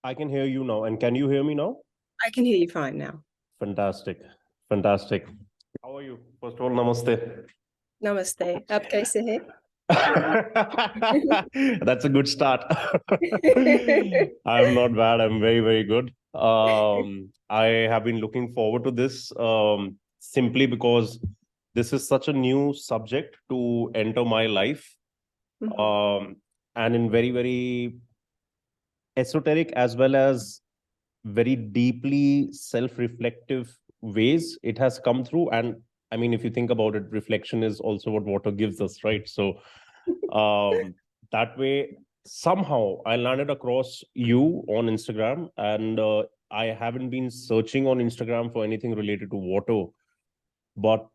I can hear you now. And can you hear me now? I can hear you fine now. Fantastic. Fantastic. How are you? First of all, namaste. Namaste. आप कैसे हैं? That's a good start. I'm not bad. I'm very, very good. I have been looking forward to this simply because this is such a new subject to enter my life. Mhm. Um, and in very, very esoteric as well as very deeply self-reflective ways it has come through. And I mean, if you think about it, reflection is also what water gives us, right? So that way, somehow I landed across you on Instagram, and I haven't been searching on Instagram for anything related to water, but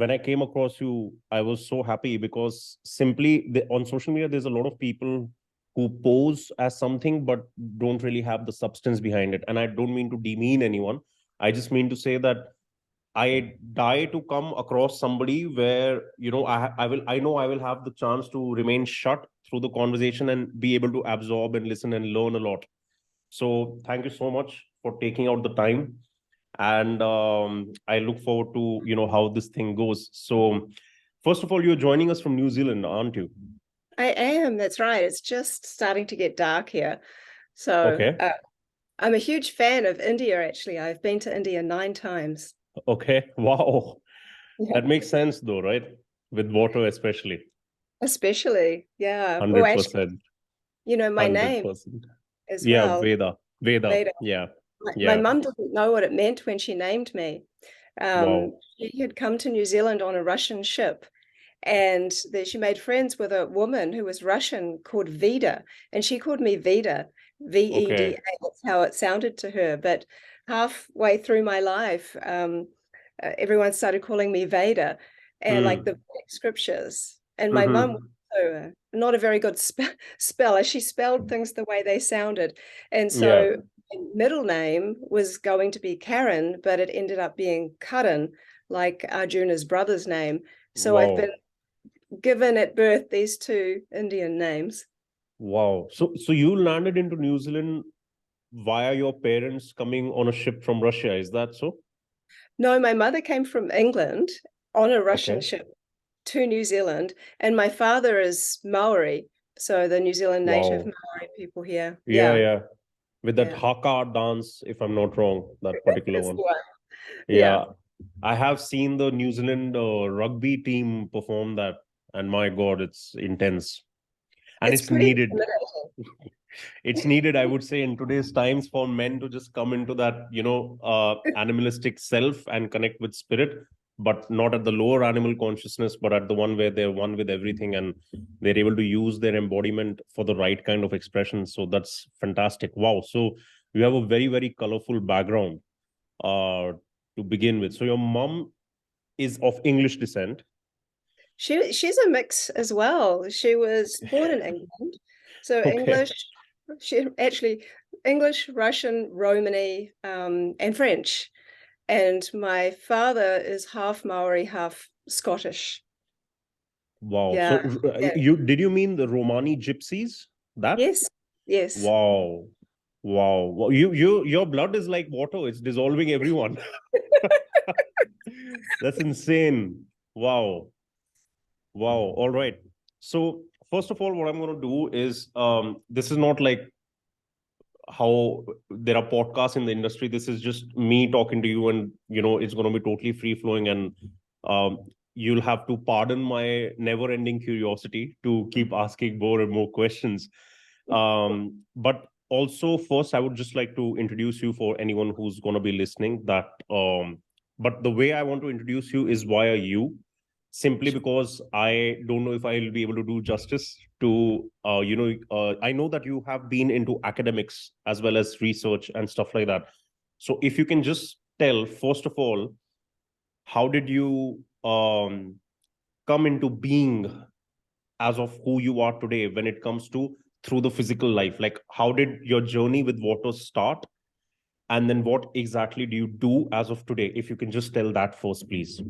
when I came across you, I was so happy because simply on social media, there's a lot of people who pose as something but don't really have the substance behind it. And I don't mean to demean anyone. I just mean to say that I die to come across somebody where I know I will have the chance to remain shut through the conversation and be able to absorb and listen and learn a lot. So thank you so much for taking out the time, and I look forward to how this thing goes. So first of all, you're joining us from New Zealand, aren't you? I am, that's right. It's just starting to get dark here. So Okay. I'm a huge fan of India, actually. I've been to India 9 times. Okay. Wow. Yeah. That makes sense though, right? With water especially. Especially, yeah. Oh, actually, 100%. my name 100%. as Yeah, well, Veda. Veda. Yeah. My Yeah. mum didn't know what it meant when she named me. Wow. She had come to New Zealand on a Russian ship, and she made friends with a woman who was Russian called Vida, and she called me Vida, Okay. Veda. That's how it sounded to her. But halfway through my life, everyone started calling me Veda, and like the Hmm. scriptures. And my mum was Mm-hmm. also, not a very good speller. She spelled things the way they sounded, and Yeah. so my middle name was going to be Karen, but it ended up being Karan, like Arjuna's brother's name. So I've been Wow. given at birth these two Indian names. Wow. So you landed into New Zealand via your parents coming on a ship from Russia, is that so? No, my mother came from England on a Russian Okay. ship to New Zealand, and my father is Maori, so the New Zealand native Wow. Maori people here. Yeah, Yeah, yeah. With that yeah. haka dance, if I'm not wrong, that particular That's one. the one. Yeah. Yeah. I have seen the New Zealand rugby team perform that, and my God, it's intense. And It's it's pretty needed. intimidating. It's needed, I would say, in today's times for men to just come into that, animalistic self and connect with spirit, but not at the lower animal consciousness, but at the one where they're one with everything and they're able to use their embodiment for the right kind of expression. So that's fantastic. Wow. So you have a very, very colorful background uh, to begin with. So your mom is of English descent. She's a mix as well. She was born in England, so Okay. English. She actually English, Russian, Romani, and French. And my father is half Maori, half Scottish. Wow. Yeah. So Yeah. you mean the Romani gypsies? That? Yes. Yes. Wow. Wow. Wow. Your blood is like water. It's dissolving everyone. That's insane. Wow. Wow. All right. So first of all, what I'm going to do is this is not like how there are podcasts in the industry. This is just me talking to you, and it's going to be totally free flowing, and um, you'll have to pardon my never ending curiosity to keep asking more and more questions. But also, first, I would just like to introduce you for anyone who's going to be listening. But the way I want to introduce you is via you, simply because I don't know if I'll be able to do justice to, I know that you have been into academics as well as research and stuff like that. So if you can just tell, first of all, how did you come into being as of who you are today when it comes to through the physical life? Like, how did your journey with water start? And then what exactly do you do as of today? If you can just tell that first, please.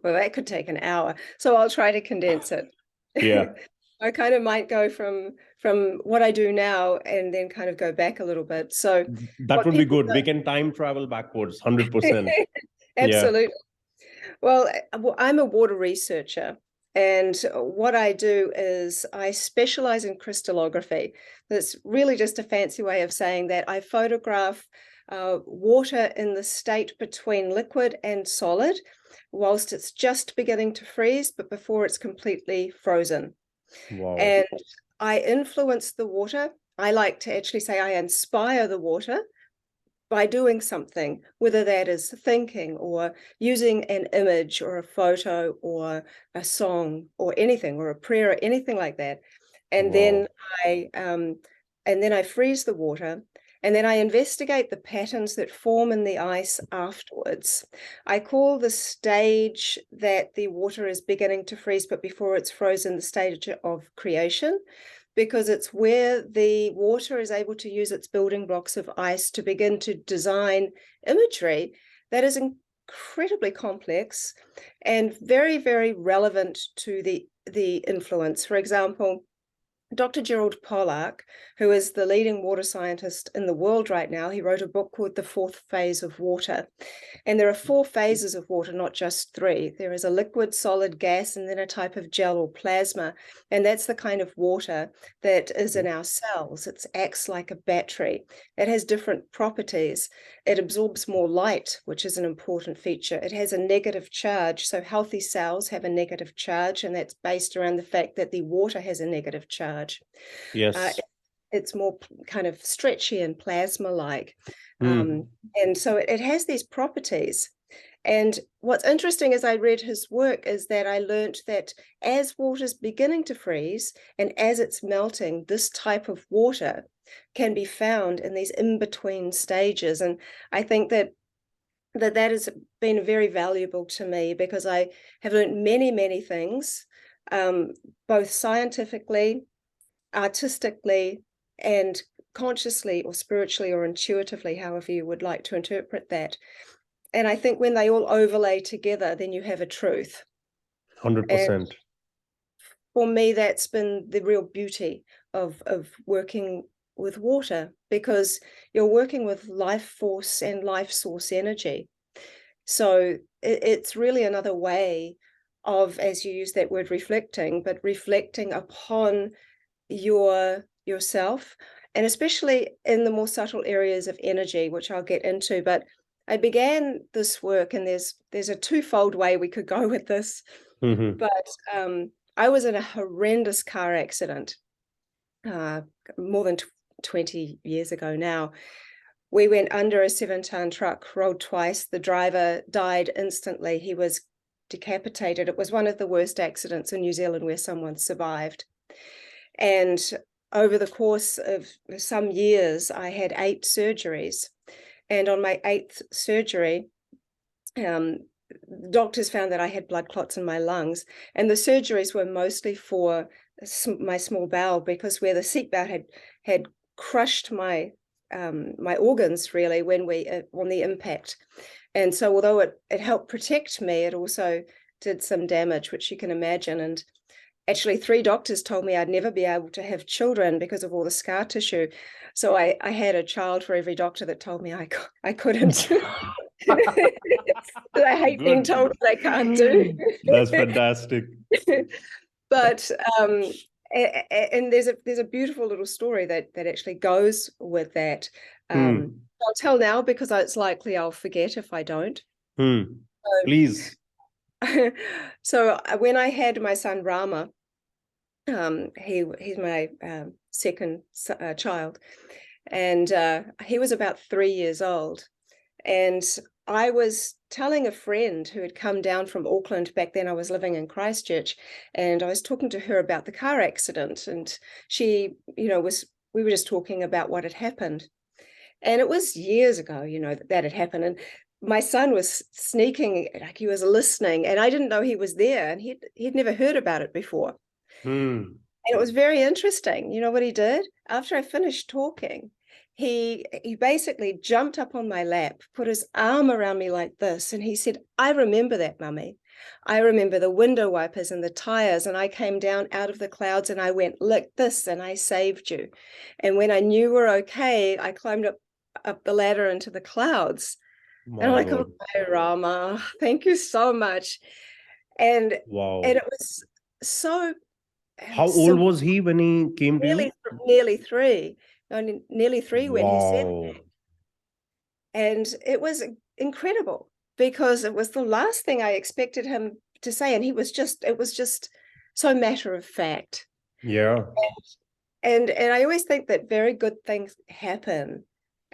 Well, that could take an hour. So I'll try to condense it. Yeah. I kind of might go from what I do now and then kind of go back a little bit. So That what would be people good. We can time travel backwards, 100%. Yeah. absolutely. Well, I'm a water researcher, and what I do is I specialize in crystallography. That's really just a fancy way of saying that I photograph water in the state between liquid and solid, whilst it's just beginning to freeze, but before it's completely frozen. Wow. And I influence the water. I like to actually say I inspire the water by doing something, whether that is thinking or using an image or a photo or a song or anything, or a prayer or anything like that. And Wow. then I freeze the water, and then I investigate the patterns that form in the ice afterwards. I call the stage that the water is beginning to freeze, but before it's frozen, the stage of creation, because it's where the water is able to use its building blocks of ice to begin to design imagery that is incredibly complex and very, very relevant to the influence. For example, Dr. Gerald Pollack, who is the leading water scientist in the world right now, he wrote a book called The Fourth Phase of Water. And there are 4 phases of water, not just 3. There is a liquid, solid, gas, and then a type of gel or plasma. And that's the kind of water that is in our cells. It acts like a battery. It has different properties. It absorbs more light, which is an important feature. It has a negative charge. So healthy cells have a negative charge, and that's based around the fact that the water has a negative charge. Yes. It's more kind of stretchy and plasma-like. Hmm. And so it has these properties. And what's interesting as I read his work is that I learned that as water's beginning to freeze and as it's melting, this type of water can be found in these in-between stages. And I think that has been very valuable to me, because I have learned many, many things, both scientifically, artistically, and consciously or spiritually or intuitively, however you would like to interpret that. And I think when they all overlay together, then you have a truth. 100%. And for me, that's been the real beauty of working with water, because you're working with life force and life source energy. So it's really another way of, as you use that word, reflecting, but reflecting upon yourself, and especially in the more subtle areas of energy, which I'll get into. But I began this work, and there's a twofold way we could go with this. Mm-hmm. But I was in a horrendous car accident more than 20 years ago now. We went under a 7-ton truck, rolled twice. The driver died instantly. He was decapitated. It was one of the worst accidents in New Zealand where someone survived. And over the course of some years, I had 8 surgeries. And on my 8th surgery, doctors found that I had blood clots in my lungs. And the surgeries were mostly for my small bowel, because where the seatbelt had crushed my organs, really, when on the impact. And so although it helped protect me, it also did some damage, which you can imagine. And actually 3 doctors told me I'd never be able to have children because of all the scar tissue. So I had a child for every doctor that told me I couldn't. I hate being told what I can't do. That's fantastic. But and there's a beautiful little story that actually goes with that. I'll tell now, because it's likely I'll forget if I don't. Please. So when I had my son Rama, he's my second child, and he was about 3 years old. And I was telling a friend who had come down from Auckland. Back then I was living in Christchurch, and I was talking to her about the car accident, and she, we were just talking about what had happened. And it was years ago, that had happened. And my son was sneaking, like he was listening, and I didn't know he was there, and he'd never heard about it before. And it was very interesting. You know what he did? After I finished talking, he basically jumped up on my lap, put his arm around me like this, and he said, "I remember that, Mummy." I remember the window wipers and the tires, and I came down out of the clouds and I went, lick this, and I saved you. And when I knew we're okay, I climbed up the ladder into the clouds. And I'm My like, oh, God. Rama, thank you so much. And Wow. it was so How old simple, was he when he came to nearly you? nearly three, no, nearly three when he said, Wow. and it was incredible because it was the last thing I expected him to say, and it was just so matter of fact. Yeah. And I always think that very good things happen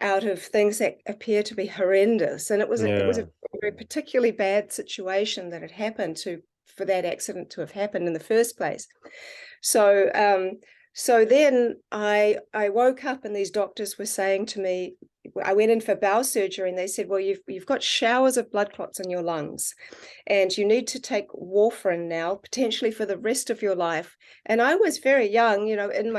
out of things that appear to be horrendous. And it was Yeah. a very particularly bad situation that had happened for that accident to have happened in the first place. So then I woke up and these doctors were saying to me, I went in for bowel surgery and they said, well, you've got showers of blood clots in your lungs and you need to take warfarin now, potentially for the rest of your life. And I was very young, in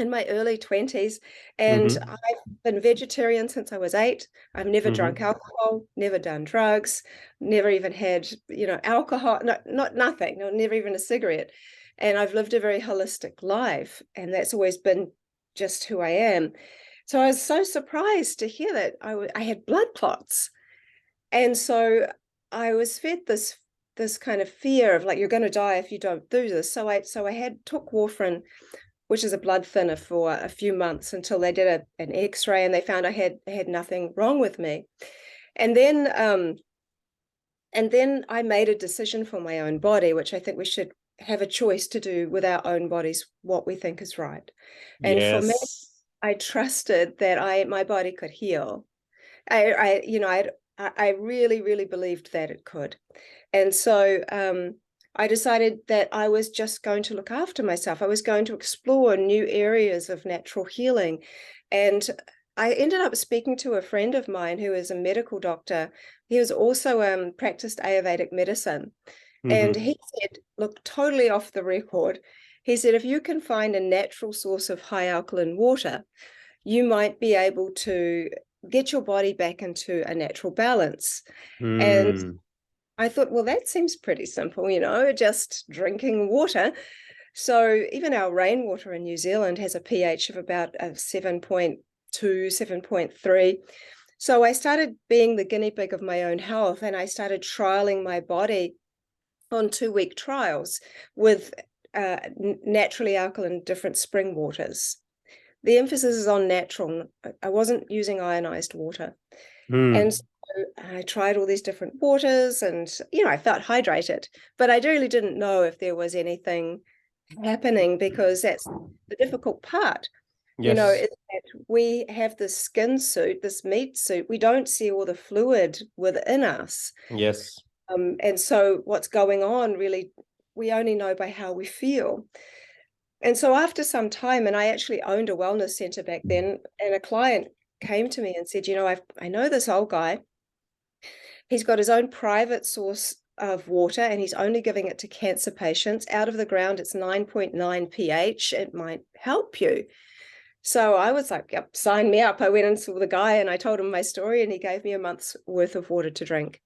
my early 20s, and Mm-hmm. I've been vegetarian since I was 8. I've never drunk Mm-hmm. alcohol, never done drugs, never even had, alcohol, nothing, never even a cigarette. And I've lived a very holistic life, and that's always been just who I am. So I was so surprised to hear that I had blood clots. And so I was fed this kind of fear of like, you're going to die if you don't do this. So I had took warfarin, which is a blood thinner, for a few months until they did an X-ray and they found I had nothing wrong with me. And then I made a decision for my own body, which I think we should have a choice to do with our own bodies what we think is right. And for me, Yes. I trusted that my body could heal. I really, really believed that it could. And so I decided that I was just going to look after myself. I was going to explore new areas of natural healing. And I ended up speaking to a friend of mine who is a medical doctor. He was also practiced Ayurvedic medicine. And Mm-hmm. he said, look, totally off the record, he said, if you can find a natural source of high alkaline water, you might be able to get your body back into a natural balance. And Mm. I thought, well, that seems pretty simple, just drinking water. So even our rainwater in New Zealand has a pH of about 7.2, 7.3. So I started being the guinea pig of my own health, and I started trialing my body on 2-week trials with naturally alkaline different spring waters. The emphasis is on natural. I wasn't using ionized water. And Mm. so I tried all these different waters and, I felt hydrated, but I really didn't know if there was anything happening, because that's the difficult part, Yes. is that we have this skin suit, this meat suit. We don't see all the fluid within us. Yes. And so what's going on really, we only know by how we feel. And so after some time, and I actually owned a wellness center back then, and a client came to me and said, I know this old guy. He's got his own private source of water and he's only giving it to cancer patients. Out of the ground, it's 9.9 pH. It might help you. So I was like, yep, sign me up. I went and saw the guy and I told him my story and he gave me a month's worth of water to drink.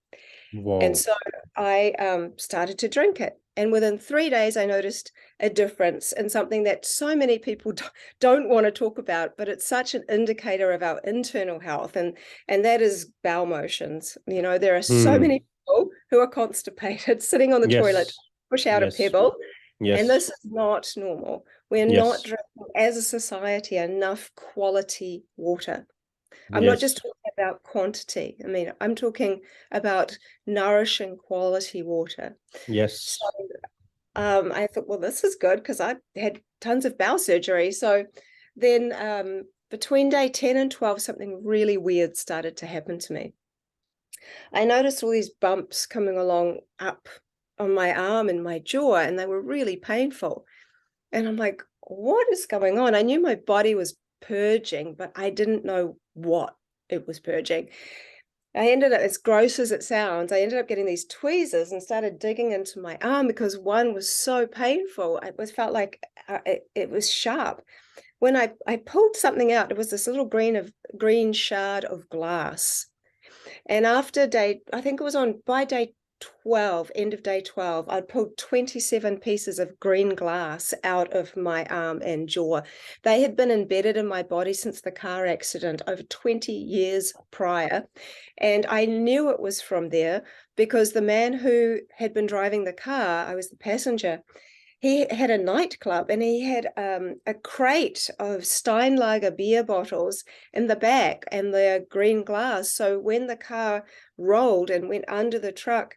And Wow. so I started to drink it. And within 3 days, I noticed a difference in something that so many people don't want to talk about, but it's such an indicator of our internal health. And that is bowel motions. There are so Mm. many people who are constipated, sitting on the toilet, Yes. push out a Yes. pebble. And Yes. this is not normal. We're not Yes. drinking, as a society, enough quality water. I'm not just Yes. talking about quantity. I mean, I'm talking about nourishing quality water. So Yes. I thought, well, this is good because I had tons of bowel surgery. So then between day 10 and 12, something really weird started to happen to me. I noticed all these bumps coming along up on my arm and my jaw, and they were really painful. And I'm like, what is going on? I knew my body was purging, but I didn't know what it was purging. I ended up, as gross as it sounds, I ended up getting these tweezers and started digging into my arm because one was so painful. Felt like it was sharp. When I pulled something out, it was this little green shard of glass. And after I think it was by day end of day 12, I'd pulled 27 pieces of green glass out of my arm and jaw. They had been embedded in my body since the car accident over 20 years prior. And I knew it was from there because the man who had been driving the car, I was the passenger, he had a nightclub and he had a crate of Steinlager beer bottles in the back and the green glass. So when the car rolled and went under the truck,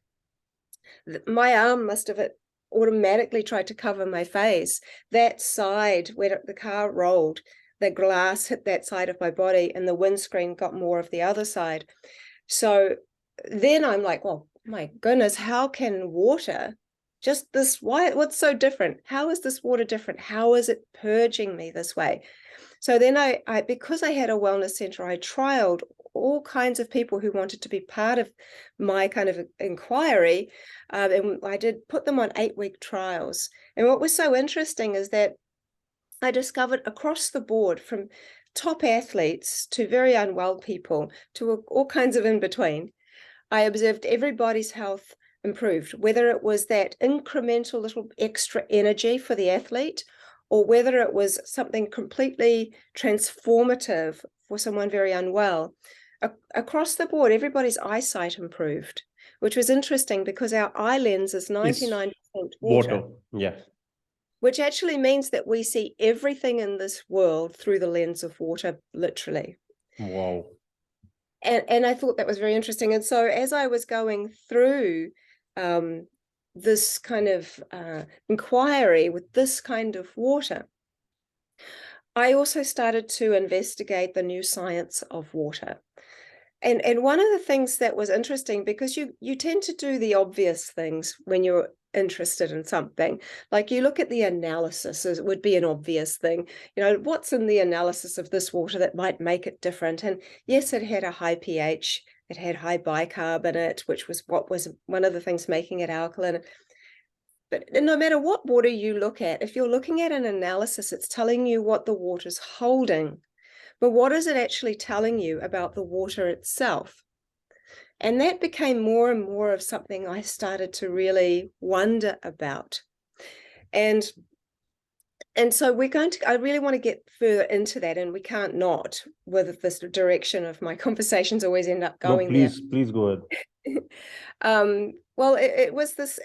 my arm must have automatically tried to cover my face. That side, where the car rolled, the glass hit that side of my body and the windscreen got more of the other side. So then I'm like, well, my goodness, how can water just this, what's so different? How is this water different? How is it purging me this way? So then I because I had a wellness center, I trialed all kinds of people who wanted to be part of my kind of inquiry. And I did put them on 8-week trials. And what was so interesting is that I discovered across the board, from top athletes to very unwell people to all kinds of in between, I observed everybody's health improved, whether it was that incremental little extra energy for the athlete, or whether it was something completely transformative for someone very unwell. Across the board, everybody's eyesight improved, which was interesting because our eye lens is 99% water. Yeah. Which actually means that we see everything in this world through the lens of water, literally. Wow. And I thought that was very interesting. And so as I was going through this kind of inquiry with this kind of water, I also started to investigate the new science of water. And one of the things that was interesting, because you tend to do the obvious things when you're interested in something, like you look at the analysis, as it would be an obvious thing, what's in the analysis of this water that might make it different? And yes, it had a high pH, it had high bicarb in it, which was what was one of the things making it alkaline. But no matter what water you look at, if you're looking at an analysis, it's telling you what the water's holding. But what is it actually telling you about the water itself? And that became more and more of something I started to really wonder about. And so I really want to get further into that, and we can't not, with this direction of my conversations always end up going there. Please go ahead. Well, it was this,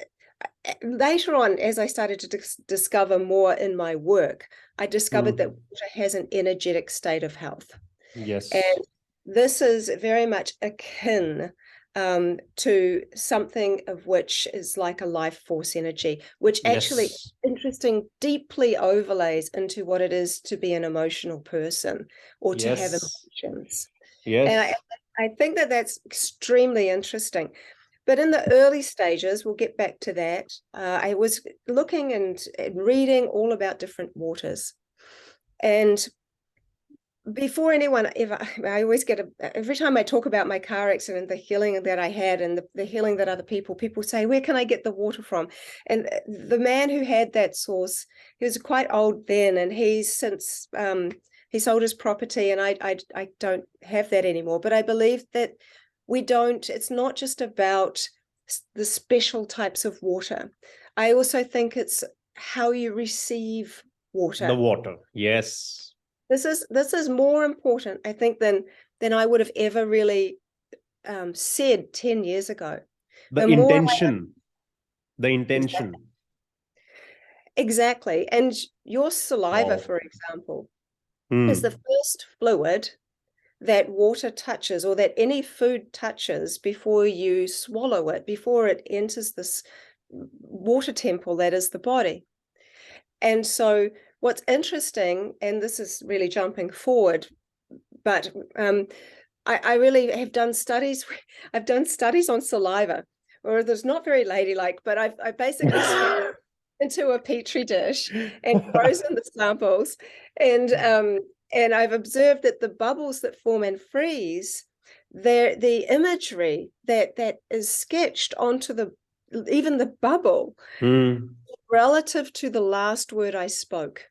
later on, as I started to discover more in my work, I discovered that water has an energetic state of health. Yes. And this is very much akin to something of which is like a life force energy, which actually, interesting, deeply overlays into what it is to be an emotional person or to have emotions. Yes. And I think that that's extremely interesting. But in the early stages, we'll get back to that, I was looking and reading all about different waters. And before anyone ever, I always get every time I talk about my car accident, the healing that I had and the healing that other people say, where can I get the water from? And the man who had that source, he was quite old then, and he's since, he sold his property, and I don't have that anymore. But I believe that it's not just about the special types of water. I also think it's how you receive water. The water, yes. This is more important, I think, than I would have ever really said 10 years ago. The intention. Exactly. And your saliva, for example, is the first fluid that water touches, or that any food touches, before you swallow it, before it enters this water temple that is the body. And so what's interesting, and this is really jumping forward, but I really have done studies. I've done studies on saliva, or there's not very ladylike, but I basically spit into a petri dish and frozen the samples, and I've observed that the bubbles that form and freeze, the imagery that is sketched onto even the bubble relative to the last word I spoke.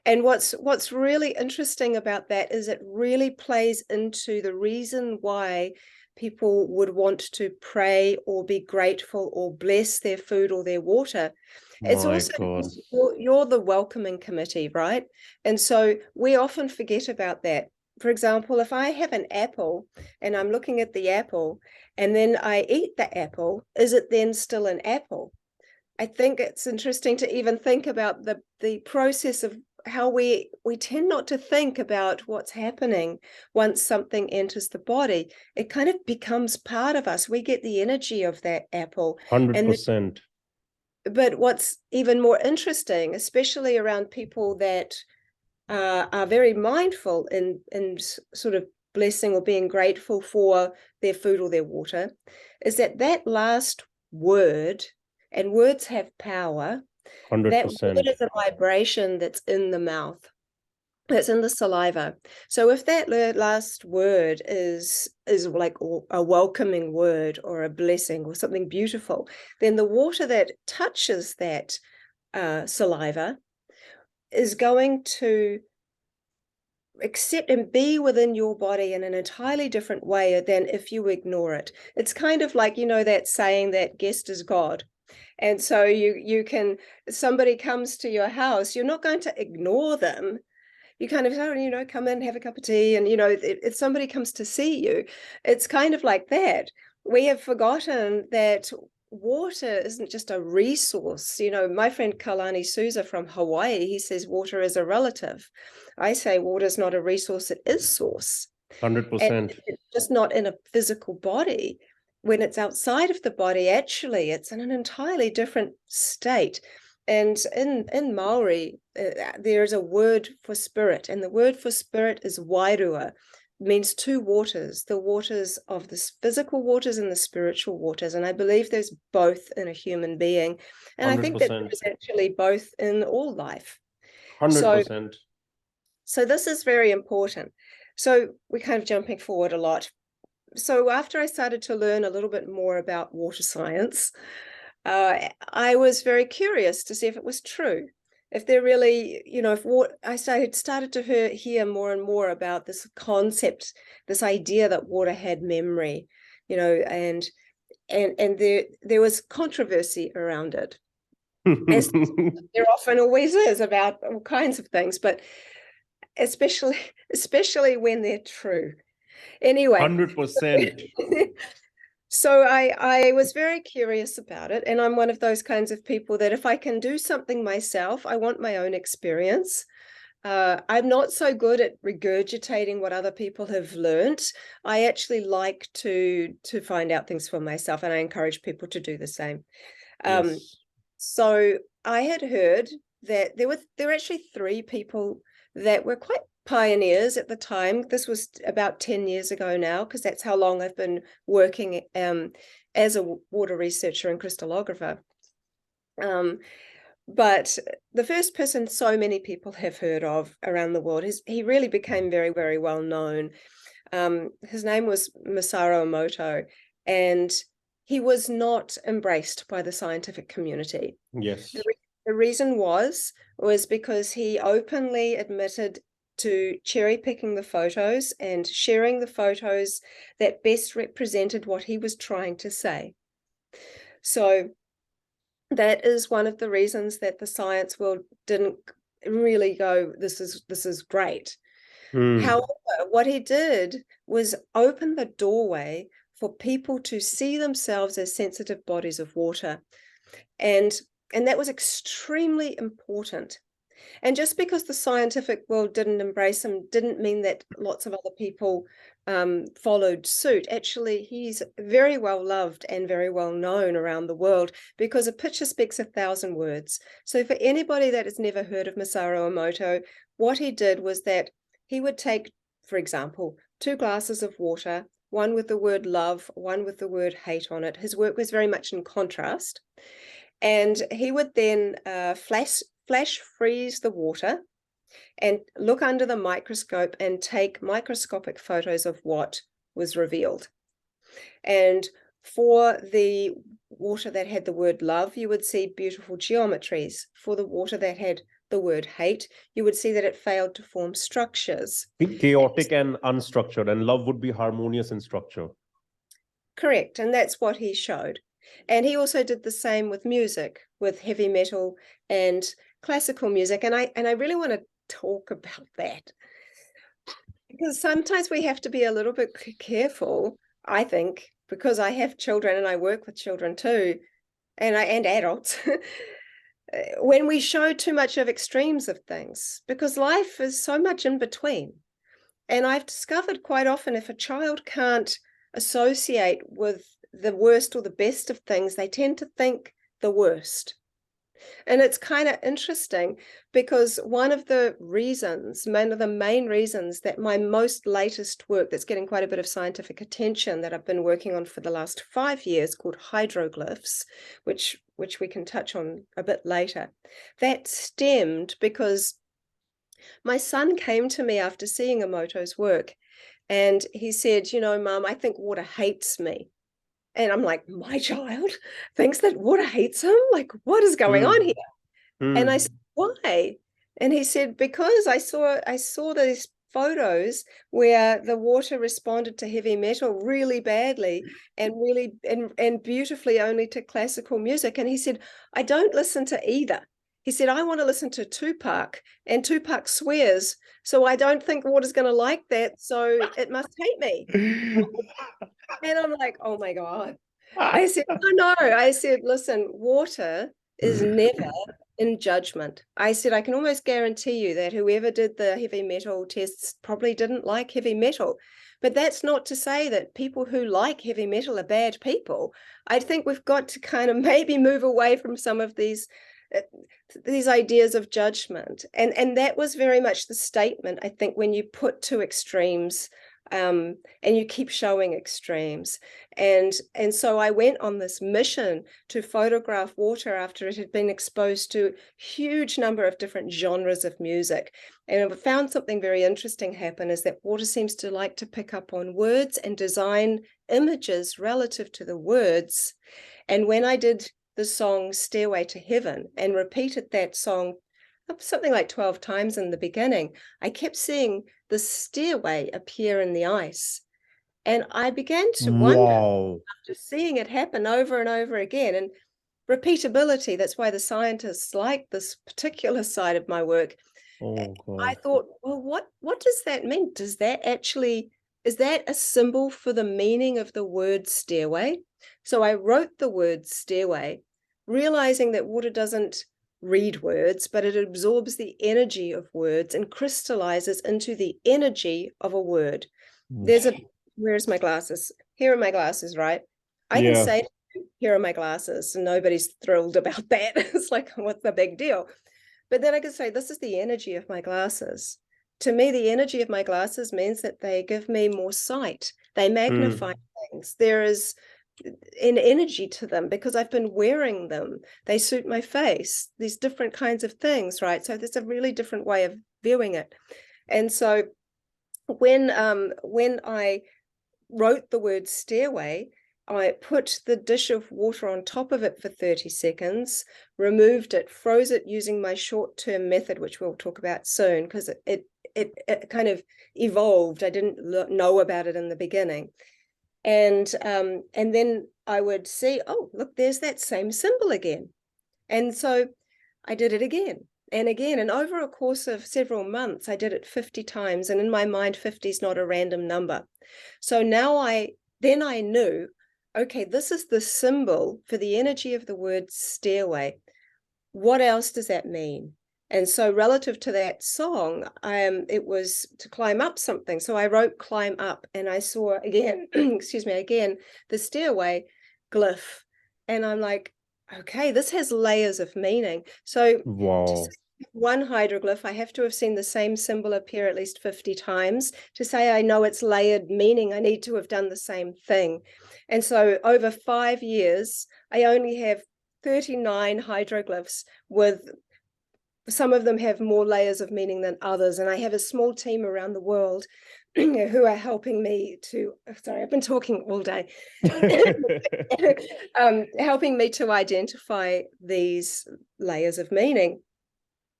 And what's really interesting about that is it really plays into the reason why people would want to pray or be grateful or bless their food or their water. It's My also God. you're the welcoming committee, right? And so we often forget about that. For example, if I have an apple and I'm looking at the apple and then I eat the apple, is it then still an apple? I think it's interesting to even think about the process of how we tend not to think about what's happening once something enters the body. It kind of becomes part of us. We get the energy of that apple. 100%. But what's even more interesting, especially around people that are very mindful in sort of blessing or being grateful for their food or their water, is that last word, and words have power, that word 100%. is a vibration that's in the mouth, that's in the saliva. So if that last word is like a welcoming word or a blessing or something beautiful, then the water that touches that saliva is going to accept and be within your body in an entirely different way than if you ignore it. It's kind of like, you know, that saying that guest is God. And so you can, somebody comes to your house, you're not going to ignore them. You kind of, you know, come in, have a cup of tea. And, you know, if somebody comes to see you, it's kind of like that. We have forgotten that water isn't just a resource. You know, my friend Kalani Souza from Hawaii, he says water is a relative. I say water is not a resource, it is source. 100%. And it's just not in a physical body. When it's outside of the body, actually, it's in an entirely different state. And in Maori, there's a word for spirit, and the word for spirit is wairua, means two waters, the waters of the physical waters and the spiritual waters. And I believe there's both in a human being. And 100%. I think that there's actually both in all life. 100%. So this is very important. So we're kind of jumping forward a lot. So after I started to learn a little bit more about water science, I was very curious to see if it was true. If there really, you know, if water, I started to hear more and more about this concept, this idea that water had memory, you know, and there was controversy around it, as there often always is about all kinds of things, but especially when they're true. Anyway, 100%. so I was very curious about it, and I'm one of those kinds of people that if I can do something myself, I want my own experience. I'm not so good at regurgitating what other people have learned. I actually like to find out things for myself, and I encourage people to do the same. Yes. So I had heard that there were actually 3 people that were quite pioneers at the time. This was about 10 years ago now, because that's how long I've been working as a water researcher and crystallographer. But the first person so many people have heard of around the world, he really became very, very well known. His name was Masaru Emoto, and he was not embraced by the scientific community. Yes. The reason was because he openly admitted to cherry picking the photos and sharing the photos that best represented what he was trying to say. So that is one of the reasons that the science world didn't really go, this is great. However, what he did was open the doorway for people to see themselves as sensitive bodies of water. And that was extremely important. And just because the scientific world didn't embrace him didn't mean that lots of other people followed suit. Actually, he's very well loved and very well known around the world because a picture speaks 1,000 words. So for anybody that has never heard of Masaru Emoto, what he did was that he would take, for example, 2 glasses of water, one with the word love, one with the word hate on it. His work was very much in contrast. And he would then flash freeze the water and look under the microscope and take microscopic photos of what was revealed. And for the water that had the word love, you would see beautiful geometries. For the water that had the word hate, you would see that it failed to form structures. Chaotic and unstructured, and love would be harmonious in structure. Correct. And that's what he showed. And he also did the same with music, with heavy metal and classical music. And I really want to talk about that, because sometimes we have to be a little bit careful, I think, because I have children and I work with children too, and adults, when we show too much of extremes of things, because life is so much in between. And I've discovered quite often, if a child can't associate with the worst or the best of things, they tend to think the worst. And it's kind of interesting, because one of the main reasons that my most latest work that's getting quite a bit of scientific attention, that I've been working on for the last 5 years, called hydroglyphs, which we can touch on a bit later, that stemmed because my son came to me after seeing Emoto's work, and he said, Mom, I think water hates me. And I'm like, my child thinks that water hates him? Like, what is going on here? And I said, why? And he said, because I saw these photos where the water responded to heavy metal really badly, and really and beautifully only to classical music. And he said, I don't listen to either. He said, I want to listen to Tupac, and Tupac swears, so I don't think water's going to like that, so it must hate me. And I'm like, oh my God. I said, oh no. I said, listen, water is never in judgment. I said, I can almost guarantee you that whoever did the heavy metal tests probably didn't like heavy metal. But that's not to say that people who like heavy metal are bad people. I think we've got to kind of maybe move away from some of these ideas of judgment. And that was very much the statement, I think, when you put two extremes, and you keep showing extremes. And so I went on this mission to photograph water after it had been exposed to a huge number of different genres of music. And I found something very interesting happen, is that water seems to like to pick up on words and design images relative to the words. And when I did the song Stairway to Heaven and repeated that song something like 12 times in the beginning, I kept seeing the stairway appear in the ice. And I began to wonder, after seeing it happen over and over again, and repeatability, that's why the scientists like this particular side of my work. Oh, God. I thought, well, what does that mean? Is that a symbol for the meaning of the word stairway? So I wrote the word stairway, realizing that water doesn't read words, but it absorbs the energy of words and crystallizes into the energy of a word. Where's my glasses? Here are my glasses, right? I can say, here are my glasses, and nobody's thrilled about that. It's like, what's the big deal? But then I could say, this is the energy of my glasses. To me, the energy of my glasses means that they give me more sight. They magnify things. There is an energy to them because I've been wearing them. They suit my face, these different kinds of things, right? So there's a really different way of viewing it. And so when I wrote the word stairway, I put the dish of water on top of it for 30 seconds, removed it, froze it using my short-term method, which we'll talk about soon, because it kind of evolved. I didn't know about it in the beginning. And then I would see, oh, look, there's that same symbol again. And so I did it again and again. And over a course of several months, I did it 50 times. And in my mind, 50 is not a random number. So now I knew, okay, this is the symbol for the energy of the word stairway. What else does that mean? And so relative to that song, it was to climb up something. So I wrote climb up, and I saw again, again, the stairway glyph. And I'm like, okay, this has layers of meaning. So to say one hydroglyph, I have to have seen the same symbol appear at least 50 times. To say I know its layered meaning, I need to have done the same thing. And so over 5 years, I only have 39 hydroglyphs, with some of them have more layers of meaning than others. And I have a small team around the world who are helping me to, sorry, I've been talking all day, helping me to identify these layers of meaning.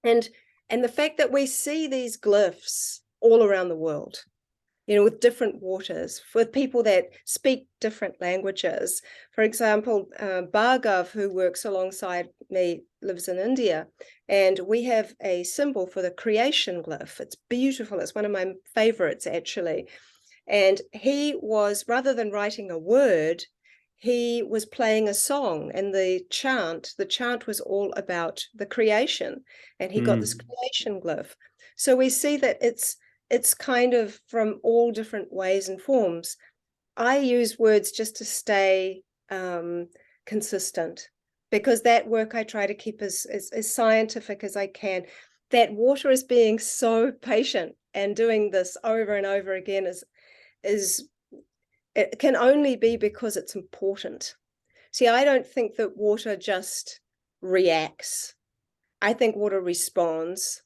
And the fact that we see these glyphs all around the world, with different waters, with people that speak different languages. For example, Bhargav, who works alongside me, lives in India, and we have a symbol for the creation glyph. It's beautiful. It's one of my favorites, actually. And he was, rather than writing a word, he was playing a song, and the chant was all about the creation, and he got this creation glyph. So we see that it's kind of from all different ways and forms. I use words just to stay consistent, because that work I try to keep as scientific as I can. That water is being so patient and doing this over and over again is it can only be because it's important. See, I don't think that water just reacts. I think water responds.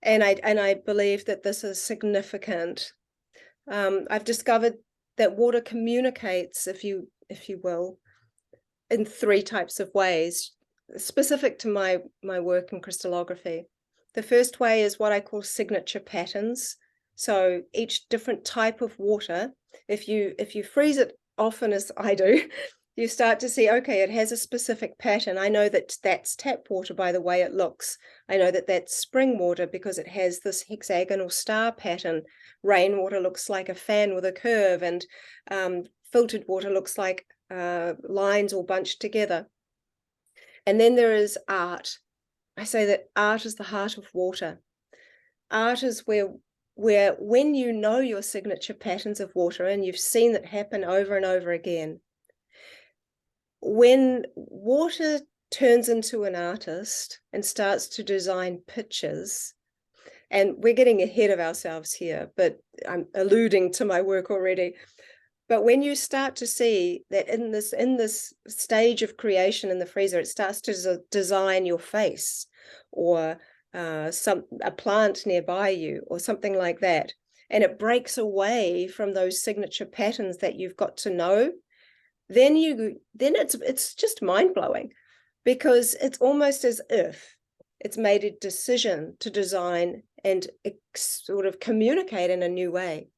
And I believe that this is significant. I've discovered that water communicates, if you will, in 3 types of ways, specific to my work in crystallography. The first way is what I call signature patterns. So each different type of water, if you freeze it often, as I do, you start to see, okay, it has a specific pattern. I know that that's tap water by the way it looks. I know that that's spring water because it has this hexagonal star pattern. Rainwater looks like a fan with a curve, and filtered water looks like lines all bunched together. And then there is art. I say that art is the heart of water. Art is where when you know your signature patterns of water and you've seen it happen over and over again, when water turns into an artist and starts to design pictures, and we're getting ahead of ourselves here, but I'm alluding to my work already. But when you start to see that in this stage of creation in the freezer, it starts to design your face, or a plant nearby you, or something like that, and it breaks away from those signature patterns that you've got to know, then it's just mind-blowing, because it's almost as if it's made a decision to design and sort of communicate in a new way.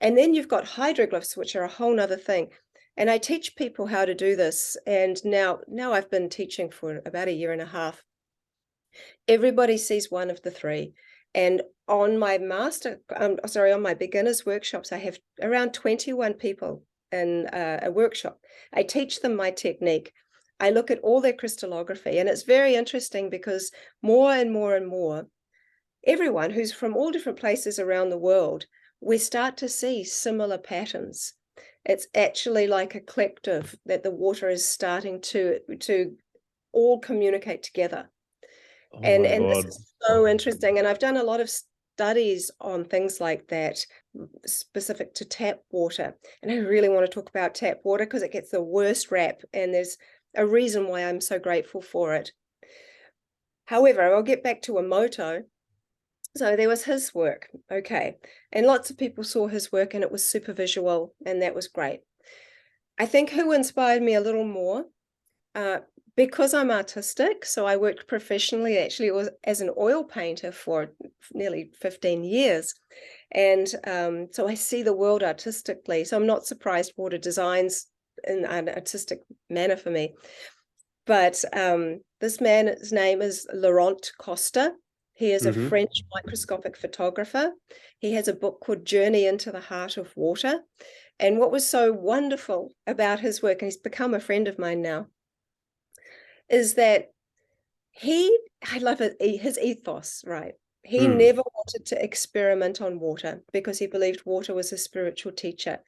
And then you've got hydroglyphs, which are a whole nother thing. And I teach people how to do this. And now I've been teaching for about 1.5 years. Everybody sees one of the 3. And on my on my beginners workshops, I have around 21 people in a workshop. I teach them my technique. I look at all their crystallography, and it's very interesting because more and more and more, everyone who's from all different places around the world, we start to see similar patterns. It's actually like a collective, that the water is starting to all communicate together. Oh and my this God. is so interesting. And I've done a lot of studies on things like that, specific to tap water. And I really want to talk about tap water because it gets the worst rap, and there's a reason why I'm so grateful for it. However, I'll get back to Emoto. So there was his work, okay, and lots of people saw his work, and it was super visual, and that was great. I think who inspired me a little more, because I'm artistic, so I worked professionally, actually, as an oil painter for nearly 15 years. And so I see the world artistically. So I'm not surprised water designs in an artistic manner for me. But this man, his name is Laurent Costa. He is a French microscopic photographer. He has a book called Journey into the Heart of Water. And what was so wonderful about his work, and he's become a friend of mine now, is that I love it, his ethos, right? He never wanted to experiment on water because he believed water was a spiritual teacher.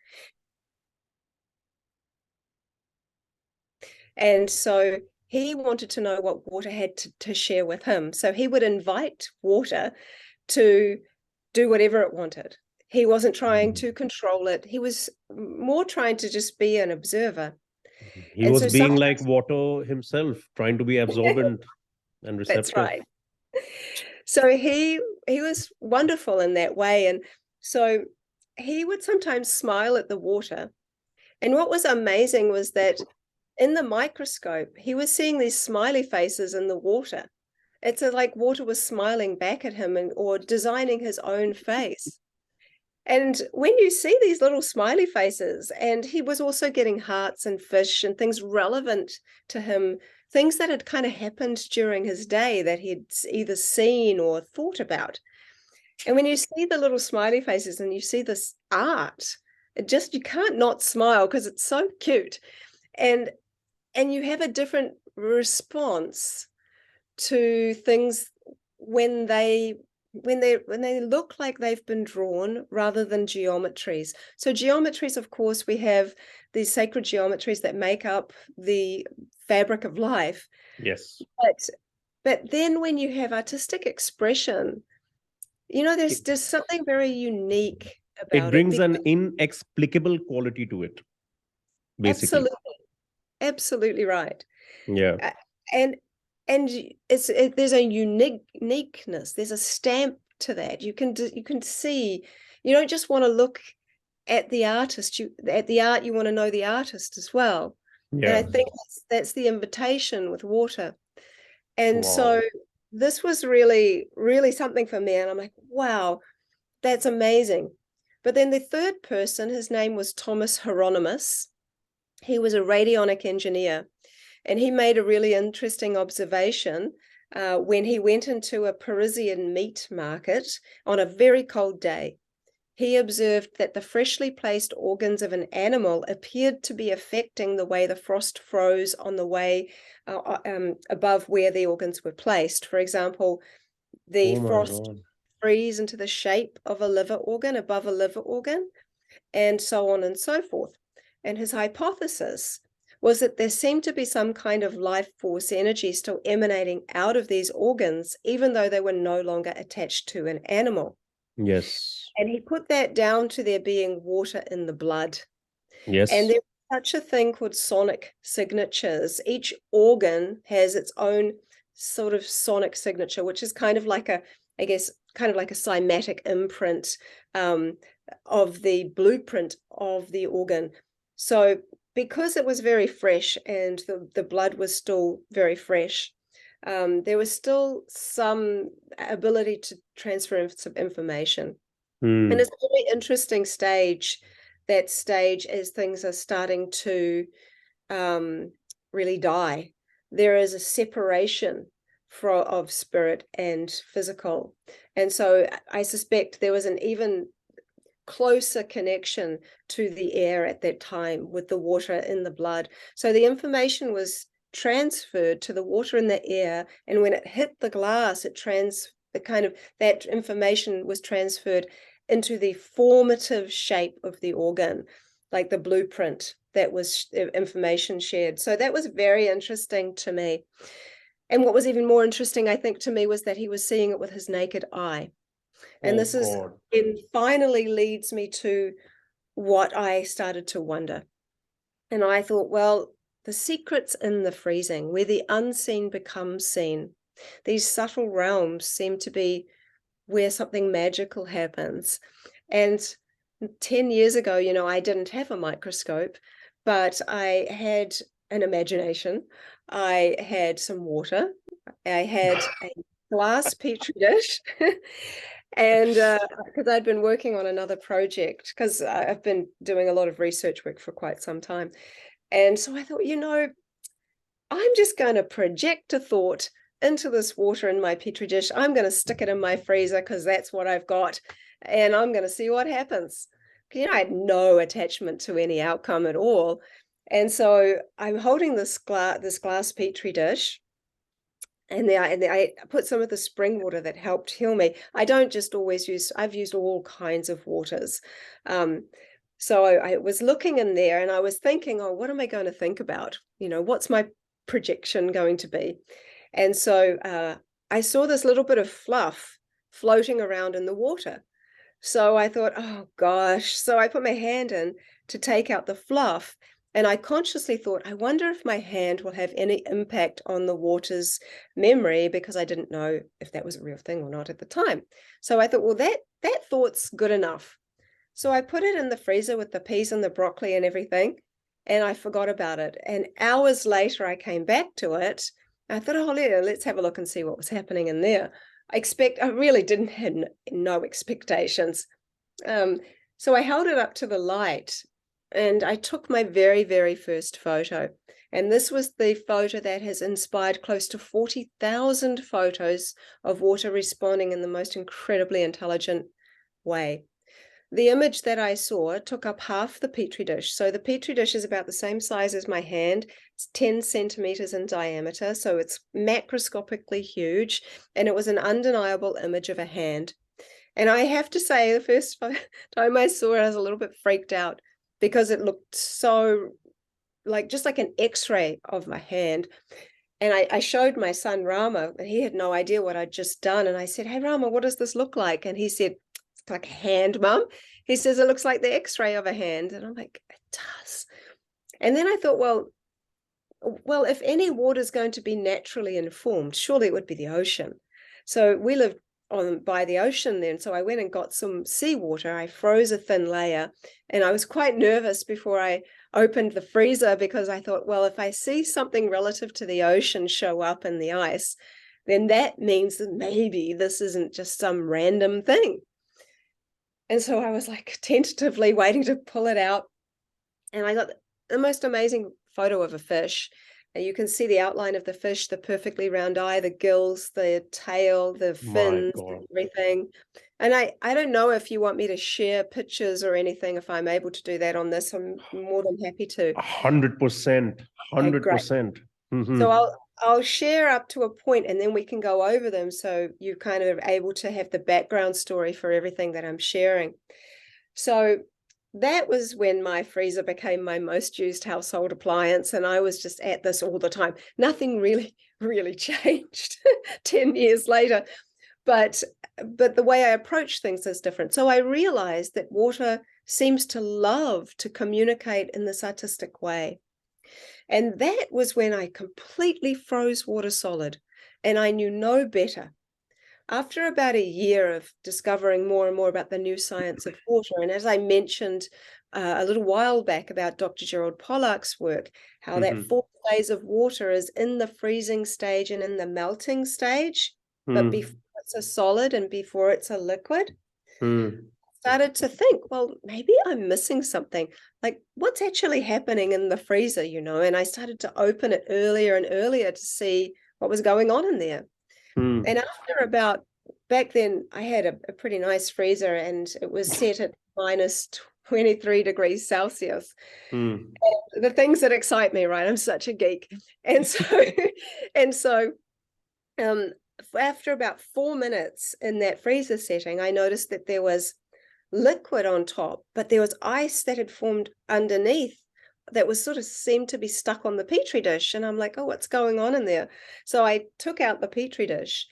And so he wanted to know what water had to share with him. So he would invite water to do whatever it wanted. He wasn't trying to control it. He was more trying to just be an observer. He And was so being like water himself, trying to be absorbent and that's receptive. right. So he was wonderful in that way. And so he would sometimes smile at the water. And what was amazing was that in the microscope, he was seeing these smiley faces in the water. It's like water was smiling back at him or designing his own face. And when you see these little smiley faces, and he was also getting hearts and fish and things relevant to him, things that had kind of happened during his day that he'd either seen or thought about. And when you see the little smiley faces and you see this art, you can't not smile because it's so cute. And you have a different response to things when they look like they've been drawn rather than geometries. So geometries, of course, we have these sacred geometries that make up the fabric of life. Yes. But then when you have artistic expression, there's something very unique It about it. brings an inexplicable quality to it, basically. Absolutely right. Yeah. And there's a uniqueness. There's a stamp to that. You can see. You don't just want to look at the artist. At the art, you want to know the artist as well. Yeah. And I think that's the invitation with water. And so this was really, really something for me. And I'm like, wow, that's amazing. But then the third person, his name was Thomas Hieronymus. He was a radionic engineer. And he made a really interesting observation when he went into a Parisian meat market on a very cold day. He observed that the freshly placed organs of an animal appeared to be affecting the way the frost froze on the way above where the organs were placed. For example, the frost freeze into the shape of a liver organ above a liver organ, and so on and so forth. And his hypothesis was that there seemed to be some kind of life force energy still emanating out of these organs, even though they were no longer attached to an animal. Yes. And he put that down to there being water in the blood. Yes. And there's such a thing called sonic signatures. Each organ has its own sort of sonic signature, which is kind of like a cymatic imprint of the blueprint of the organ. So because it was very fresh and the blood was still very fresh, there was still some ability to transfer some information. And it's a very interesting stage, that stage as things are starting to really die. There is a separation of spirit and physical. And so I suspect there was an even closer connection to the air at that time with the water in the blood. So the information was transferred to the water in the air, and when it hit the glass, that information was transferred into the formative shape of the organ, like the blueprint that was information shared. So that was very interesting to me. And what was even more interesting, I think, to me, was that he was seeing it with his naked eye. And it finally leads me to what I started to wonder. And I thought, well, the secret's in the freezing, where the unseen becomes seen. These subtle realms seem to be where something magical happens. And 10 years ago, I didn't have a microscope, but I had an imagination. I had some water. I had a glass petri dish. And because I'd been working on another project, because I've been doing a lot of research work for quite some time. And so I thought, I'm just going to project a thought into this water in my petri dish. I'm going to stick it in my freezer because that's what I've got. And I'm going to see what happens. I had no attachment to any outcome at all. And so I'm holding this glass petri dish. And I put some of the spring water that helped heal me. I don't just always I've used all kinds of waters. So I was looking in there and I was thinking, oh, what am I going to think about? What's my projection going to be? And so I saw this little bit of fluff floating around in the water. So I thought, oh gosh. So I put my hand in to take out the fluff. And I consciously thought, I wonder if my hand will have any impact on the water's memory, because I didn't know if that was a real thing or not at the time. So I thought, well, that thought's good enough. So I put it in the freezer with the peas and the broccoli and everything, and I forgot about it. And hours later, I came back to it. I thought, oh, let's have a look and see what was happening in there. I really didn't have no expectations. So I held it up to the light and I took my very, very first photo. And this was the photo that has inspired close to 40,000 photos of water responding in the most incredibly intelligent way. The image that I saw took up half the Petri dish. So the Petri dish is about the same size as my hand. It's 10 centimeters in diameter, so it's macroscopically huge, and it was an undeniable image of a hand. And I have to say, the first time I saw it, I was a little bit freaked out because it looked so just like an X-ray of my hand. And I showed my son Rama, and he had no idea what I'd just done. And I said, "Hey, Rama, what does this look like?" And he said, "It's like a hand, Mum." He says, "It looks like the X-ray of a hand." And I'm like, "It does." And then I thought, well, if any water is going to be naturally informed, surely it would be the ocean. So we live by the ocean then. So I went and got some seawater. I froze a thin layer, and I was quite nervous before I opened the freezer because I thought, well, if I see something relative to the ocean show up in the ice, then that means that maybe this isn't just some random thing. And so I was like tentatively waiting to pull it out. And I got the most amazing photo of a fish. And you can see the outline of the fish, the perfectly round eye, the gills, the tail, the fins, everything. And I don't know if you want me to share pictures or anything. If I'm able to do that on this, I'm more than happy to. 100%. 100%. So I'll share up to a point and then we can go over them. So you're kind of able to have the background story for everything that I'm sharing. So that was when my freezer became my most used household appliance, and I was just at this all the time. Nothing really, really changed 10 years later, but the way I approach things is different. So I realized that water seems to love to communicate in this artistic way. And that was when I completely froze water solid, and I knew no better. After about a year of discovering more and more about the new science of water, and as I mentioned a little while back about Dr. Gerald Pollack's work, how that 4 phase of water is in the freezing stage and in the melting stage, but before it's a solid and before it's a liquid, I started to think, well, maybe I'm missing something. Like, what's actually happening in the freezer, And I started to open it earlier and earlier to see what was going on in there. And after back then, I had a pretty nice freezer, and it was set at minus 23 degrees Celsius. The things that excite me, right? I'm such a geek. And so after about 4 minutes in that freezer setting, I noticed that there was liquid on top, but there was ice that had formed underneath that was sort of seemed to be stuck on the Petri dish. And I'm like, oh, what's going on in there? So I took out the Petri dish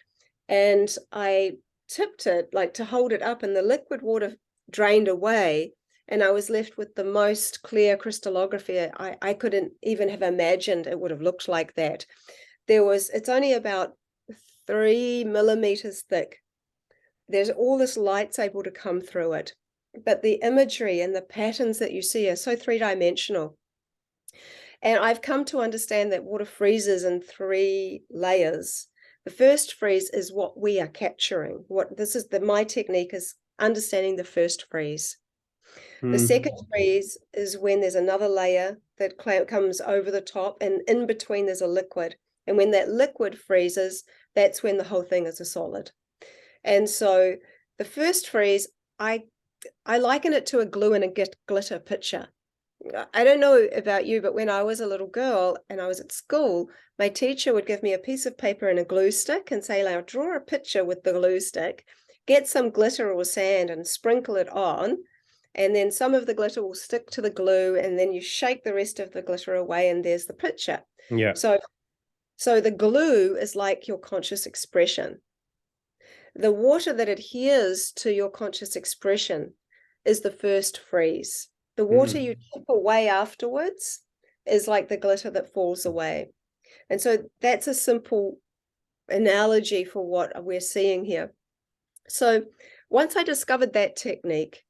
and I tipped it like to hold it up, and the liquid water drained away. And I was left with the most clear crystallography I couldn't even have imagined it would have looked like that. It's only about 3 millimeters thick. There's all this light's able to come through it, but the imagery and the patterns that you see are so three-dimensional. And I've come to understand that water freezes in 3 layers. The first freeze is what we are capturing. My technique is understanding the first freeze. The second freeze is when there's another layer that comes over the top, and in between there's a liquid. And when that liquid freezes, that's when the whole thing is a solid. And so the first freeze, I liken it to a glue and a glitter picture. I don't know about you, but when I was a little girl and I was at school, my teacher would give me a piece of paper and a glue stick and say, now draw a picture with the glue stick, get some glitter or sand and sprinkle it on, and then some of the glitter will stick to the glue, and then you shake the rest of the glitter away and there's the picture. Yeah. So the glue is like your conscious expression. The water that adheres to your conscious expression is the first freeze. The water you chip away afterwards is like the glitter that falls away. And so that's a simple analogy for what we're seeing here. So once I discovered that technique,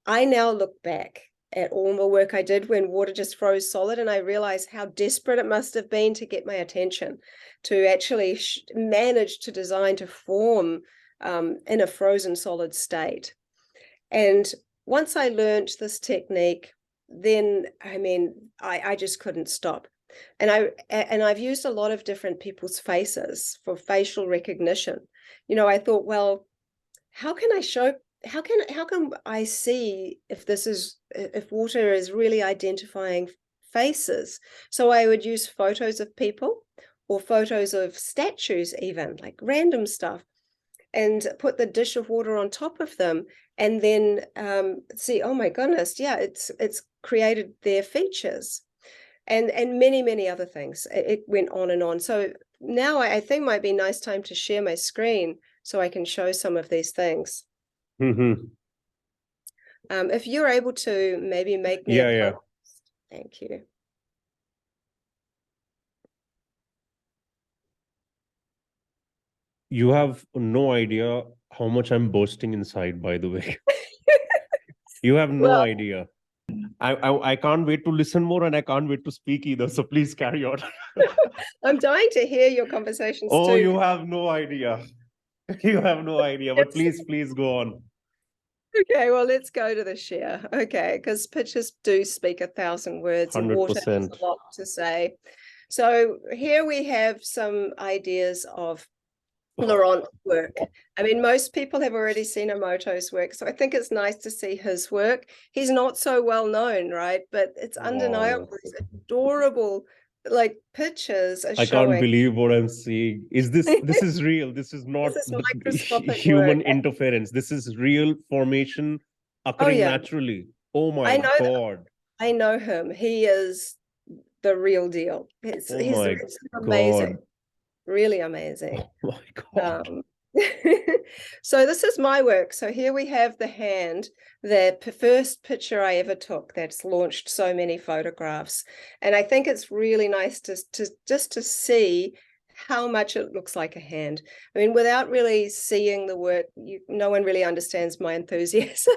I now look back at all the work I did when water just froze solid, and I realized how desperate it must have been to get my attention, to actually manage to design to form in a frozen solid state. And once I learned this technique, then, I mean, I just couldn't stop. And I've used a lot of different people's faces for facial recognition. You know, I thought, well, how can I see if water is really identifying faces? So I would use photos of people or photos of statues, even like random stuff, and put the dish of water on top of them, and then see, oh my goodness, yeah, it's created their features, and many other things. It went on and on. So now I think might be a nice time to share my screen so I can show some of these things. Mm-hmm. If you're able to maybe make me Yeah, a yeah. post. Thank you. You have no idea how much I'm bursting inside, by the way. You have no Well, idea. I can't wait to listen more, and I can't wait to speak either. So please carry on. I'm dying to hear your conversations Oh, too. you have no idea. You have no idea. But please go on. Okay, well, let's go to the share. Okay, because pictures do speak 1,000 words, and water has 100%. a lot to say. So here we have some ideas of Laurent's work. I mean, most people have already seen Emoto's work, so I think it's nice to see his work. He's not so well known, right? But it's undeniable. Wow. These adorable, like, pictures are I can't showing. believe what I'm seeing. This is real. This is not This is microscopic work. human interference. This is real formation Oh occurring yeah, naturally. Oh my I know God. I know him. He is the real deal. Oh He's my it's amazing, God. really amazing. Oh my God. Um, so this is my work. So here we have the hand, the first picture I ever took that's launched so many photographs. And I think it's really nice to just to see how much it looks like a hand. I mean, without really seeing the work, no one really understands my enthusiasm.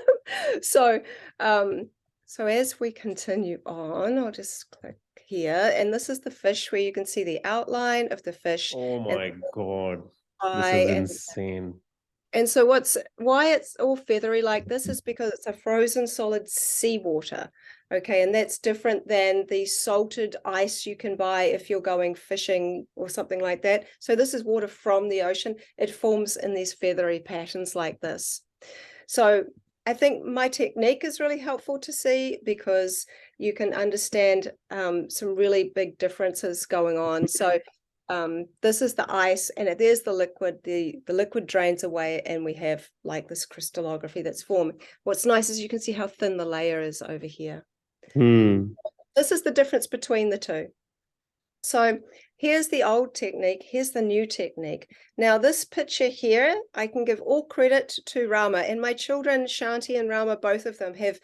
So, so as we continue on, I'll just click here. And this is the fish where you can see the outline of the fish. Oh And my God. This is eye, insane. and so why it's all feathery like this is because it's a frozen solid seawater. Okay, and that's different than the salted ice you can buy if you're going fishing or something like that. So this is water from the ocean. It forms in these feathery patterns like this. So I think my technique is really helpful to see because you can understand some really big differences going on. So this is the ice, and there's the liquid. The liquid drains away, and we have like this crystallography that's forming. What's nice is you can see how thin the layer is over here. This is the difference between the two. So here's the old technique, here's the new technique. Now this picture here, I can give all credit to Rama, and my children, Shanti and Rama, both of them have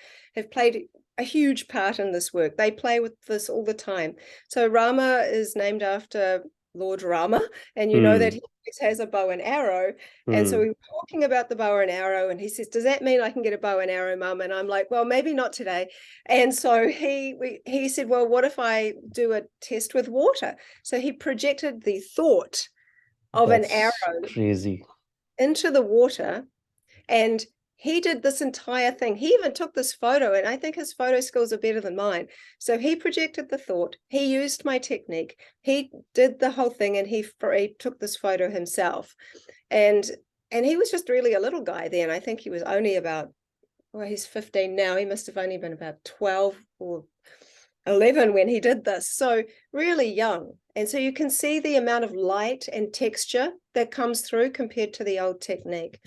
played a huge part in this work. They play with this all the time. So Rama is named after Lord Rama, and you know that he always has a bow and arrow. And so we were talking about the bow and arrow, and he says, does that mean I can get a bow and arrow, Mum? And I'm like, well, maybe not today. And so he said, well, what if I do a test with water? So he projected the thought of an arrow crazy into the water, and he did this entire thing. He even took this photo, and I think his photo skills are better than mine. So he projected the thought, he used my technique, he did the whole thing, and he took this photo himself. And he was just really a little guy then. I think he was only about, well, he's 15 now. He must have only been about 12 or 11 when he did this. So really young. And so you can see the amount of light and texture that comes through compared to the old technique.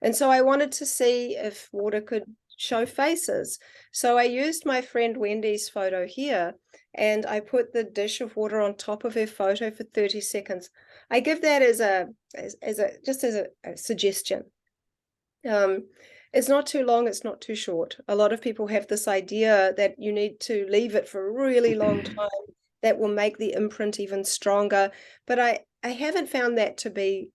And so I wanted to see if water could show faces. So I used my friend Wendy's photo here, and I put the dish of water on top of her photo for 30 seconds. I give that as a suggestion. It's not too long, it's not too short. A lot of people have this idea that you need to leave it for a really long time that will make the imprint even stronger. But I haven't found that to be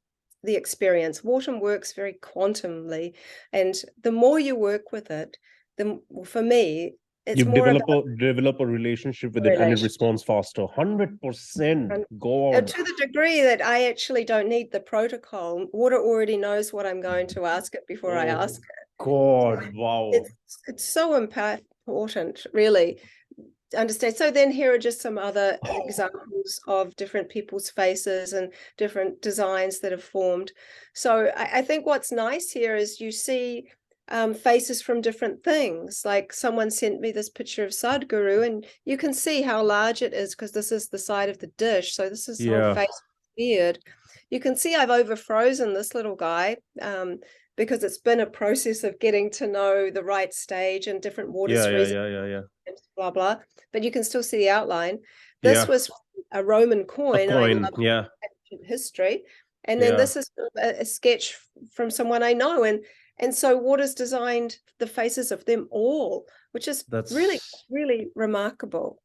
the experience. Water works very quantumly, and the more you work with it, for me, it's you more develop a relationship with it, and it responds faster. 100%. God. to the degree that I actually don't need the protocol. Water already knows what I'm going to ask it before I ask it. God, wow. It's so important, really, to understand. So then here are just some other examples of different people's faces and different designs that have formed. So I think what's nice here is you see faces from different things. Like someone sent me this picture of Sadhguru, and you can see how large it is because this is the side of the dish. So this is his whole Yeah. face beard. You can see I've overfrozen this little guy because it's been a process of getting to know the right stage and different water series, blah, blah. But you can still see the outline. This was a Roman coin. A I coin. love Yeah. ancient history. And then this is a sketch from someone I know. And so Waters designed the faces of them all, which is really, really remarkable.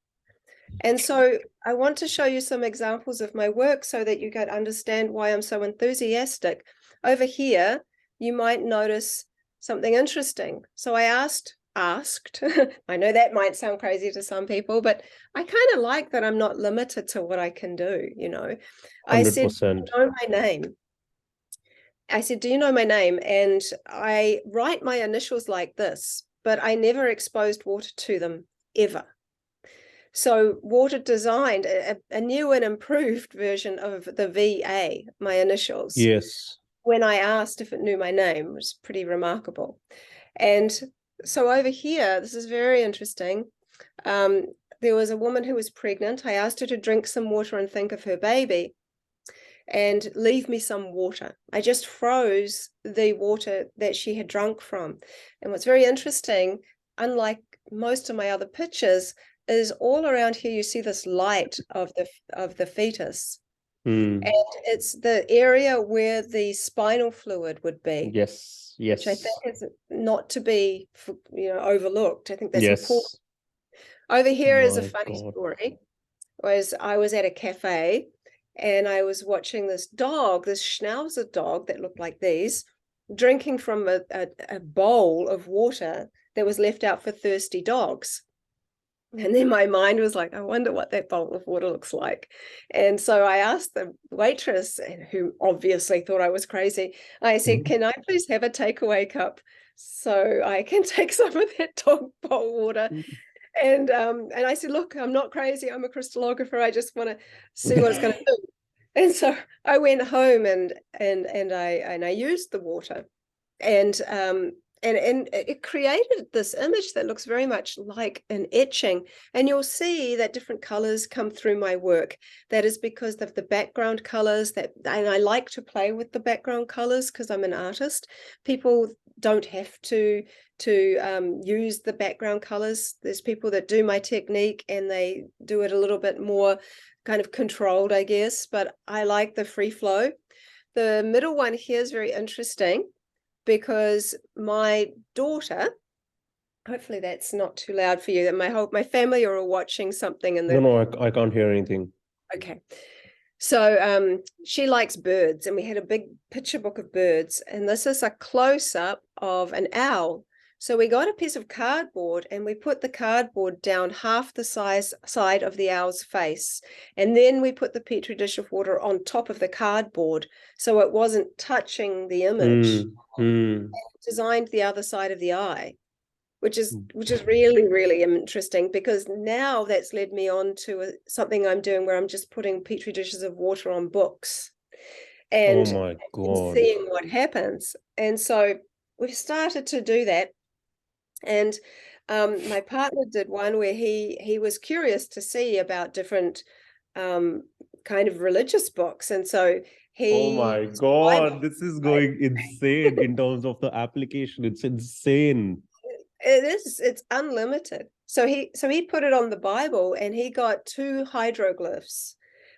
And so I want to show you some examples of my work so that you can understand why I'm so enthusiastic. Over here, you might notice something interesting. So I asked, I know that might sound crazy to some people, but I kind of like that I'm not limited to what I can do, you know. I said, do you know my name? I said, do you know my name? And I write my initials like this, but I never exposed water to them, ever. So Water designed a new and improved version of the VA, my initials. Yes. When I asked if it knew my name, it was pretty remarkable. And so over here, this is very interesting. There was a woman who was pregnant. I asked her to drink some water and think of her baby and leave me some water. I just froze the water that she had drunk from. And what's very interesting, unlike most of my other pictures, is all around here you see this light of the fetus. And it's the area where the spinal fluid would be. Yes. Which I think is not to be, overlooked. I think that's important. Over here is a funny story. I was at a cafe and I was watching this dog, this Schnauzer dog that looked like these, drinking from a bowl of water that was left out for thirsty dogs. And then my mind was like, I wonder what that bowl of water looks like. And so I asked the waitress, who obviously thought I was crazy, I said, can I please have a takeaway cup so I can take some of that dog bowl water? And I said, look, I'm not crazy. I'm a crystallographer. I just want to see what it's going to do. And so I went home and I used the water. And it created this image that looks very much like an etching. And you'll see that different colors come through my work. That is because of the background colors and I like to play with the background colors because I'm an artist. People don't have to use the background colors. There's people that do my technique and they do it a little bit more kind of controlled, I guess, but I like the free flow. The middle one here is very interesting because my daughter, hopefully that's not too loud for you, that my family are all watching something in the... No, I can't hear anything. Okay. So she likes birds, and we had a big picture book of birds, and this is a close-up of an owl. So we got a piece of cardboard and we put the cardboard down half the side of the owl's face. And then we put the Petri dish of water on top of the cardboard so it wasn't touching the image. And designed the other side of the eye, which is really, really interesting because now that's led me on to something I'm doing where I'm just putting Petri dishes of water on books and seeing what happens. And so we've started to do that. And my partner did one where he was curious to see about different kind of religious books. And so oh my God, this is going insane in terms of the application. It's insane. It's unlimited. So he put it on the Bible and he got 2 hieroglyphs.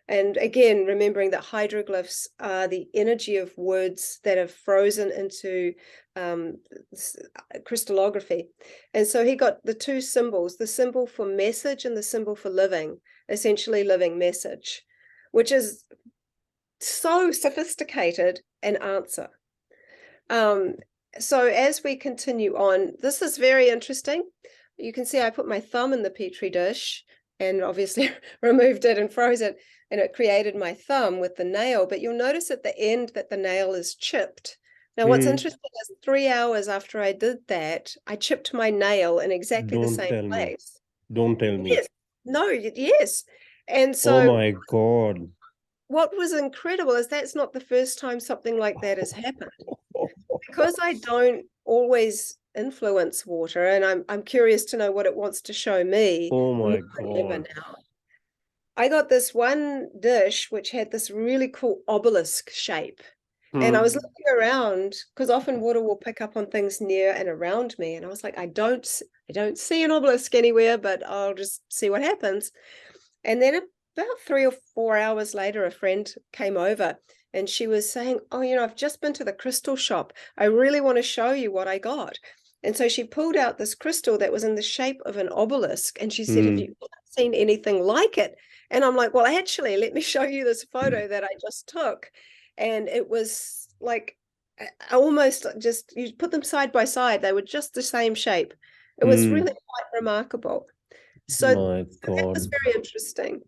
And again, remembering that hieroglyphs are the energy of words that have frozen into crystallography. And so he got the 2 symbols, the symbol for message and the symbol for living, essentially living message, which is so sophisticated an answer. So as we continue on, this is very interesting. You can see I put my thumb in the Petri dish and obviously removed it and froze it, and it created my thumb with the nail. But you'll notice at the end that the nail is chipped, Now, what's interesting is 3 hours after I did that, I chipped my nail in exactly the Don't same tell me. place. Don't tell me. Yes. No, yes. And Oh so my God. what was incredible is that's not the first time something like that has happened. Because I don't always influence water, and I'm curious to know what it wants to show me Oh more my than ever God. now. I got this one dish which had this really cool obelisk shape. And I was looking around because often water will pick up on things near and around me. And I was like, I don't see an obelisk anywhere, but I'll just see what happens. And then about 3 or 4 hours later, a friend came over and she was saying, oh, I've just been to the crystal shop. I really want to show you what I got. And so she pulled out this crystal that was in the shape of an obelisk. And she said, have you seen anything like it? And I'm like, well, actually, let me show you this photo that I just took. And it was like almost just, you put them side by side, they were just the same shape. It was really quite remarkable. So My that was God. very interesting.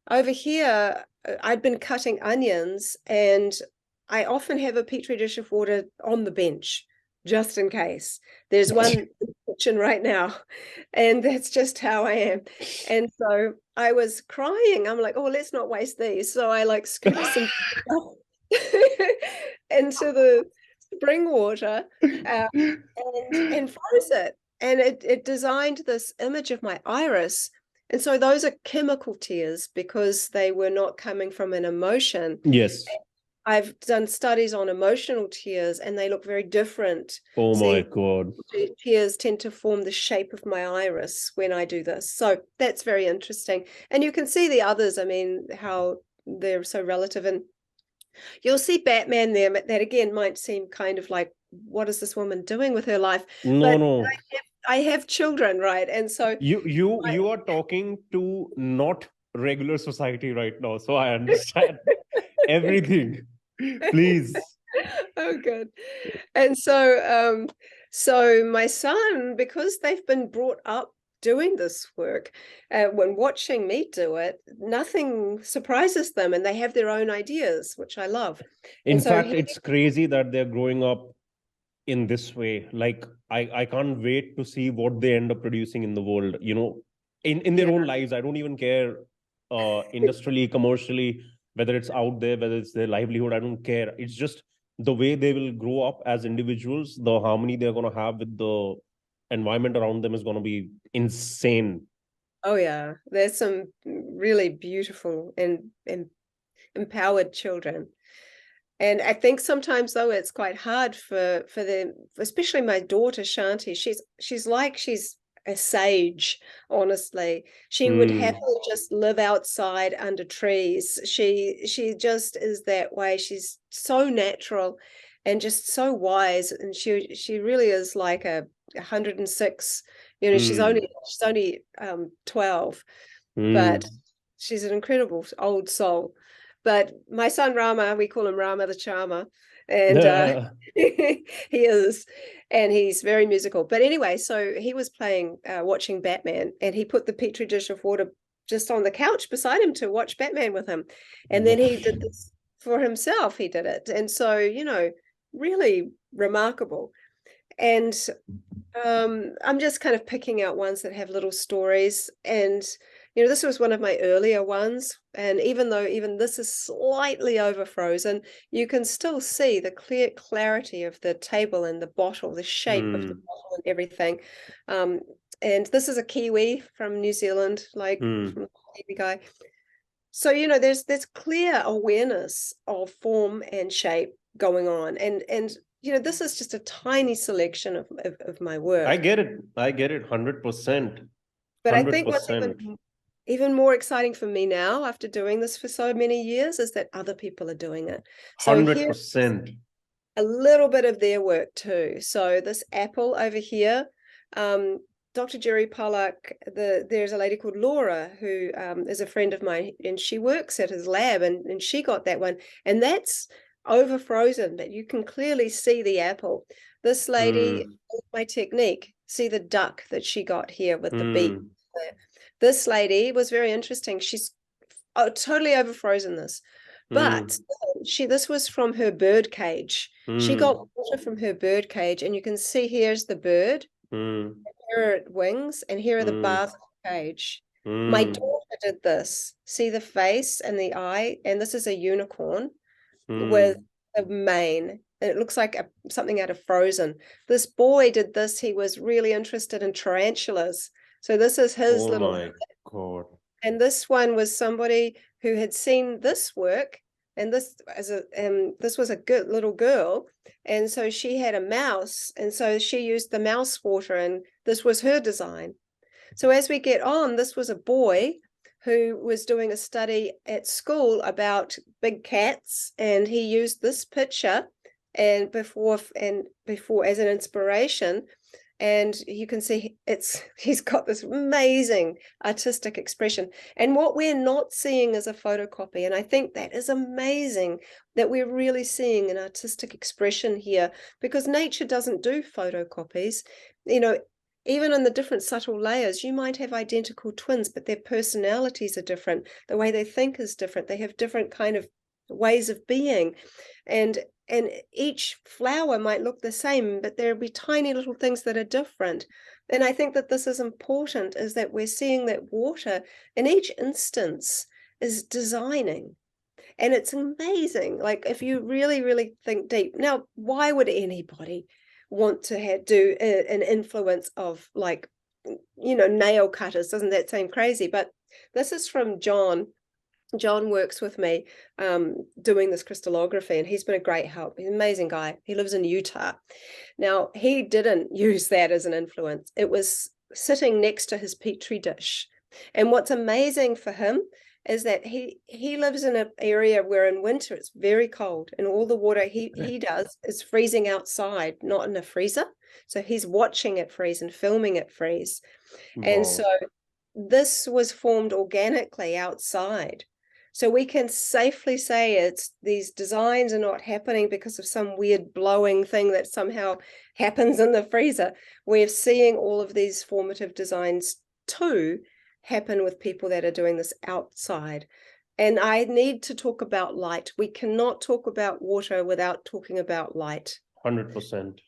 Over here, I'd been cutting onions, and I often have a petri dish of water on the bench just in case. There's one in the kitchen right now, and that's just how I am. And so I was crying. I'm like, oh, let's not waste these. So I like scooped some into the spring water and froze it. And it designed this image of my iris. And so those are chemical tears because they were not coming from an emotion. Yes. I've done studies on emotional tears and they look very different. Oh my See, God. tears tend to form the shape of my iris when I do this. So that's very interesting. And you can see the others, I mean, how they're so relative. And you'll see Batman there, but that again might seem kind of like, what is this woman doing with her life? No, But no. I have children, right? And so You are talking to not regular society right now, so I understand everything. Please. oh good. And so my son, because they've been brought up doing this work, when watching me do it, nothing surprises them and they have their own ideas, which I love. In And so fact, it's crazy that they're growing up in this way. Like I can't wait to see what they end up producing in the world, in their yeah. own lives. I don't even care industrially, commercially, whether it's out there, whether it's their livelihood, I don't care. It's just the way they will grow up as individuals, the harmony they're going to have with the environment around them is going to be insane. Oh yeah, there's some really beautiful and empowered children. And I think sometimes though it's quite hard for them, especially my daughter Shanti. She's a sage, honestly. She would happily just live outside under trees. She just is that way. She's so natural and just so wise. And she really is like a 106. She's only 12, but she's an incredible old soul. But my son Rama, we call him Rama the Charmer, and he is, and he's very musical. But anyway, so he was watching Batman, and he put the petri dish of water just on the couch beside him to watch Batman with him, and then he did this for himself. He did it, and so really remarkable. And I'm just kind of picking out ones that have little stories. And, this was one of my earlier ones. And even though even this is slightly over frozen, you can still see the clear clarity of the table and the bottle, the shape of the bottle and everything. And this is a Kiwi from New Zealand, like from the Kiwi guy. So, there's clear awareness of form and shape going on. And this is just a tiny selection of my work. I get it. 100%. But I think what's 100%. even more exciting for me now, after doing this for so many years, is that other people are doing it. So here's 100%. a little bit of their work too. So this apple over here, Dr. Jerry Pollack, there's a lady called Laura who is a friend of mine, and she works at his lab, and she got that one. And that's over frozen, but you can clearly see the apple. This lady, my technique, see the duck that she got here with the beak. This lady was very interesting. She's totally over frozen this, But this was from her bird cage. She got water from her bird cage, and you can see here's the bird, here are its wings, and here are the bars of the cage. My daughter did this. See the face and the eye, and this is a unicorn with a mane. And it looks like something out of Frozen. This boy did this. He was really interested in tarantulas. So this is his little. Oh my God. And this one was somebody who had seen this work, and this was a good little girl, and so she had a mouse, and so she used the mouse water, and this was her design. So as we get on, this was a boy who was doing a study at school about big cats, and he used this picture and before as an inspiration. And you can see he's got this amazing artistic expression. And what we're not seeing is a photocopy. And I think that is amazing that we're really seeing an artistic expression here, because nature doesn't do photocopies. You know, even in the different subtle layers, you might have identical twins, but their personalities are different. The way they think is different. They have different kind of ways of being. And each flower might look the same, but there'll be tiny little things that are different. And I think that this is important, is that we're seeing that water in each instance is designing. And it's amazing. Like, if you really, really think deep. Now, why would anybody want to do an influence of, like, nail cutters? Doesn't that seem crazy? But this is from John. John works with me doing this crystallography, and he's been a great help. He's an amazing guy. He lives in Utah. Now, he didn't use that as an influence. It was sitting next to his petri dish. And what's amazing for him is that he lives in an area where in winter it's very cold, and all the water he does is freezing outside, not in a freezer. So he's watching it freeze and filming it freeze. Wow. And so this was formed organically outside. So we can safely say these designs are not happening because of some weird blowing thing that somehow happens in the freezer. We're seeing all of these formative designs too happen with people that are doing this outside. And I need to talk about light. We cannot talk about water without talking about light. 100%.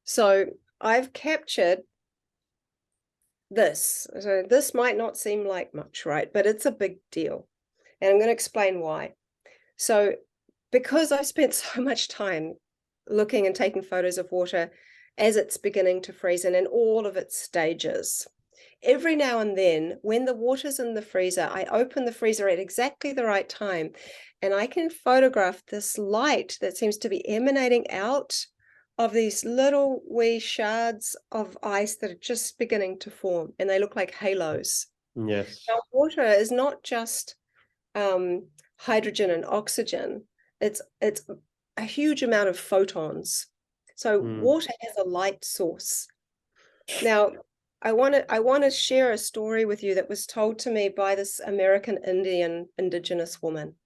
So I've captured this. So this might not seem like much, right? But it's a big deal. And I'm going to explain why. So because I've spent so much time looking and taking photos of water as it's beginning to freeze and in all of its stages, every now and then when the water's in the freezer, I open the freezer at exactly the right time, and I can photograph this light that seems to be emanating out of these little wee shards of ice that are just beginning to form, and they look like halos. Yes. Now, water is not just hydrogen and oxygen. It's a huge amount of photons. So water has a light source. Now, I want to share a story with you that was told to me by this American Indian indigenous woman.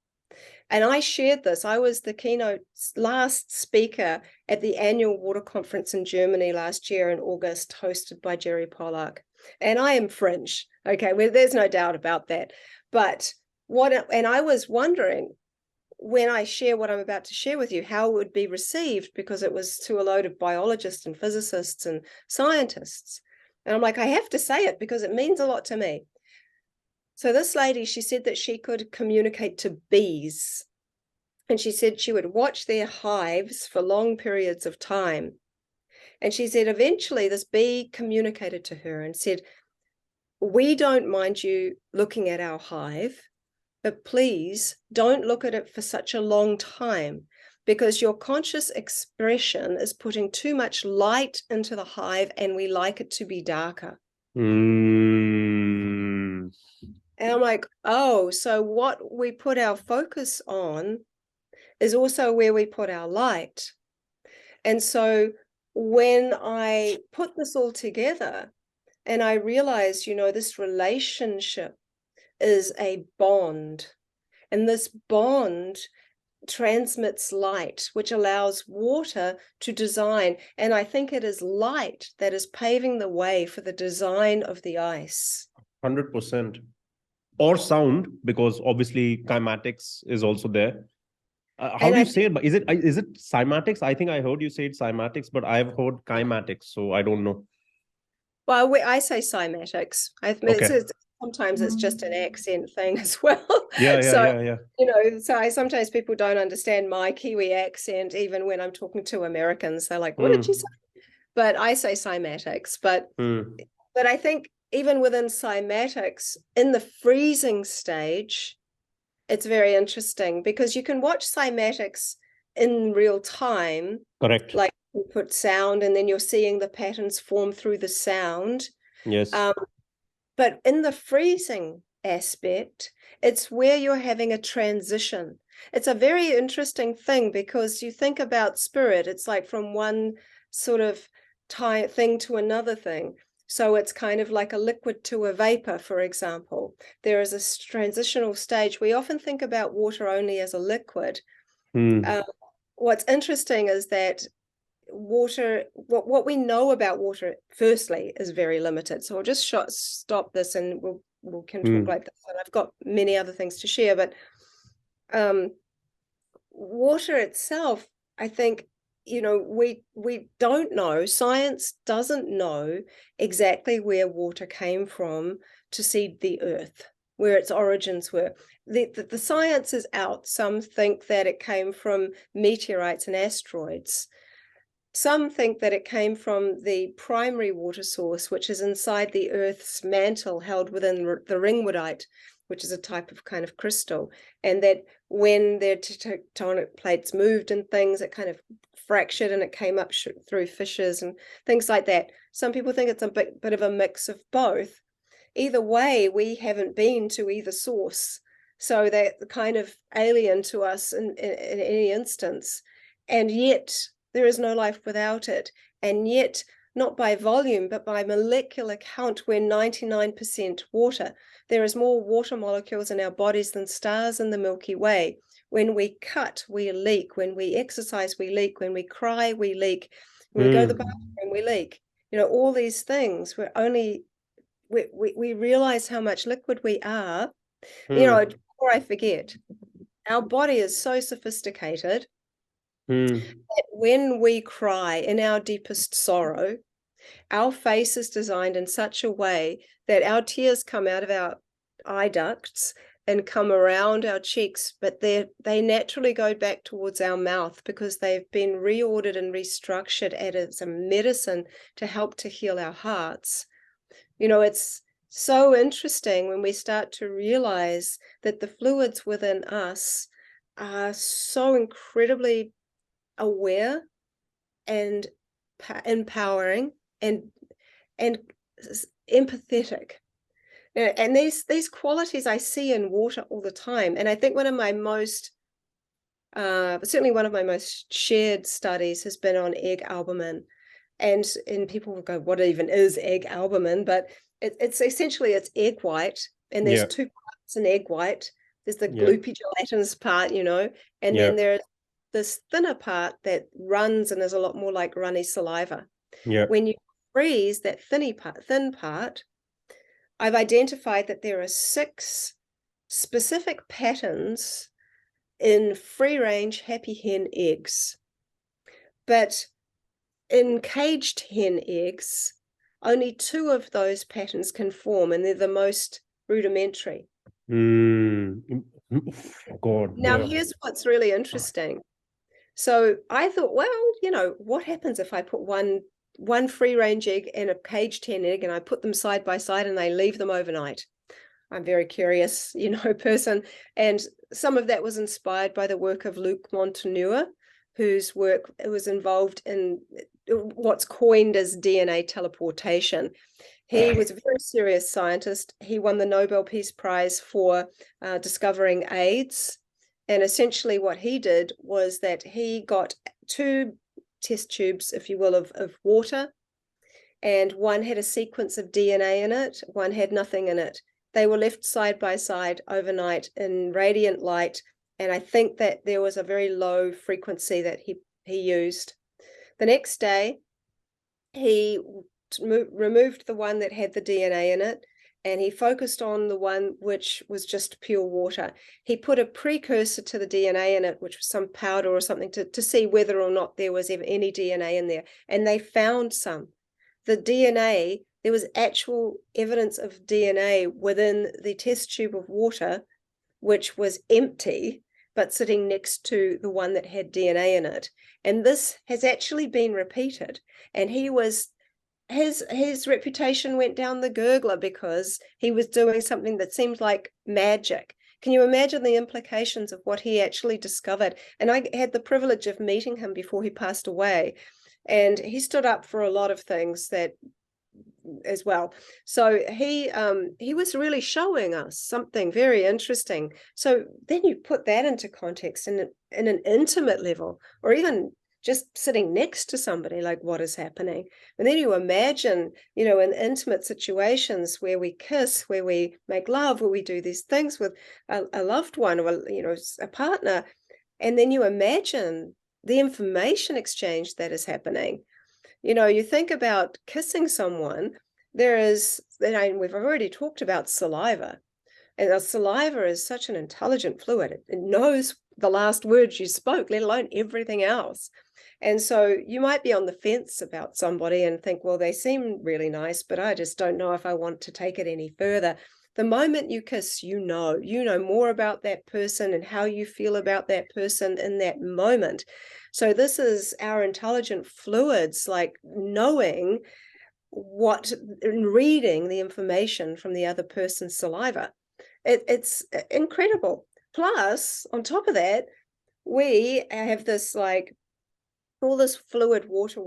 And I shared this. I was the keynote last speaker at the annual water conference in Germany last year in August, hosted by Jerry Pollack. And I am fringe. Okay, well, there's no doubt about that. But and I was wondering, when I share what I'm about to share with you, how it would be received, because it was to a load of biologists and physicists and scientists. And I'm like, I have to say it because it means a lot to me. So this lady, she said that she could communicate to bees. And she said she would watch their hives for long periods of time. And she said eventually this bee communicated to her and said, we don't mind you looking at our hive, but please don't look at it for such a long time, because your conscious expression is putting too much light into the hive, and we like it to be darker. And I'm like, oh, so what we put our focus on is also where we put our light. And so when I put this all together and I realized, this relationship is a bond, and this bond transmits light, which allows water to design. And I think it is light that is paving the way for the design of the ice. 100%. or sound, because obviously kymatics is also there. How And do you I say think, it? Is it cymatics? I think I heard you say it cymatics, but I've heard kymatics, so I don't know. well, I say cymatics. Okay. Sometimes it's just an accent thing as well. Yeah, yeah, So, yeah, yeah. sometimes people don't understand my Kiwi accent, even when I'm talking to Americans. They're like, "What did you Hmm. say?" But I say cymatics. Hmm. But I think even within cymatics, in the freezing stage, it's very interesting because you can watch cymatics in real time, Correct. like you put sound and then you're seeing the patterns form through the sound. Yes. Um, but in the freezing aspect, it's where you're having a transition. It's a very interesting thing because you think about spirit, it's like from one sort of thing to another thing. So it's kind of like a liquid to a vapor, for example. There is a transitional stage. We often think about water only as a liquid. Hmm. Uh, what's interesting is that water, what we know about water, firstly, is very limited. So I'll just stop this and we can talk Hmm. like this. And I've got many other things to share, but um, water itself, I think, we don't know. Science doesn't know exactly where water came from to seed the earth, where its origins were. The science is out. Some think that it came from meteorites and asteroids. Some think that it came from the primary water source, which is inside the Earth's mantle, held within the ringwoodite, which is a type of kind of crystal, and that when the tectonic plates moved and things, it kind of fractured and it came up through fissures and things like that. Some people think it's a bit of a mix of both. Either way, we haven't been to either source, so they're kind of alien to us in any instance. And yet there is no life without it. And yet, not by volume, but by molecular count, we're 99% water. There is more water molecules in our bodies than stars in the Milky Way. When we cut, we leak. When we exercise, we leak. When we cry, we leak. When we go to the bathroom, we leak. All these things, we realize how much liquid we are. Hmm. Before I forget, our body is so sophisticated Hmm. that when we cry in our deepest sorrow, our face is designed in such a way that our tears come out of our eye ducts and come around our cheeks, but they naturally go back towards our mouth because they've been reordered and restructured as a medicine to help to heal our hearts. It's so interesting when we start to realize that the fluids within us are so incredibly aware and empowering and empathetic. And these qualities I see in water all the time. And I think certainly one of my most shared studies has been on egg albumin. And people will go, what even is egg albumin? But it's essentially it's egg white, and there's Yeah. two parts in egg white. There's the Yeah. gloopy gelatinous part, and Yeah. then there's this thinner part that runs and is a lot more like runny saliva. Yeah. When you freeze that thin part, I've identified that there are 6 specific patterns in free-range happy hen eggs. But in caged hen eggs, only 2 of those patterns can form, and they're the most rudimentary. Hmm. God. Now, here's what's really interesting. So I thought, well, what happens if I put one free-range egg and a caged hen egg, and I put them side by side and I leave them overnight? I'm very curious, person. And some of that was inspired by the work of Luc Montagnier, whose work was involved in what's coined as DNA teleportation. He was a very serious scientist. He won the Nobel Peace Prize for discovering AIDS. And essentially what he did was that he got 2 test tubes, if you will, of water, and one had a sequence of DNA in it, one had nothing in it. They were left side by side overnight in radiant light, and I think that there was a very low frequency that he used. The next day, he removed the one that had the DNA in it, and he focused on the one which was just pure water. He put a precursor to the DNA in it, which was some powder or something, to see whether or not there was any DNA in there. And they found some. The DNA, there was actual evidence of DNA within the test tube of water, which was empty, but sitting next to the one that had DNA in it. And this has actually been repeated. And his reputation went down the gurgler because he was doing something that seemed like magic. Can you imagine the implications of what he actually discovered? And I had the privilege of meeting him before he passed away. And he stood up for a lot of things that as well. So he was really showing us something very interesting. So then you put that into context in an intimate level, or even just sitting next to somebody, like what is happening. And then you imagine, in intimate situations where we kiss, where we make love, where we do these things with a loved one or, a partner. And then you imagine the information exchange that is happening. You think about kissing someone, we've already talked about saliva. And the saliva is such an intelligent fluid. It knows the last words you spoke, let alone everything else. And so you might be on the fence about somebody and think, well, they seem really nice, but I just don't know if I want to take it any further. The moment you kiss, you know more about that person and how you feel about that person in that moment. So this is our intelligent fluids, like knowing and reading the information from the other person's saliva. It's incredible. Plus, on top of that, we have this all this fluid water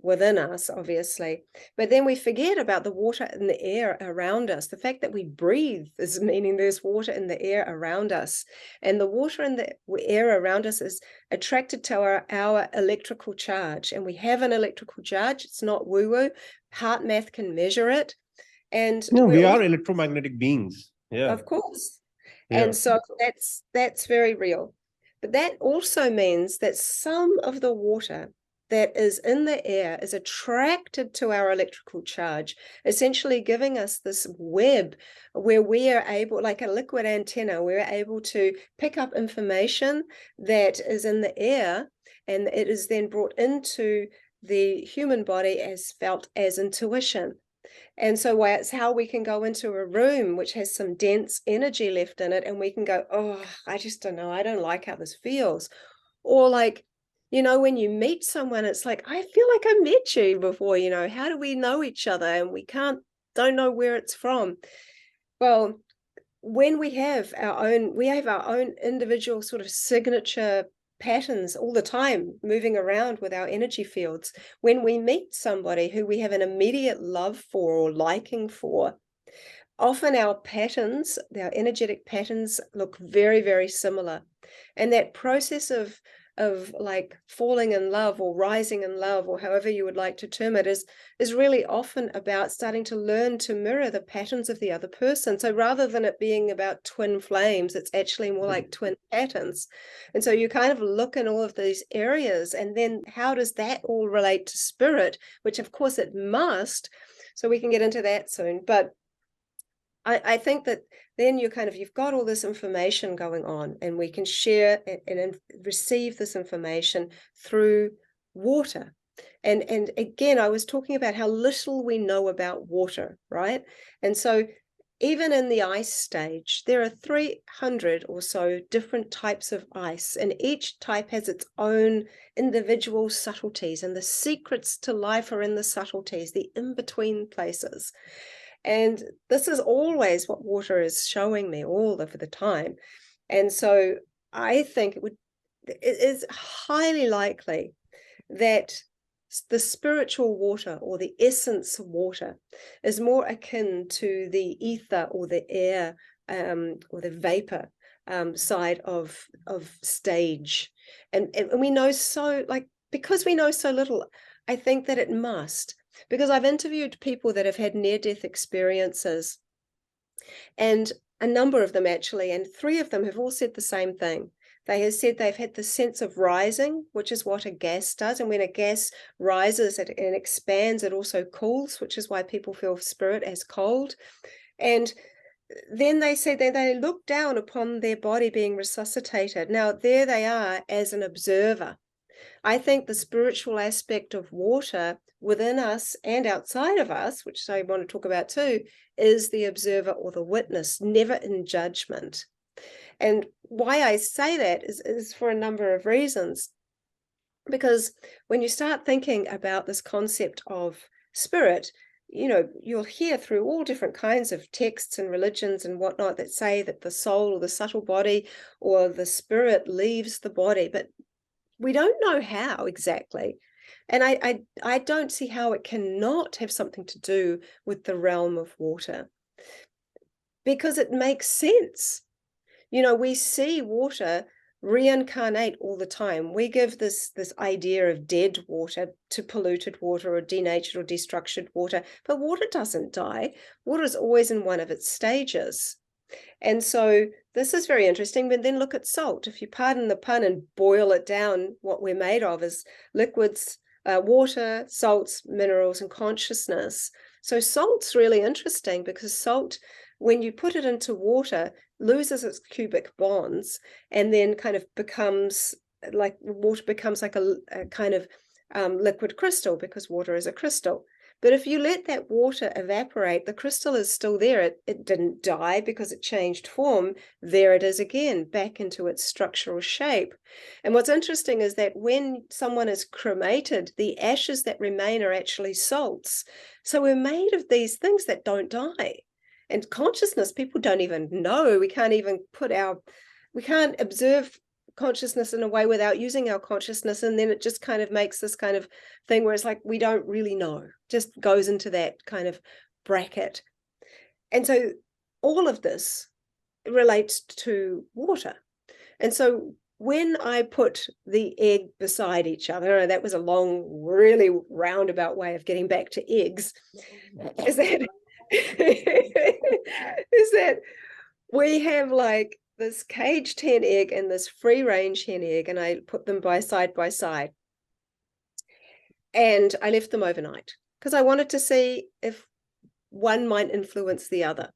within us, obviously, but then we forget about the water in the air around us. The fact that we breathe is meaning there's water in the air around us, and the water in the air around us is attracted to our electrical charge, and we have an electrical charge. It's not woo-woo. Heart math can measure it, and we are electromagnetic beings. Yeah, of course. Yeah. And so that's very real. But that also means that some of the water that is in the air is attracted to our electrical charge, essentially giving us this web where we are able, like a liquid antenna, we're able to pick up information that is in the air, and it is then brought into the human body as felt as intuition. And so it's how we can go into a room which has some dense energy left in it, and we can go, oh, I just don't know. I don't like how this feels. Or when you meet someone, it's like, I feel like I met you before, how do we know each other? And we don't know where it's from. Well, when we have our own individual sort of signature patterns all the time moving around with our energy fields. When we meet somebody who we have an immediate love for or liking for, often our energetic patterns look very, very similar. And that process of falling in love or rising in love, or however you would like to term it, is really often about starting to learn to mirror the patterns of the other person. So rather than it being about twin flames, it's actually more like twin patterns. And so you kind of look in all of these areas, and then how does that all relate to spirit, which of course it must. So we can get into that soon. But I think that then you've got all this information going on, and we can share and receive this information through water. And again, I was talking about how little we know about water, right? And so even in the ice stage, there are 300 or so different types of ice, and each type has its own individual subtleties, and the secrets to life are in the subtleties, the in-between places. And this is always what water is showing me all over the time. And so I think it is highly likely that the spiritual water, or the essence of water, is more akin to the ether or the air or the vapor side of stage. And we know because we know so little, I think that it must. Because I've interviewed people that have had near-death experiences, and a number of them actually, and 3 of them have all said the same thing. They have said they've had the sense of rising, which is what a gas does. And when a gas rises and expands, it also cools, which is why people feel spirit as cold. And then they said that they looked down upon their body being resuscitated. Now, there they are as an observer. I think the spiritual aspect of water within us and outside of us, which I want to talk about too, is the observer or the witness, never in judgment. And why I say that is for a number of reasons. Because when you start thinking about this concept of spirit, you know, you'll hear through all different kinds of texts and religions and whatnot that say that the soul or the subtle body or the spirit leaves the body, but we don't know how exactly. And I don't see how it cannot have something to do with the realm of water, because it makes sense. You know, we see water reincarnate all the time. We give this idea of dead water to polluted water or denatured or destructured water, but water doesn't die. Water is always in one of its stages. And so this is very interesting. But then look at salt. If you pardon the pun and boil it down, what we're made of is liquids, water, salts, minerals, and consciousness. So salt's really interesting because salt, when you put it into water, loses its cubic bonds and then kind of becomes like water becomes like a kind of liquid crystal, because water is a crystal. But if you let that water evaporate, the crystal is still there. It didn't die because it changed form. There it is again, back into its structural shape. And what's interesting is that when someone is cremated, the ashes that remain are actually salts. So we're made of these things that don't die. And consciousness, people don't even know. We can't observe consciousness in a way without using our consciousness, and then it just kind of makes this kind of thing where it's like we don't really know, just goes into that kind of bracket. And so all of this relates to water. And so when I put the egg beside each other, that was a long, really roundabout way of getting back to eggs, is that is that we have like this caged hen egg and this free range hen egg, and I put them side by side. And I left them overnight because I wanted to see if one might influence the other.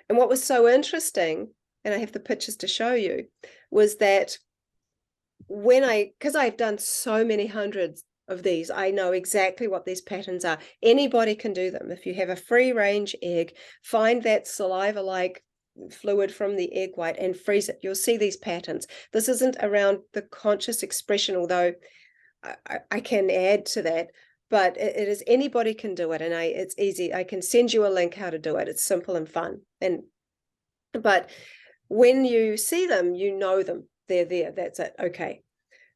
And what was so interesting, and I have the pictures to show you, was that because I've done so many hundreds of these, I know exactly what these patterns are. Anybody can do them. If you have a free range egg, find that saliva-like fluid from the egg white and freeze it. You'll see these patterns. This isn't around the conscious expression, although I can add to that, but it is, anybody can do it, and it's easy. I can send you a link how to do it. It's simple and fun. But when you see them, you know them. They're there. That's it. Okay.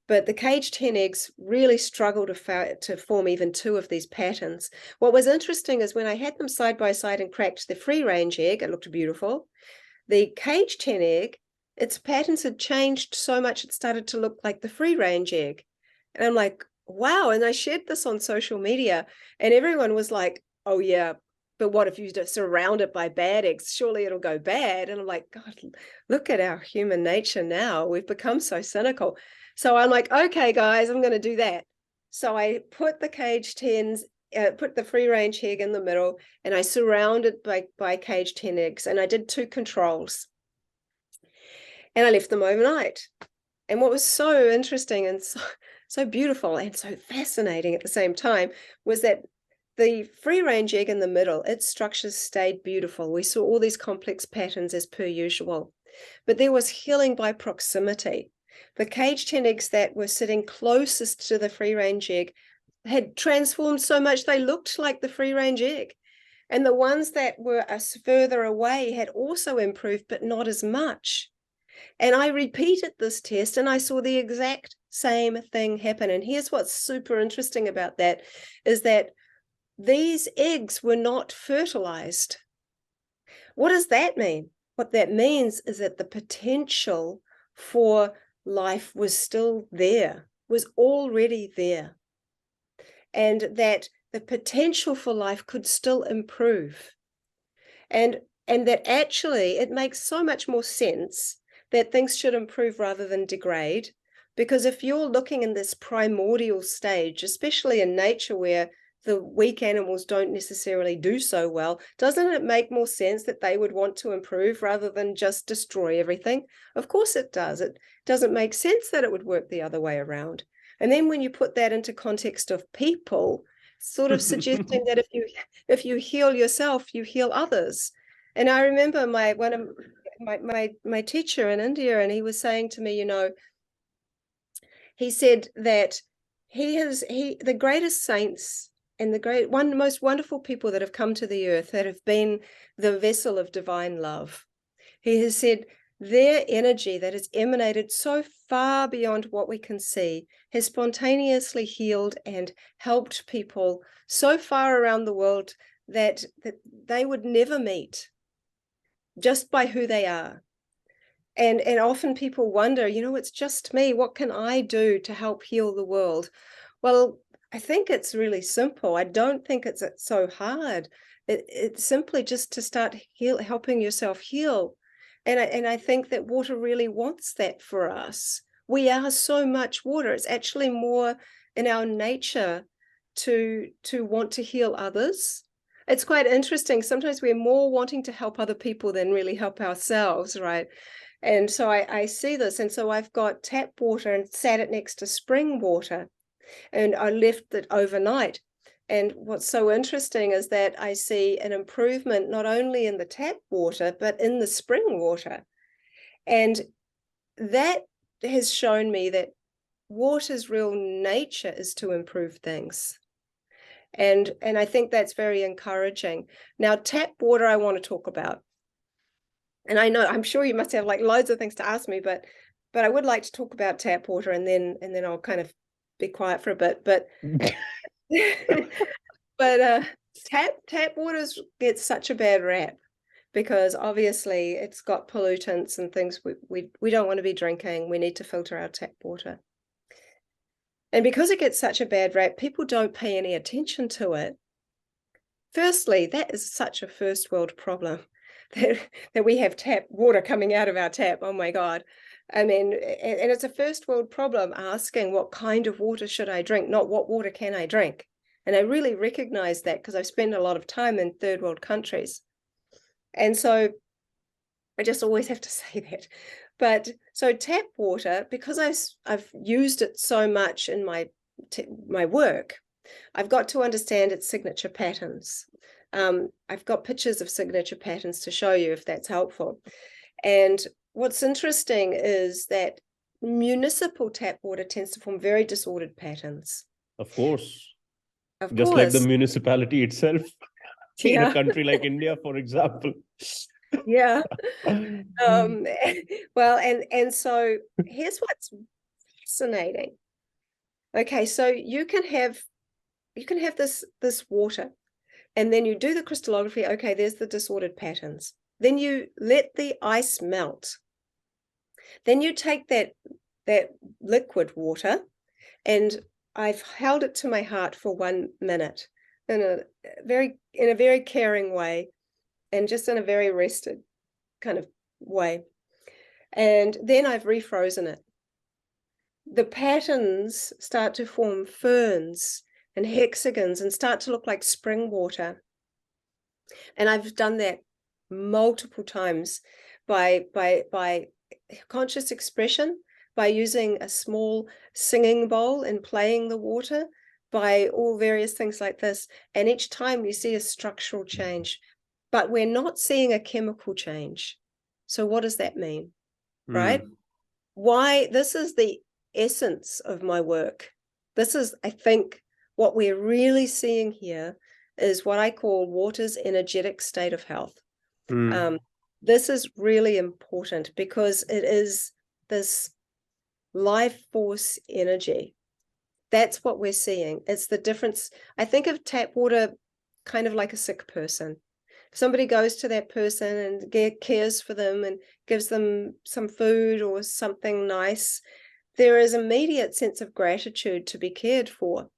But the caged hen eggs really struggle to form even two of these patterns. What was interesting is when I had them side by side and cracked the free range egg, it looked beautiful. The caged hen egg, its patterns had changed so much it started to look like the free range egg. And I'm like, wow. And I shared this on social media and everyone was like, oh yeah, but what if you surround it by bad eggs? Surely it'll go bad. And I'm like, God, look at our human nature now. We've become so cynical. So I'm like, okay, guys, I'm going to do that. So I put the caged hens, put the free range egg in the middle, and I surrounded by caged hen eggs, and I did 2 controls. And I left them overnight. And what was so interesting and so beautiful and so fascinating at the same time was that the free range egg in the middle, its structures stayed beautiful. We saw all these complex patterns as per usual, but there was healing by proximity. The caged hen eggs that were sitting closest to the free range egg had transformed so much they looked like the free range egg. And the ones that were further away had also improved, but not as much. And I repeated this test and I saw the exact same thing happen. And here's what's super interesting about that is that these eggs were not fertilized. What does that mean? What that means is that the potential for life was still there, was already there. And that the potential for life could still improve. And that actually it makes so much more sense that things should improve rather than degrade. Because if you're looking in this primordial stage, especially in nature where the weak animals don't necessarily do so well, doesn't it make more sense that they would want to improve rather than just destroy everything? Of course it does. It doesn't make sense that it would work the other way around. And then when you put that into context of people, sort of suggesting that if you heal yourself, you heal others. And I remember one of my teacher in India, and he was saying to me, he said that the greatest saints and the most wonderful people that have come to the earth, that have been the vessel of divine love, he has said their energy that has emanated so far beyond what we can see has spontaneously healed and helped people so far around the world that they would never meet just by who they are. And often people wonder, it's just me. What can I do to help heal the world? Well, I think it's really simple. I don't think it's so hard. It's simply just to start helping yourself heal. And I think that water really wants that for us. We are so much water. It's actually more in our nature to want to heal others. It's quite interesting. Sometimes we're more wanting to help other people than really help ourselves, right? And so I see this. And so I've got tap water and sat it next to spring water. And I left it overnight. And what's so interesting is that I see an improvement not only in the tap water, but in the spring water. And that has shown me that water's real nature is to improve things. And I think that's very encouraging. Now, tap water I want to talk about. And I'm sure you must have like loads of things to ask me, but I would like to talk about tap water, and then I'll kind of be quiet for a bit. But tap water gets such a bad rap because obviously it's got pollutants and things we don't want to be drinking. We need to filter our tap water. And because it gets such a bad rap, people don't pay any attention to it. Firstly, that is such a first world problem that we have tap water coming out of our tap. Oh my God. I mean, and it's a first world problem asking what kind of water should I drink, not what water can I drink. And I really recognize that because I've spent a lot of time in third world countries. And so I just always have to say that. But so tap water, because I've used it so much in my work, I've got to understand its signature patterns. I've got pictures of signature patterns to show you if that's helpful. And what's interesting is that municipal tap water tends to form very disordered patterns. Of course. Of Just course. like the municipality itself in a country like India, for example. Yeah. Well, and so here's what's fascinating. Okay, so you can have this water, and then you do the crystallography. Okay, there's the disordered patterns. Then you let the ice melt. Then you take that liquid water, and I've held it to my heart for 1 minute in a very caring way, and just in a very rested kind of way. And then I've refrozen it. The patterns start to form ferns and hexagons and start to look like spring water. And I've done that multiple times by conscious expression, by using a small singing bowl and playing the water, by all various things like this. And each time you see a structural change, but we're not seeing a chemical change. So what does that mean? Right? Why? This is the essence of my work. This is, I think, what we're really seeing here is what I call water's energetic state of health. This is really important because it is this life force energy. That's what we're seeing. It's the difference. I think of tap water kind of like a sick person. If somebody goes to that person and cares for them and gives them some food or something nice, there is immediate sense of gratitude to be cared for.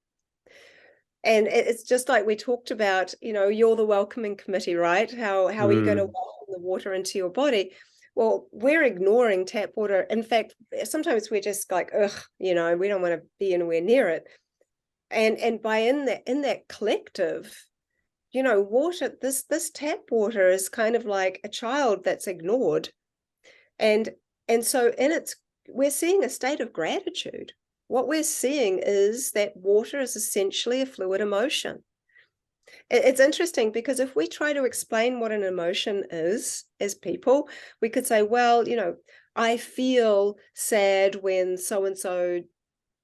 And it's just like we talked about, you're the welcoming committee, right? How are you going to welcome the water into your body? Well, we're ignoring tap water. In fact, sometimes we're just like, ugh, we don't want to be anywhere near it. And by in that collective, water, this tap water is kind of like a child that's ignored. And so we're seeing a state of gratitude. What we're seeing is that water is essentially a fluid emotion. It's interesting because if we try to explain what an emotion is as people, we could say, well, I feel sad when so-and-so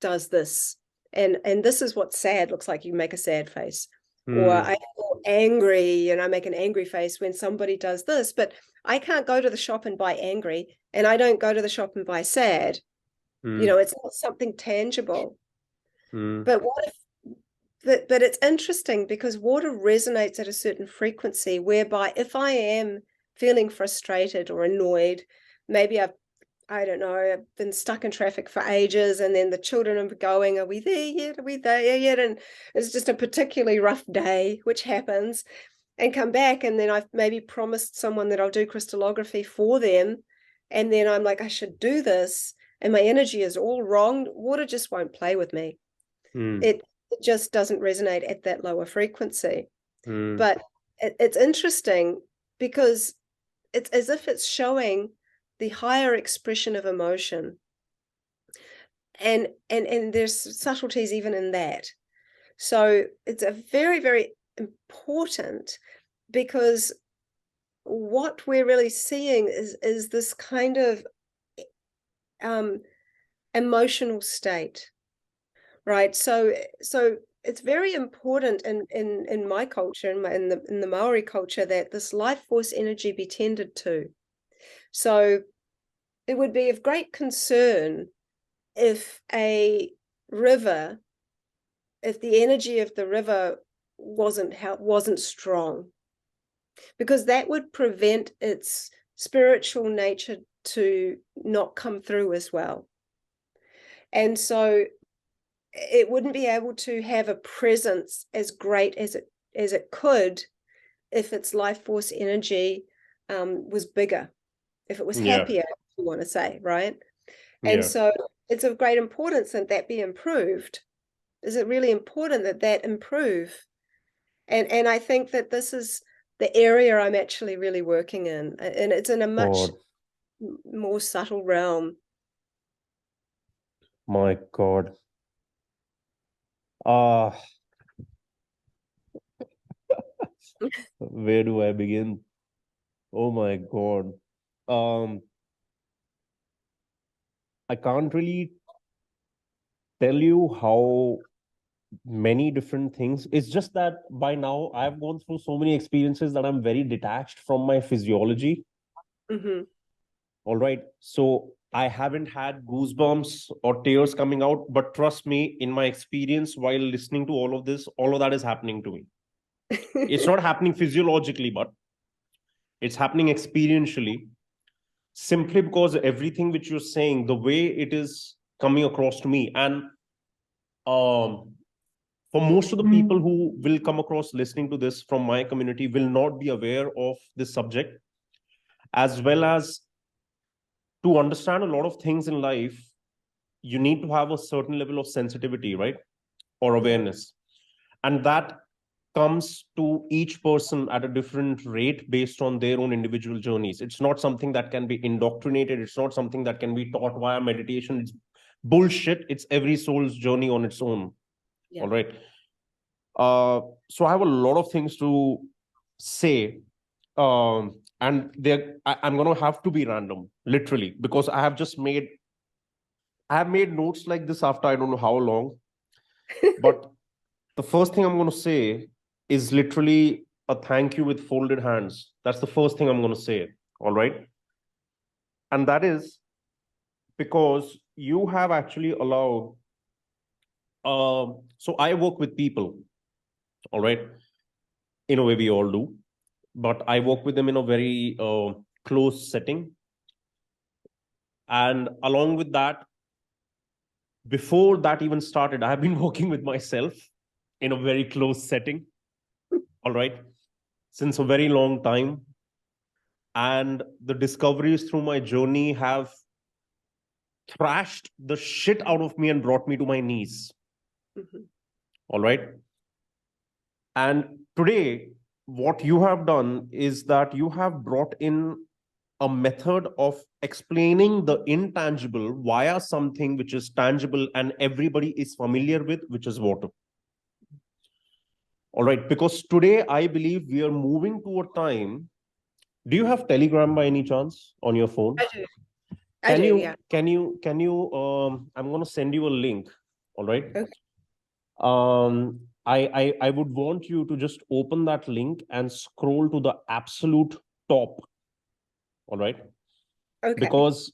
does this. And this is what sad looks like. You make a sad face. Or I feel angry and I make an angry face when somebody does this. But I can't go to the shop and buy angry, and I don't go to the shop and buy sad. It's not something tangible. But what if but it's interesting because water resonates at a certain frequency whereby if I am feeling frustrated or annoyed, maybe I don't know, I've been stuck in traffic for ages, and then the children are going, are we there yet? Are we there yet? And it's just a particularly rough day, which happens, and come back, and then I've maybe promised someone that I'll do crystallography for them, and then I'm like, I should do this, and my energy is all wrong. Water just won't play with me. It just doesn't resonate at that lower frequency. But it's interesting because it's as if it's showing the higher expression of emotion. And there's subtleties even in that. So it's a very, very important, because what we're really seeing is this kind of emotional state, right? So it's very important in my culture, in the Maori culture, that this life force energy be tended to. So it would be of great concern if the energy of the river wasn't strong, because that would prevent its spiritual nature to not come through as well. And so it wouldn't be able to have a presence as great as it could if its life force energy was bigger, if it was happier, if you want to say, right? And so it's of great importance that be improved. Is it really important that improve? And I think that this is the area I'm actually really working in, and it's in a much more subtle realm. My God. Where do I begin? Oh my God. I can't really tell you how many different things. It's just that by now I've gone through so many experiences that I'm very detached from my physiology. All right. So I haven't had goosebumps or tears coming out, but trust me, in my experience while listening to all of this, all of that is happening to me. It's not happening physiologically, but it's happening experientially, simply because everything which you're saying, the way it is coming across to me, and for most of the people who will come across listening to this from my community will not be aware of this subject, as well as to understand a lot of things in life, you need to have a certain level of sensitivity, right? Or awareness. And that comes to each person at a different rate based on their own individual journeys. It's not something that can be indoctrinated. It's not something that can be taught via meditation. It's bullshit. It's every soul's journey on its own. All right. So I have a lot of things to say. And I'm going to have to be random, literally, because I have made notes like this after I don't know how long. But the first thing I'm going to say is literally a thank you with folded hands. That's the first thing I'm going to say. All right. And that is because you have actually allowed. So I work with people. All right. In a way, we all do. But I work with them in a very close setting. And along with that, before that even started, I have been working with myself in a very close setting. All right. Since a very long time. And the discoveries through my journey have thrashed the shit out of me and brought me to my knees. All right. And today, what you have done is that you have brought in a method of explaining the intangible via something which is tangible and everybody is familiar with, which is water. All right. Because today, I believe we are moving to a time. Do you have Telegram by any chance on your phone? I do. I do, yeah. I'm going to send you a link. All right. Okay. I would want you to just open that link and scroll to the absolute top. All right. Okay. Because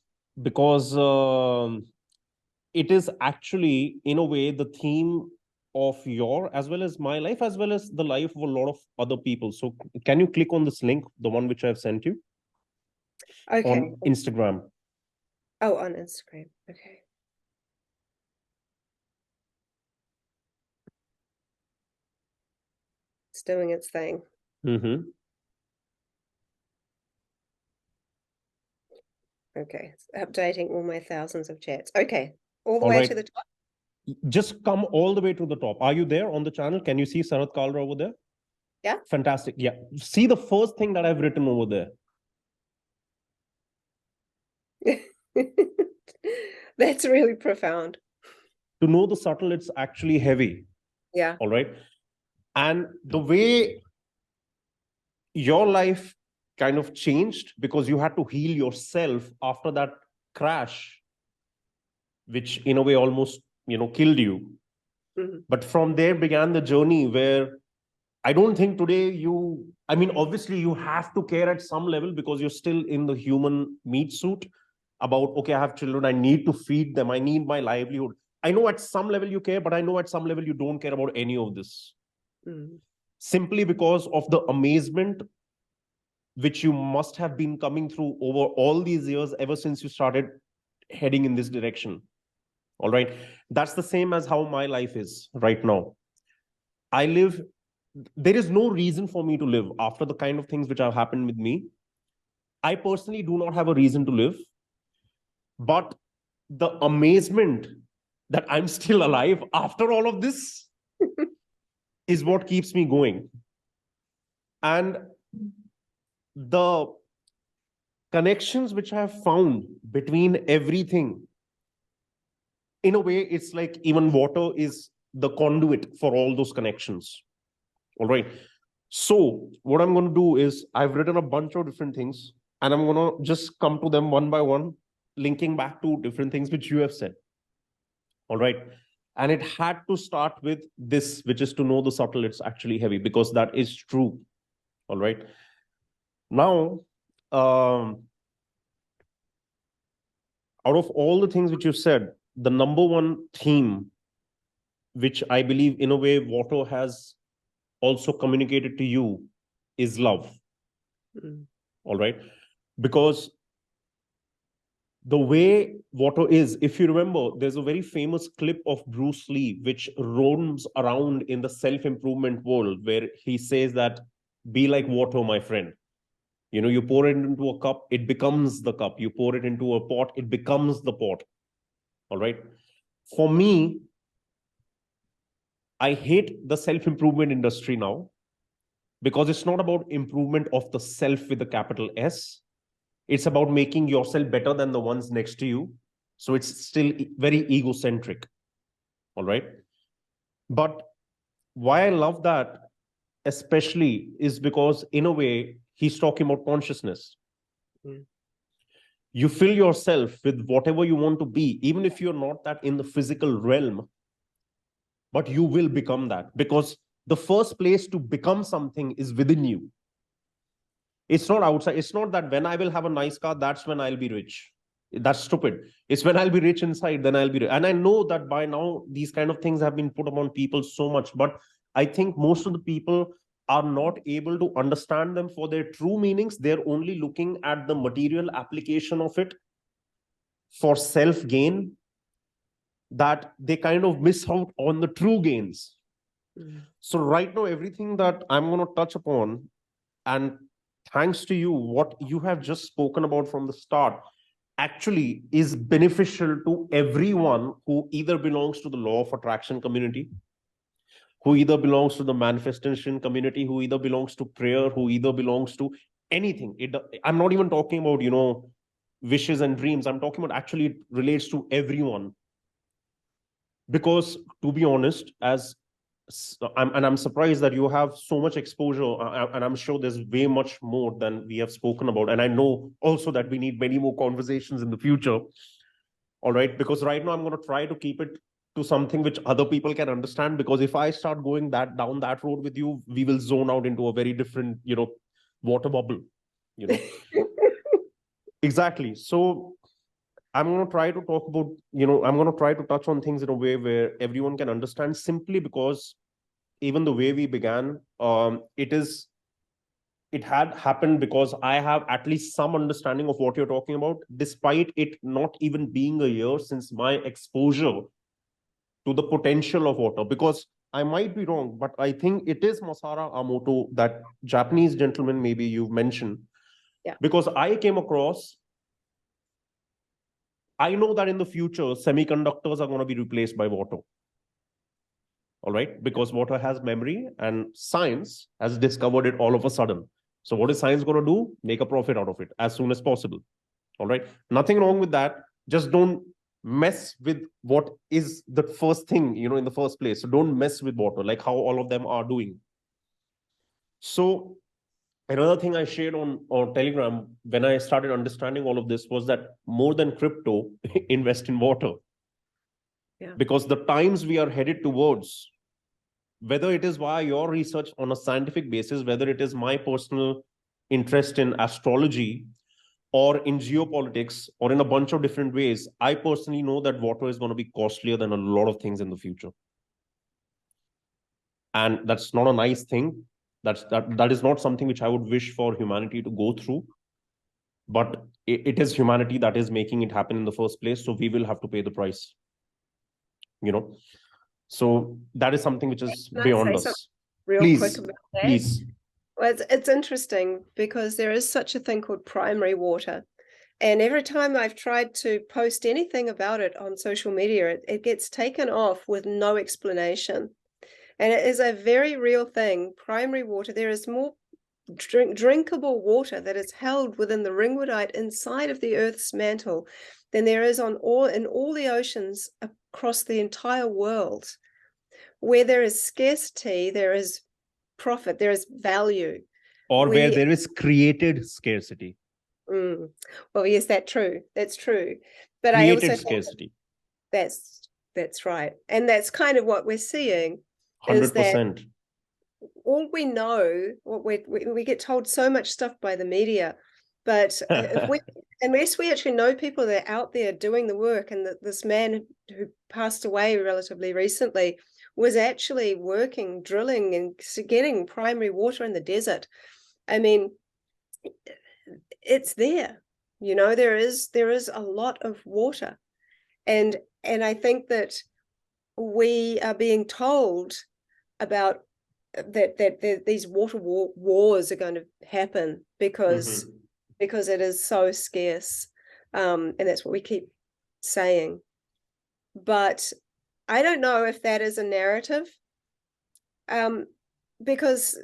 it is actually, in a way, the theme of your as well as my life as well as the life of a lot of other people. So can you click on this link, the one which I've sent you Okay. on Instagram? Oh, on Instagram. Okay. It's doing its thing. Mm-hmm. Okay. It's updating all my thousands of chats. Okay. All the All way right. to the top. Just come all the way to the top. Are you there on the channel? Can you see Sarath Kalra over there? Yeah. Fantastic. Yeah. See the first thing that I've written over there. That's really profound. To know the subtle, it's actually heavy. Yeah. All right. And the way your life kind of changed because you had to heal yourself after that crash, which in a way almost, killed you. Mm-hmm. But from there began the journey where I don't think today obviously you have to care at some level because you're still in the human meat suit about, okay, I have children, I need to feed them, I need my livelihood. I know at some level you care, but I know at some level you don't care about any of this. Mm-hmm. Simply because of the amazement which you must have been coming through over all these years, ever since you started heading in this direction. All right. That's the same as how my life is right now. There is no reason for me to live after the kind of things which have happened with me. I personally do not have a reason to live, but the amazement that I'm still alive after all of this is what keeps me going. And the connections which I have found between everything, in a way, it's like even water is the conduit for all those connections. All right. So what I'm going to do is I've written a bunch of different things and I'm going to just come to them one by one, linking back to different things which you have said. All right. And it had to start with this, which is to know the subtle, it's actually heavy, because that is true. All right. Now, out of all the things which you said, the number one theme, which I believe in a way water has also communicated to you, is love. Mm-hmm. All right. Because the way water is, if you remember, there's a very famous clip of Bruce Lee, which roams around in the self improvement world, where he says that, be like water, my friend. You pour it into a cup, it becomes the cup. You pour it into a pot, it becomes the pot. All right. For me, I hate the self improvement industry now because it's not about improvement of the self with the capital S. It's about making yourself better than the ones next to you. So it's still very egocentric. All right. But why I love that, especially, is because in a way, he's talking about consciousness. Mm. You fill yourself with whatever you want to be, even if you're not that in the physical realm, but you will become that, because the first place to become something is within you. It's not outside. It's not that when I will have a nice car, that's when I'll be rich. That's stupid. It's when I'll be rich inside, then I'll be rich. And I know that by now these kind of things have been put upon people so much, but I think most of the people are not able to understand them for their true meanings. They're only looking at the material application of it for self gain, that they kind of miss out on the true gains. Mm. So right now, everything that I'm going to touch upon, and thanks to you, what you have just spoken about from the start, actually is beneficial to everyone who either belongs to the law of attraction community, who either belongs to the manifestation community, who either belongs to prayer, who either belongs to anything. I'm not even talking about, wishes and dreams. I'm talking about actually it relates to everyone. Because to be honest, I'm surprised that you have so much exposure, and I'm sure there's way much more than we have spoken about. And I know also that we need many more conversations in the future. All right, because right now I'm going to try to keep it to something which other people can understand. Because if I start going down that road with you, we will zone out into a very different, water bubble. You know, exactly. So I'm going to try to talk about, I'm going to try to touch on things in a way where everyone can understand, simply because even the way we began, it had happened because I have at least some understanding of what you're talking about, despite it not even being a year since my exposure to the potential of water. Because I might be wrong, but I think it is Masaru Emoto, that Japanese gentleman, maybe you've mentioned. Yeah. Because I know that in the future, semiconductors are going to be replaced by water. All right, because water has memory and science has discovered it all of a sudden. So what is science going to do? Make a profit out of it as soon as possible. All right, nothing wrong with that. Just don't mess with what is the first thing, in the first place. So don't mess with water, like how all of them are doing. So another thing I shared on Telegram when I started understanding all of this was that more than crypto, invest in water. Yeah. Because the times we are headed towards, whether it is via your research on a scientific basis, whether it is my personal interest in astrology or in geopolitics or in a bunch of different ways, I personally know that water is going to be costlier than a lot of things in the future. And that's not a nice thing. That is not something which I would wish for humanity to go through. But it is humanity that is making it happen in the first place. So we will have to pay the price. So that is something which is Can I beyond say us. something real quick Please, about that? please. Well, it's interesting because there is such a thing called primary water. And every time I've tried to post anything about it on social media, it gets taken off with no explanation. And it is a very real thing. Primary water, there is more drinkable water that is held within the ringwoodite inside of the Earth's mantle than there is in all the oceans across the entire world. Where there is scarcity, there is profit, there is value. Or where there is created scarcity. Well, yes, that's true. But created I also scarcity. That's right. And that's kind of what we're seeing. 100%. Is that all we know, we get told so much stuff by the media, but unless we actually know people that are out there doing the work, and that this man who passed away relatively recently was actually working, drilling and getting primary water in the desert. I mean, it's there, there is a lot of water. And I think that we are being told about that these water wars are going to happen because it is so scarce, and that's what we keep saying. But I don't know if that is a narrative, because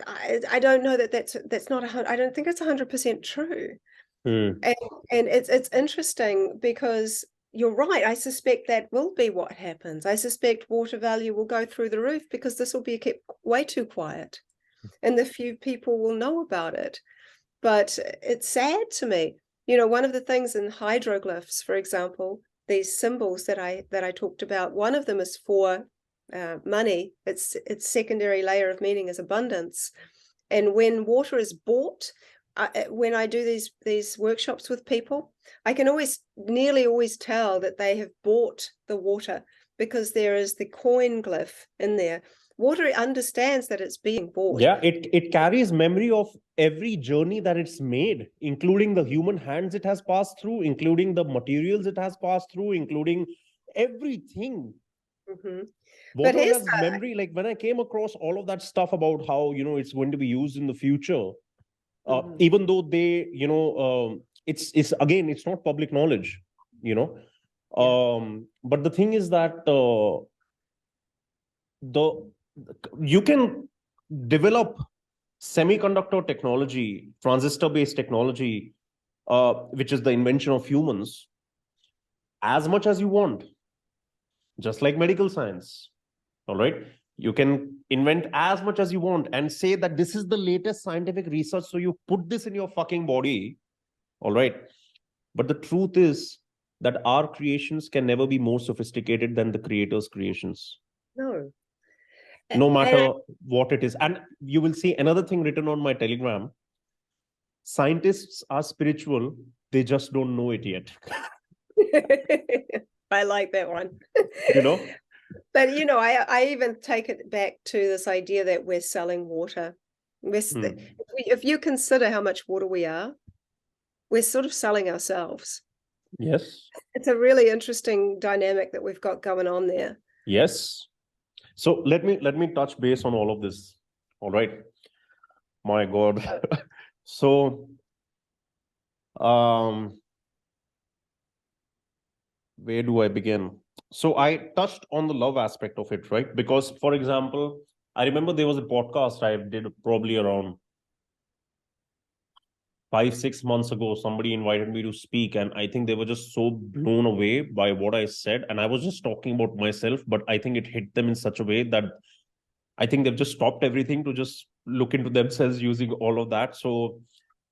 I don't know that's not I don't think it's 100% true. And it's interesting because you're right. I suspect that will be what happens. I suspect water value will go through the roof because this will be kept way too quiet, and the few people will know about it. But it's sad to me. One of the things in hydroglyphs, for example, these symbols that I talked about, one of them is for money. Its secondary layer of meaning is abundance. And when water is bought, when I do these workshops with people, I can nearly always tell that they have bought the water, because there is the coin glyph in there. Water understands that it's being bought. Yeah, it carries memory of every journey that it's made, including the human hands it has passed through, including the materials it has passed through, including everything. Water has memory. Like when I came across all of that stuff about how, it's going to be used in the future, even though they, it's again, it's not public knowledge, but the thing is that the You can develop semiconductor technology, transistor-based technology, which is the invention of humans, as much as you want, just like medical science. All right. You can invent as much as you want and say that this is the latest scientific research. So you put this in your fucking body. All right. But the truth is that our creations can never be more sophisticated than the creator's creations, No. no And matter what it is. And you will see another thing written on my Telegram: scientists are spiritual, they just don't know it yet. I like that one. You know? But I even take it back to this idea that we're selling water. If you consider how much water we are, we're sort of selling ourselves. Yes. It's a really interesting dynamic that we've got going on there. Yes. So let me touch base on all of this. All right. My God. So where do I begin? So I touched on the love aspect of it, right? Because, for example, I remember there was a podcast I did probably around 5, 6 months ago. Somebody invited me to speak, and I think they were just so blown away by what I said. And I was just talking about myself, but I think it hit them in such a way that I think they've just stopped everything to just look into themselves using all of that. So,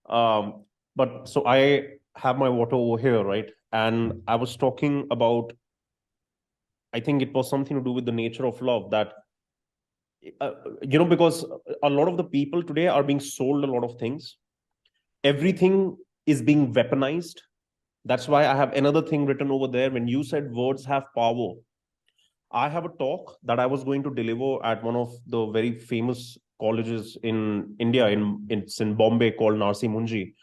but so I have my water over here, right? And I was talking about, I think it was something to do with the nature of love that, because a lot of the people today are being sold a lot of things. Everything is being weaponized. That's why I have another thing written over there. When you said words have power, I have a talk that I was going to deliver at one of the very famous colleges in India, it's in Bombay, called Narsi Munji.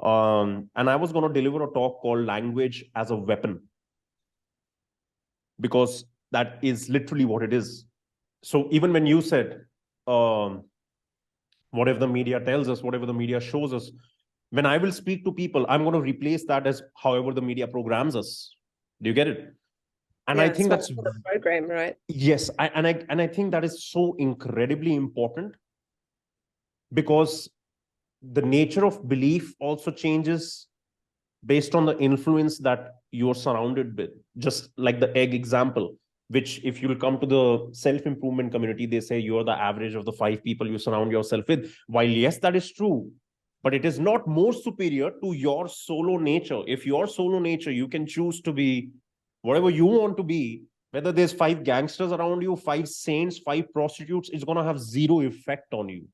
And I was going to deliver a talk called Language as a Weapon, because that is literally what it is. So even when you said, um, whatever the media tells us, whatever the media shows us, when I will speak to people, I'm going to replace that as however the media programs us. Do you get it? And I Yeah, it's think not that's, for the program, right? yes, and I think that is so incredibly important, because the nature of belief also changes based on the influence that you're surrounded with. Just like the egg example, which, if you'll come to the self-improvement community, they say you're the average of the 5 people you surround yourself with. While yes, that is true, but it is not more superior to your solo nature. If your solo nature, you can choose to be whatever you want to be, whether there's 5 gangsters around you, 5 saints, 5 prostitutes, it's going to have zero effect on you.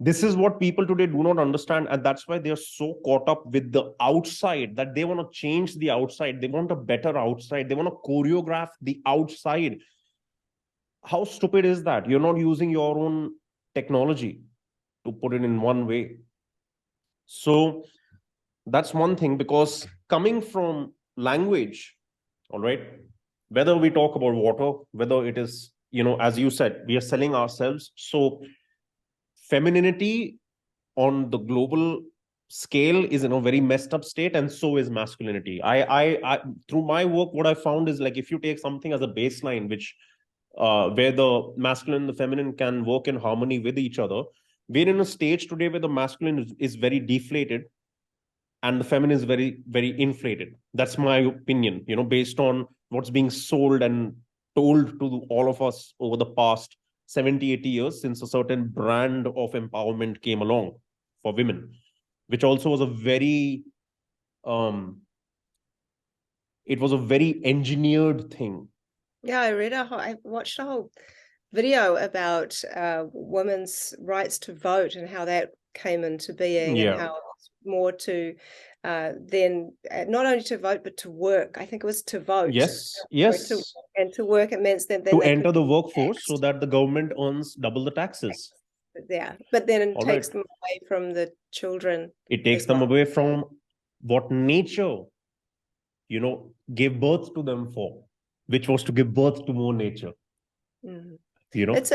This is what people today do not understand, and that's why they're so caught up with the outside that they want to change the outside. They want a better outside. They want to choreograph the outside. How stupid is that? You're not using your own technology, to put it in one way. So that's one thing, because coming from language, all right, whether we talk about water, whether it is, as you said, we are selling ourselves. So femininity on the global scale is in a very messed up state, and so is masculinity. I through my work, what I found is, like, if you take something as a baseline, which where the masculine and the feminine can work in harmony with each other, we're in a stage today where the masculine is very deflated and the feminine is very, very inflated. That's my opinion, based on what's being sold and told to all of us over the past 70, 80 years, since a certain brand of empowerment came along for women, which also was a very, um, it was a very engineered thing. Yeah, I watched a whole video about women's rights to vote and how that came into being, and Yeah. how it's more to then not only to vote but to work. I think it was to vote. Yes. Sorry, Yes. and to work, it means that then To they could enter the be workforce so taxed. that the government earns double the taxes. Yeah, but then it All right. takes them away from the children It takes as them well. away from what nature, gave birth to them for, which was to give birth to more nature. Mhm. You know. It's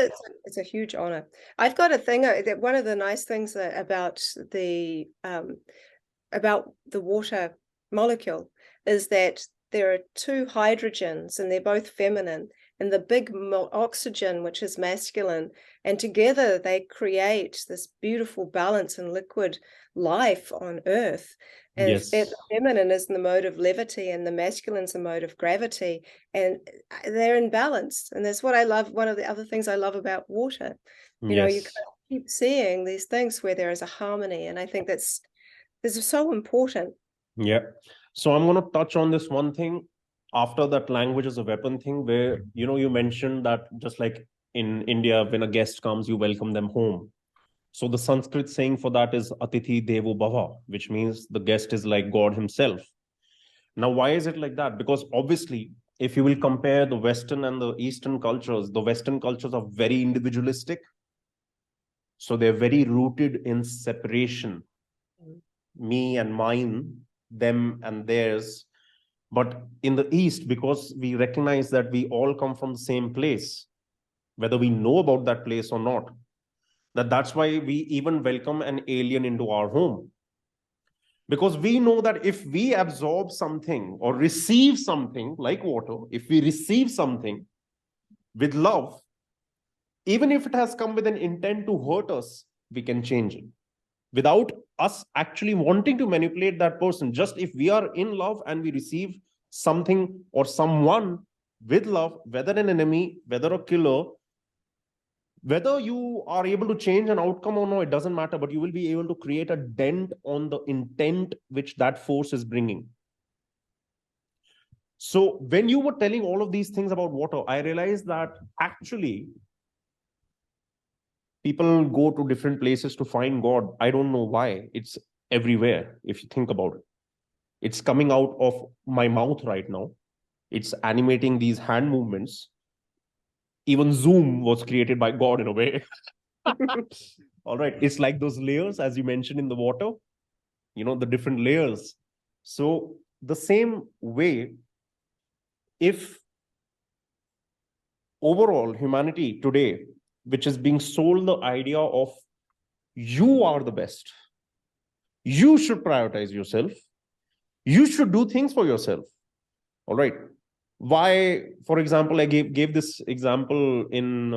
a huge honor. I've got a thing that one of the nice things about the water molecule is that there are 2 hydrogens and they're both feminine, and the big oxygen, which is masculine, and together they create this beautiful balance and liquid life on Earth. And Yes. the feminine is in the mode of levity and the masculine's the mode of gravity, and they're in balance. And that's what I love. One of the other things I love about water, you know, you Yes. kind of keep seeing these things where there is a harmony, and I think that's so important. Yeah. So I'm going to touch on this one thing after that language is a weapon thing, where, you mentioned that just like in India, when a guest comes, you welcome them home. So the Sanskrit saying for that is Atithi Devo Bhava, which means the guest is like God himself. Now, why is it like that? Because obviously, if you will compare the Western and the Eastern cultures, the Western cultures are very individualistic. So they're very rooted in separation, me and mine, them and theirs. But in the East, because we recognize that we all come from the same place, whether we know about that place or not, that's why we even welcome an alien into our home. Because we know that if we absorb something or receive something like water, if we receive something with love, even if it has come with an intent to hurt us, we can change it without us actually wanting to manipulate that person. Just if we are in love and we receive something or someone with love, whether an enemy, whether a killer, whether you are able to change an outcome or no, it doesn't matter, but you will be able to create a dent on the intent which that force is bringing. So when you were telling all of these things about water, I realized that actually people go to different places to find God. I don't know why. It's everywhere, if you think about it. It's coming out of my mouth right now. It's animating these hand movements. Even Zoom was created by God in a way. All right. It's like those layers, as you mentioned in the water, the different layers. So, the same way, if overall humanity today, which is being sold the idea of you are the best, you should prioritize yourself, you should do things for yourself. All right. Why, for example, I gave this example in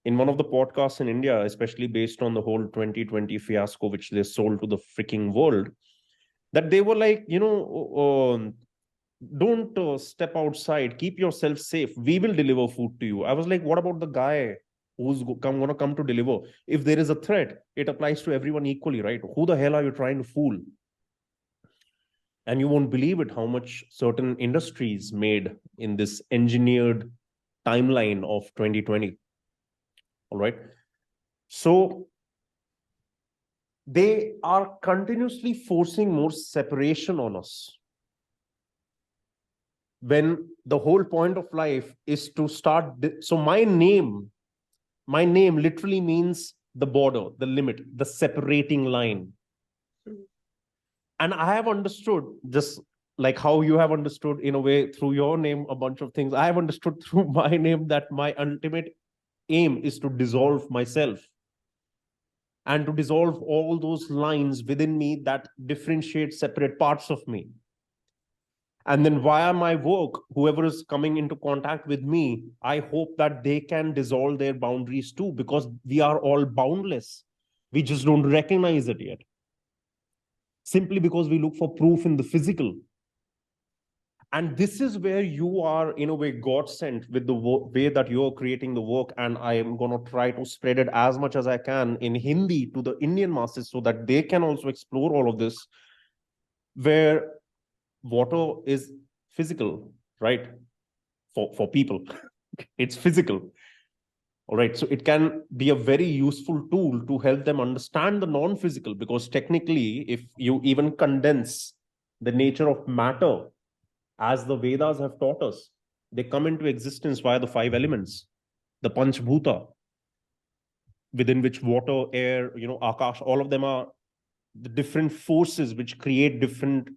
one of the podcasts in India, especially based on the whole 2020 fiasco, which they sold to the freaking world, that they were like, don't step outside, keep yourself safe. We will deliver food to you. I was like, what about the guy who's going to come to deliver? If there is a threat, it applies to everyone equally, right? Who the hell are you trying to fool? And you won't believe it how much certain industries made in this engineered timeline of 2020. All right. So they are continuously forcing more separation on us when the whole point of life is to start. So my name literally means the border, the limit, the separating line. And I have understood, just like how you have understood in a way through your name a bunch of things, I have understood through my name that my ultimate aim is to dissolve myself and to dissolve all those lines within me that differentiate separate parts of me. And then via my work, whoever is coming into contact with me, I hope that they can dissolve their boundaries too, because we are all boundless. We just don't recognize it yet. Simply because we look for proof in the physical. And this is where you are, in a way, God sent with the way that you're creating the work. And I am going to try to spread it as much as I can in Hindi to the Indian masses so that they can also explore all of this, where water is physical, right? For people, it's physical. All right. So it can be a very useful tool to help them understand the non physical, because technically, if you even condense the nature of matter, as the Vedas have taught us, they come into existence via the five elements, the Panch Bhuta, within which water, air, Akash, all of them are the different forces which create different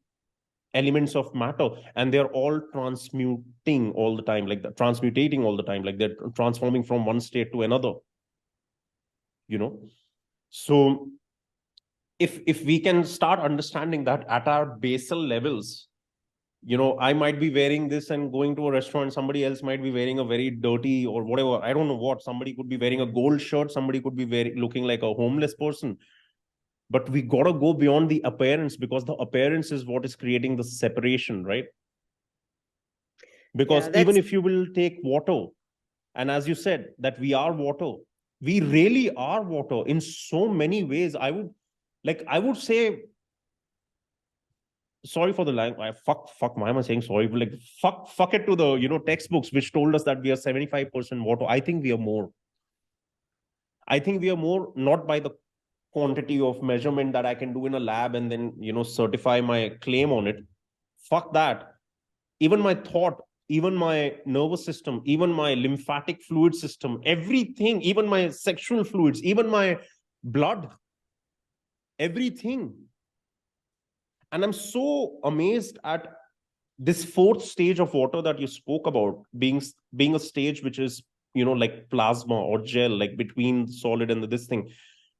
elements of matter, and they're all transmuting all the time, like transmutating all the time, like they're transforming from one state to another. So if we can start understanding that at our basal levels, You know, I might be wearing this and going to a restaurant. Somebody else might be wearing a very dirty or whatever. I don't know what. Somebody could be wearing a gold shirt. Somebody could be wearing, looking like a homeless person. But we got to go beyond the appearance, because the appearance is what is creating the separation, right? Because Yeah, even that's if you will take water, and as you said, that we are water, we really are water in so many ways. I would say, sorry for the language. Fuck. Why am I saying sorry? But like, fuck it to the, you know, textbooks which told us that we are 75% water. I think we are more. I think we are more, not by the quantity of measurement that I can do in a lab and then, you know, certify my claim on it. Fuck that. Even my thought, even my nervous system, even my lymphatic fluid system, everything, even my sexual fluids, even my blood, everything. And I'm so amazed at this fourth stage of water that you spoke about, being a stage which is, you know, like plasma or gel, like between solid and this thing.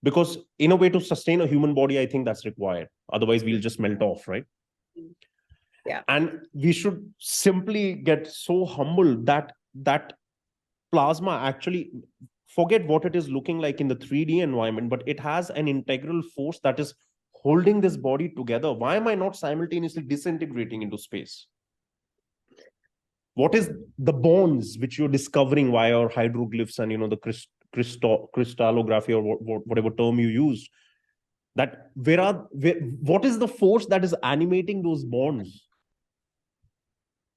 Because in a way, to sustain a human body, I think that's required. Otherwise we'll just melt off, right? yeah. And we should simply get so humble that plasma actually, forget what it is looking like in the 3D environment, but it has an integral force that is holding this body together. Why am I not simultaneously disintegrating into space? What is the bonds which you're discovering via your hydroglyphs and, you know, the crystallography, or whatever term you used? That what is the force that is animating those bonds?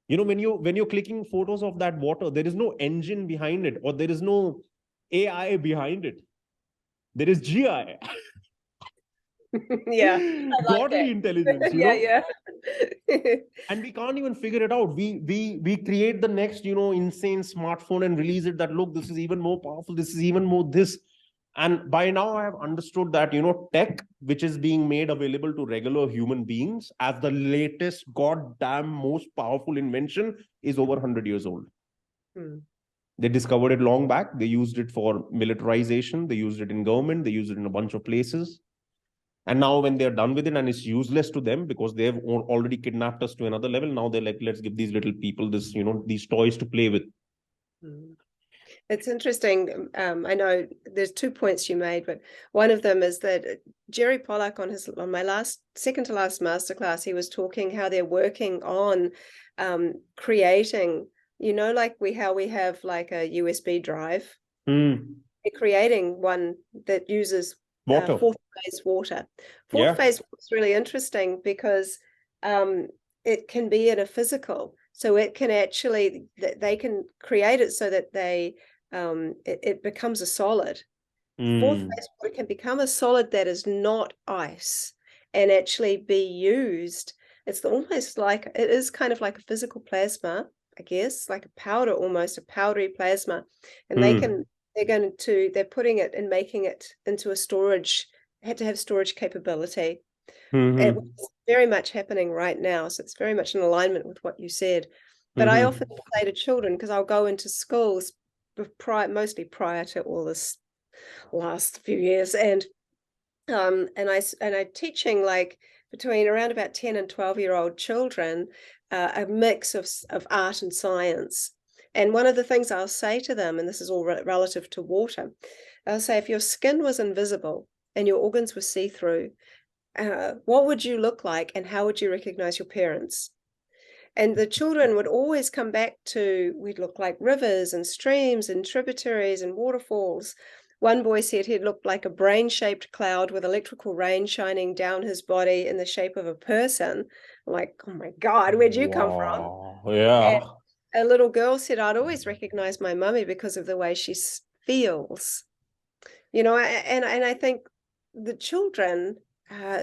You know, when you're clicking photos of that water, there is no engine behind it, or there is no AI behind it. There is GI. Yeah, I like Godly that. intelligence, you Yeah, know. yeah. And we can't even figure it out. We create the next, you know, insane smartphone and release it, that look, this is even more powerful, this is even more this. And by now I have understood that, you know, tech which is being made available to regular human beings as the latest goddamn most powerful invention is over 100 years old. Hmm. They discovered it long back. They used it for militarization, they used it in government, they used it in a bunch of places. And now when they're done with it and it's useless to them because they've already kidnapped us to another level, now they're like, let's give these little people this, you know, these toys to play with. Hmm. It's interesting. I know there's 2 points you made, but one of them is that Jerry Pollack on my second to last masterclass, he was talking how they're working on creating, you know, like how we have like a USB drive. Hmm. They're creating one that uses Water. fourth phase water. Fourth Yeah. phase water is really interesting because it can be in a physical. So it can actually, they can create it so that it becomes a solid. Fourth Hmm. phase water can become a solid that is not ice and actually be used. It's almost like, it is kind of like a physical plasma, I guess, like a powder, almost a powdery plasma. And Hmm. they're putting it and making it into a storage, had to have storage capability. Hmm. It's very much happening right now. So it's very much in alignment with what you said. But I Hmm. often say to children, because I'll go into schools mostly prior to all this last few years, and I'm teaching like between around about 10 and 12-year-old children, a mix of art and science. And one of the things I'll say to them, and this is all relative to water, I'll say, if your skin was invisible and your organs were see-through, what would you look like and how would you recognize your parents? And the children would always come back to, we'd look like rivers and streams and tributaries and waterfalls. One boy said he'd looked like a brain-shaped cloud with electrical rain shining down his body in the shape of a person. I'm like, oh my God, where'd you come from? Wow. Yeah. And a little girl said, I'd always recognize my mummy because of the way she feels. You know, and I think the children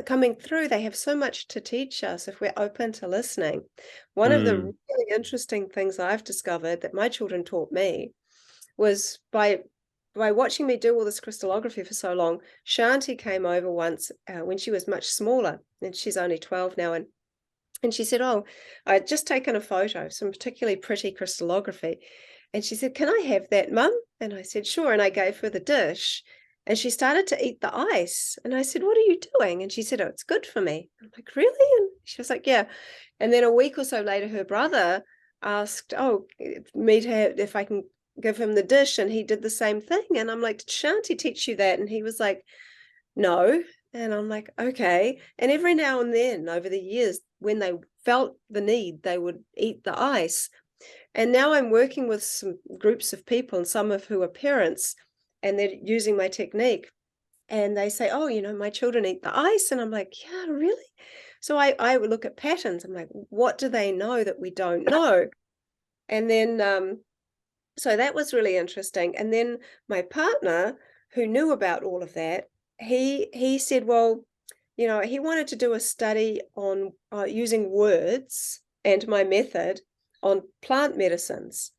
coming through, they have so much to teach us if we're open to listening. One of the Hmm. really interesting things I've discovered that my children taught me was by watching me do all this crystallography for so long. Shanti came over once when she was much smaller, and she's only 12 now, and she said, oh, I'd just taken a photo of some particularly pretty crystallography. And she said, can I have that, Mum? And I said, sure. And I gave her the dish. And she started to eat the ice. And I said, what are you doing? And she said, oh, it's good for me. I'm like, really? And she was like, yeah. And then a week or so later, her brother asked, oh, meet her if I can give him the dish. And he did the same thing. And I'm like, did Shanti teach you that? And he was like, no. And I'm like, okay. And every now and then over the years, when they felt the need, they would eat the ice. And now I'm working with some groups of people, and some of who are parents, and they're using my technique. And they say, oh, my children eat the ice. And I'm like, yeah, really? So I would look at patterns. I'm like, what do they know that we don't know? And then, so that was really interesting. And then my partner, who knew about all of that, he said, well, he wanted to do a study on using words and my method on plant medicines.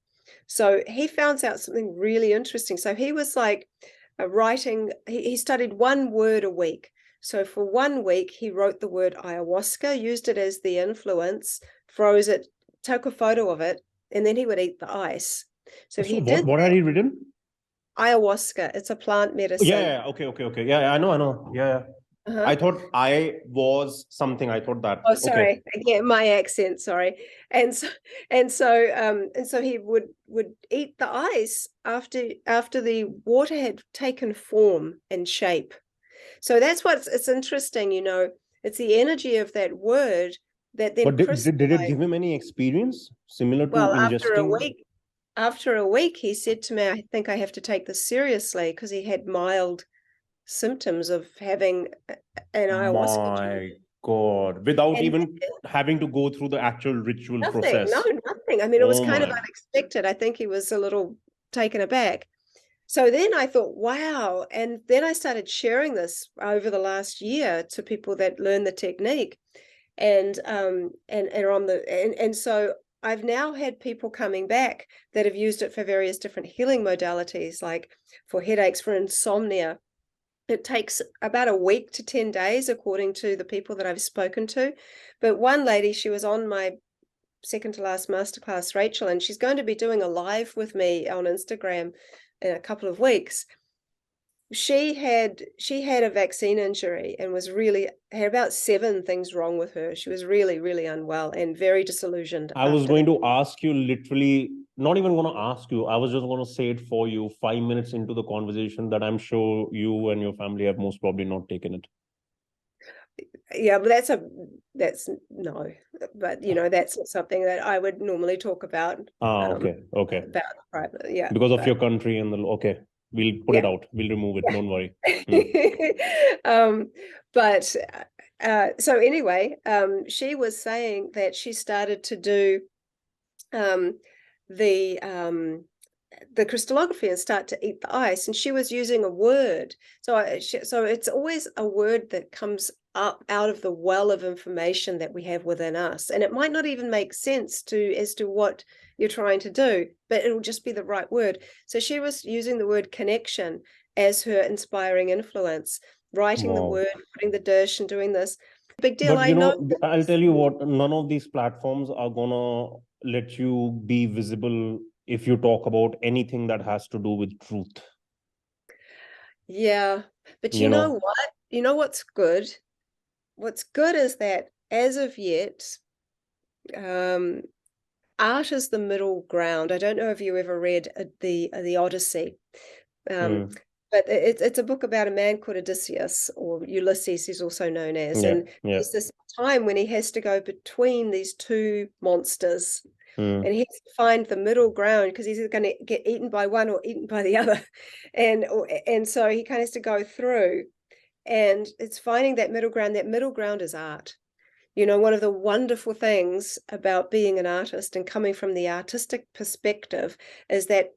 So he found out something really interesting. So he was like writing, he studied one word a week. So for 1 week, he wrote the word ayahuasca, used it as the influence, froze it, took a photo of it, and then he would eat the ice. So he did what had he written? ayahuasca. It's a plant medicine. Yeah. Okay. Yeah, I know. Yeah. Uh-huh. I thought I was something. I thought that. Oh, sorry. Again, my accent, sorry. And so he would eat the ice after the water had taken form and shape. So that's it's interesting, it's the energy of that word that then But did it crystallized. give him any experience similar to Well, ingesting? after a week, he said to me, I think I have to take this seriously, because he had mild symptoms of having an ayahuasca My drink. God, without And even having to go through the actual ritual nothing, no, process. nothing. I mean, it was Oh kind of my. unexpected. I think he was a little taken aback. So then I thought, wow. And then I started sharing this over the last year to people that learn the technique. And so I've now had people coming back that have used it for various different healing modalities, like for headaches, for insomnia. It takes about a week to 10 days, according to the people that I've spoken to. But one lady, she was on my second to last masterclass, Rachel, and she's going to be doing a live with me on Instagram in a couple of weeks. She had a vaccine injury and had about 7 things wrong with her. She was really, really unwell and very disillusioned I was after going that. to ask you literally, not even going to ask you. I was just going to say it for you 5 minutes into the conversation that I'm sure you and your family have most probably not taken it. Yeah, but that's no, but that's not something that I would normally talk about. Okay. About private, yeah, Because of but your country and okay, we'll put it yeah, out. We'll remove it. yeah. Don't worry. But so anyway, she was saying that she started to do the crystallography and start to eat the ice, and she was using a word. So it's always a word that comes up out of the well of information that we have within us, and it might not even make sense as to what you're trying to do, but it'll just be the right word. So she was using the word connection as her inspiring influence, writing the Wow. word, putting the dish, and doing this. Big deal. But I know. I'll tell you what, none of these platforms are gonna let you be visible if you talk about anything that has to do with truth. Yeah, but You you know know, what? You know what's good? What's good is that as of yet, art is the middle ground. I don't know if you ever read the Odyssey, mm, but it's a book about a man called Odysseus, or Ulysses, he's also known as. yeah, And yeah, there's this time when he has to go between these two monsters, mm. and he has to find the middle ground, because he's going to get eaten by one or eaten by the other, and so he kind of has to go through. And it's finding that middle ground. That middle ground is art. One of the wonderful things about being an artist and coming from the artistic perspective is that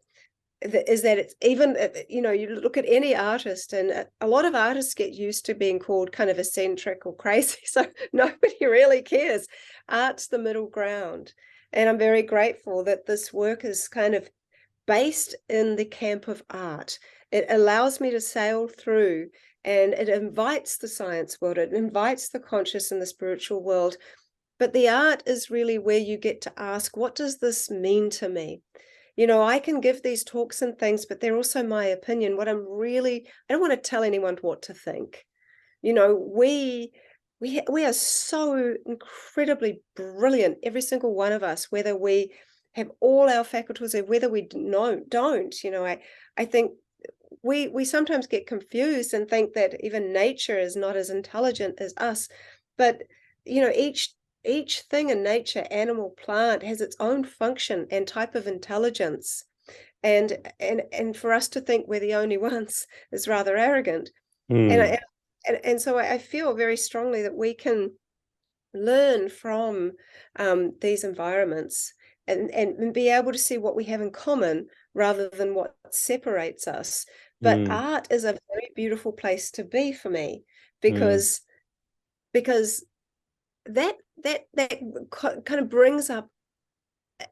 it's even, you look at any artist, and a lot of artists get used to being called kind of eccentric or crazy. So nobody really cares. Art's the middle ground. And I'm very grateful that this work is kind of based in the camp of art. It allows me to sail through, and it invites the science world, it invites the conscious and the spiritual world. But the art is really where you get to ask, what does this mean to me? I can give these talks and things, but they're also my opinion. I don't want to tell anyone what to think. We we are so incredibly brilliant, every single one of us, whether we have all our faculties or whether we don't. I think we sometimes get confused and think that even nature is not as intelligent as us. But each thing in nature, animal, plant, has its own function and type of intelligence. And for us to think we're the only ones is rather arrogant. And Hmm. I, and so I feel very strongly that we can learn from these environments and be able to see what we have in common rather than what separates us. But Hmm. art is a very beautiful place to be for me, Hmm. because because that kind of brings up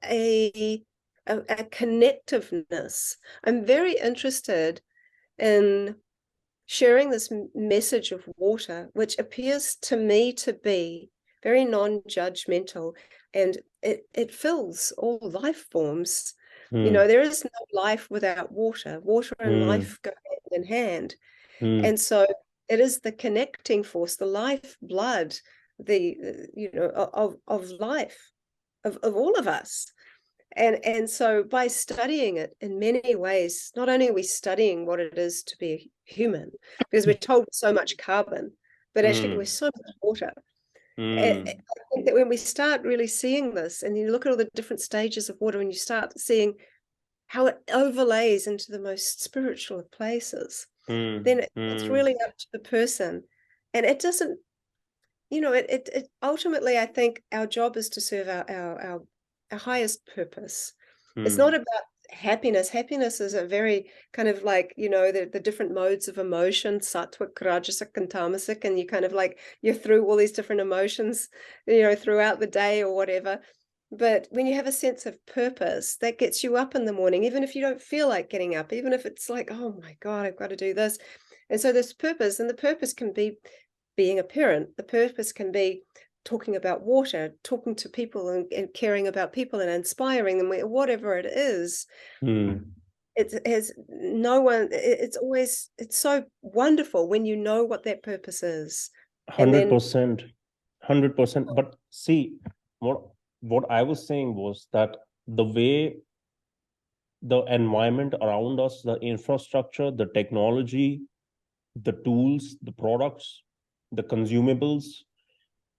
a a connectiveness. I'm very interested in sharing this message of water, which appears to me to be very non-judgmental, and it fills all life forms. Hmm. There is no life without water. Water and Hmm. life go hand in hand. Hmm. And so it is the connecting force, the life blood, the of life, of all of us. And so by studying it in many ways, not only are we studying what it is to be human, because we're told so much carbon, but actually we're Hmm. so much water. I Hmm. think that when we start really seeing this, and you look at all the different stages of water, and you start seeing how it overlays into the most spiritual of places, Hmm. then it's Hmm. really up to the person. And it doesn't, it ultimately, I think our job is to serve our highest purpose. It's not Hmm. about happiness. Happiness is a very kind of like, the different modes of emotion, sattvic, rajasic, and tamasic, and you kind of like, you're through all these different emotions, throughout the day or whatever. But when you have a sense of purpose, that gets you up in the morning, even if you don't feel like getting up, even if it's like, oh my God, I've got to do this. And so this purpose, and the purpose can be being a parent. The purpose can be talking about water, talking to people, and caring about people and inspiring them, whatever it is. Hmm. It has no one, it's so wonderful when you know what that purpose is. And then 100%. 100%. But see, what what I was saying was that the way the environment around us, the infrastructure, the technology, the tools, the products, the consumables,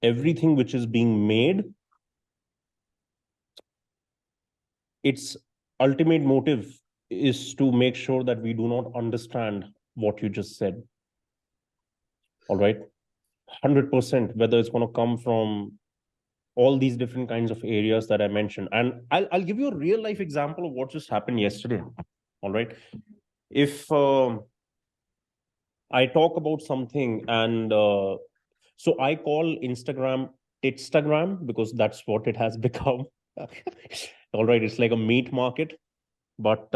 everything which is being made, its ultimate motive is to make sure that we do not understand what you just said. All right. 100%, whether it's going to come from all these different kinds of areas that I mentioned. And I'll give you a real life example of what just happened yesterday. All right. If I talk about something and so I call Instagram Titstagram because that's what it has become. All right. It's like a meat market, but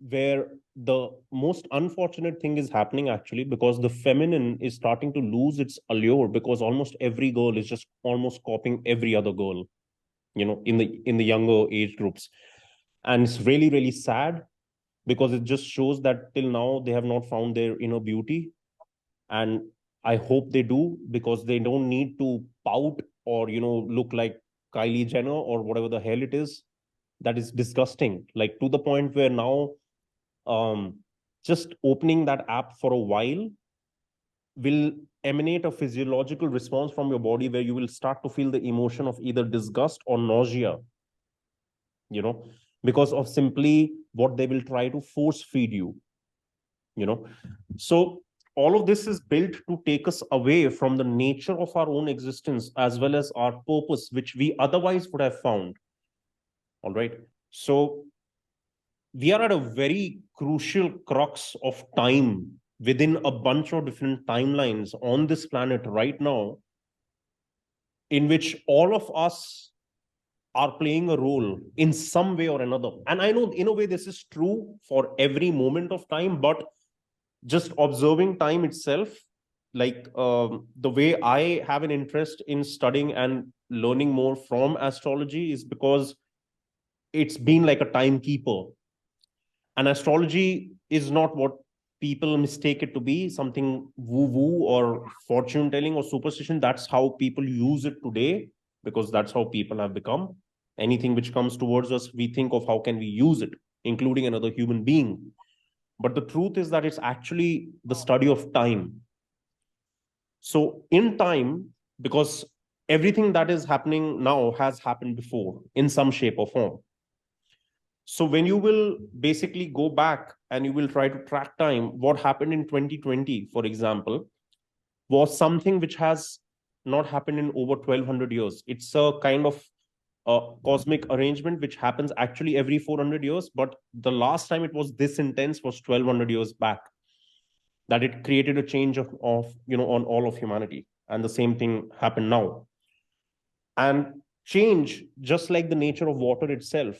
where the most unfortunate thing is happening actually because the feminine is starting to lose its allure because almost every girl is just almost copying every other girl, in the younger age groups. And it's really really sad because it just shows that till now they have not found their inner beauty. And I hope they do, because they don't need to pout or look like Kylie Jenner or whatever the hell it is. That is disgusting, like to the point where now um, just opening that app for a while will emanate a physiological response from your body where you will start to feel the emotion of either disgust or nausea, you know, because of simply what they will try to force feed you, you know. So all of this is built to take us away from the nature of our own existence as well as our purpose, which we otherwise would have found. All right. So we are at a very crucial crux of time within a bunch of different timelines on this planet right now, in which all of us are playing a role in some way or another. And I know in a way this is true for every moment of time, but just observing time itself, like the way I have an interest in studying and learning more from astrology is because it's been like a timekeeper. And astrology is not what people mistake it to be something woo-woo or fortune telling or superstition. That's how people use it today, because that's how people have become. Anything which comes towards us, we think of how can we use it, including another human being. But the truth is that it's actually the study of time. So in time, because everything that is happening now has happened before in some shape or form. So when you will basically go back and you will try to track time, what happened in 2020, for example, was something which has not happened in over 1200 years. It's a kind of cosmic arrangement which happens actually every 400 years. But the last time it was this intense was 1200 years back, that it created a change of on all of humanity. And the same thing happened now. And change, just like the nature of water itself,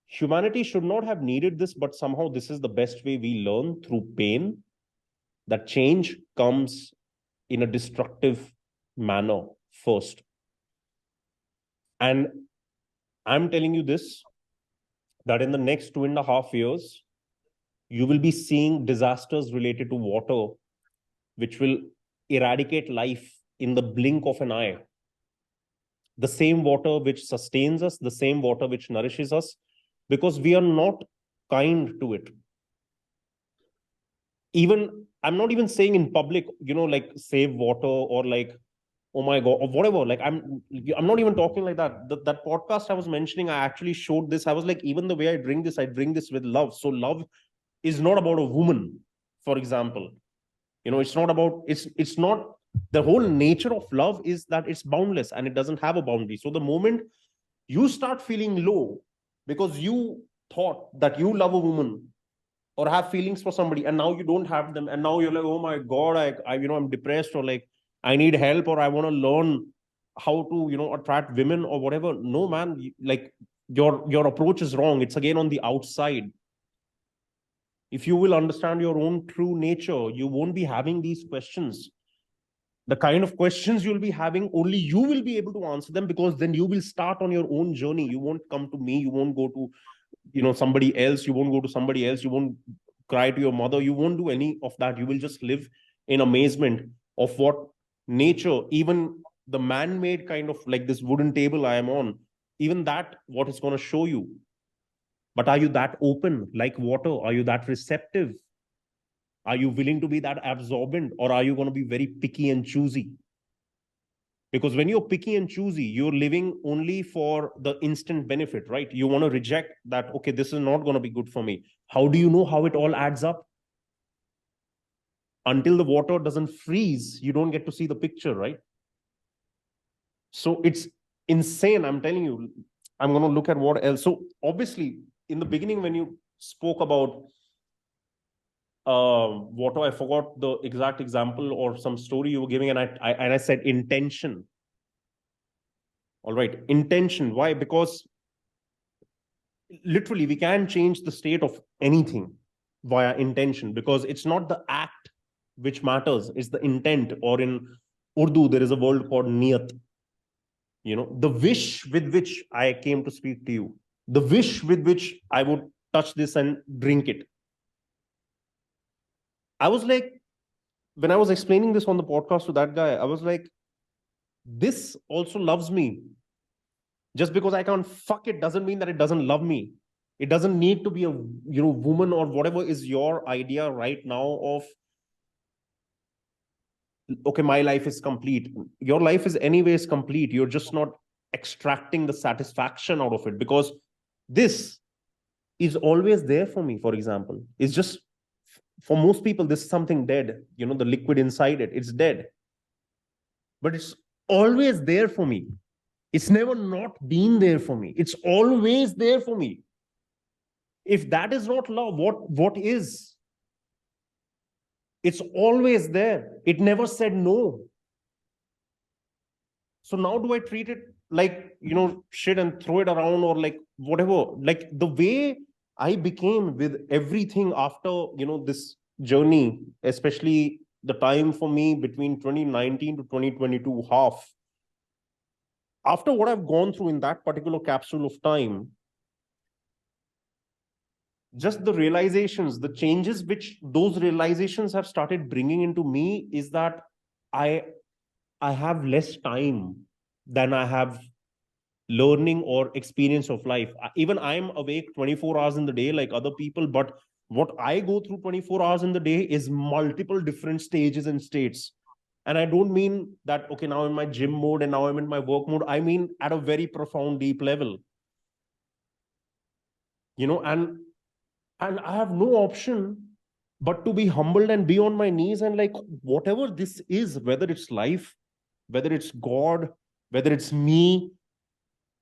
humanity should not have needed this, but somehow this is the best way we learn, through pain, that change comes in a destructive manner first. And I'm telling you this, that in the next 2.5 years, you will be seeing disasters related to water, which will eradicate life in the blink of an eye. The same water which sustains us, the same water which nourishes us, because we are not kind to it. Even, I'm not even saying in public, like save water or like, oh my God, or whatever. Like I'm not even talking like that. That podcast I was mentioning, I actually showed this. I was like, even the way I drink this with love. So love is not about a woman, for example. It's not about, it's not, the whole nature of love is that it's boundless and it doesn't have a boundary. So the moment you start feeling low because you thought that you love a woman or have feelings for somebody, and now you don't have them, and now you're like, oh my God, I'm depressed, or like I need help, or I want to learn how to attract women or whatever. No, man, like your approach is wrong. It's again on the outside. If you will understand your own true nature, you won't be having these questions. The kind of questions you'll be having, only you will be able to answer them, because then you will start on your own journey. You won't come to me, you won't go to somebody else, you won't go to somebody else, you won't cry to your mother, you won't do any of that. You will just live in amazement of what nature, even the man-made kind of like this wooden table I am on, even that, what it's going to show you. But are you that open like water? Are you that receptive? Are you willing to be that absorbent, or are you going to be very picky and choosy? Because when you're picky and choosy, you're living only for the instant benefit, right? You want to reject that, okay, this is not going to be good for me. How do you know how it all adds up? Until the water doesn't freeze, you don't get to see the picture, right? So it's insane. I'm telling you, I'm going to look at what else. So obviously, in the beginning, when you spoke about water, I forgot the exact example or some story you were giving, and I said intention. All right, intention. Why? Because literally we can change the state of anything via intention, because it's not the act which matters, it's the intent. Or in Urdu, there is a word called niyat. The wish with which I came to speak to you, the wish with which I would touch this and drink it. I was like, when I was explaining this on the podcast to that guy, I was like, this also loves me. Just because I can't fuck it doesn't mean that it doesn't love me. It doesn't need to be a woman or whatever is your idea right now of, okay, my life is complete. Your life is anyways complete. You're just not extracting the satisfaction out of it, because this is always there for me. For example, it's just, for most people, this is something dead. The liquid inside it, it's dead, but it's always there for me. It's never not been there for me. It's always there for me. If that is not love, what is? It's always there. It never said no. So now do I treat it like, shit and throw it around, or like whatever? Like the way I became with everything after, this journey, especially the time for me between 2019 to 2022 half, after what I've gone through in that particular capsule of time, just the realizations, the changes which those realizations have started bringing into me is that I I have less time than I have learning or experience of life. Even I'm awake 24 hours in the day like other people, but what I go through 24 hours in the day is multiple different stages and states. And I don't mean that, okay, now I'm in my gym mode and now I'm in my work mode. I mean at a very profound, deep level, and I have no option but to be humbled and be on my knees and like, whatever this is, whether it's life, whether it's God, whether it's me,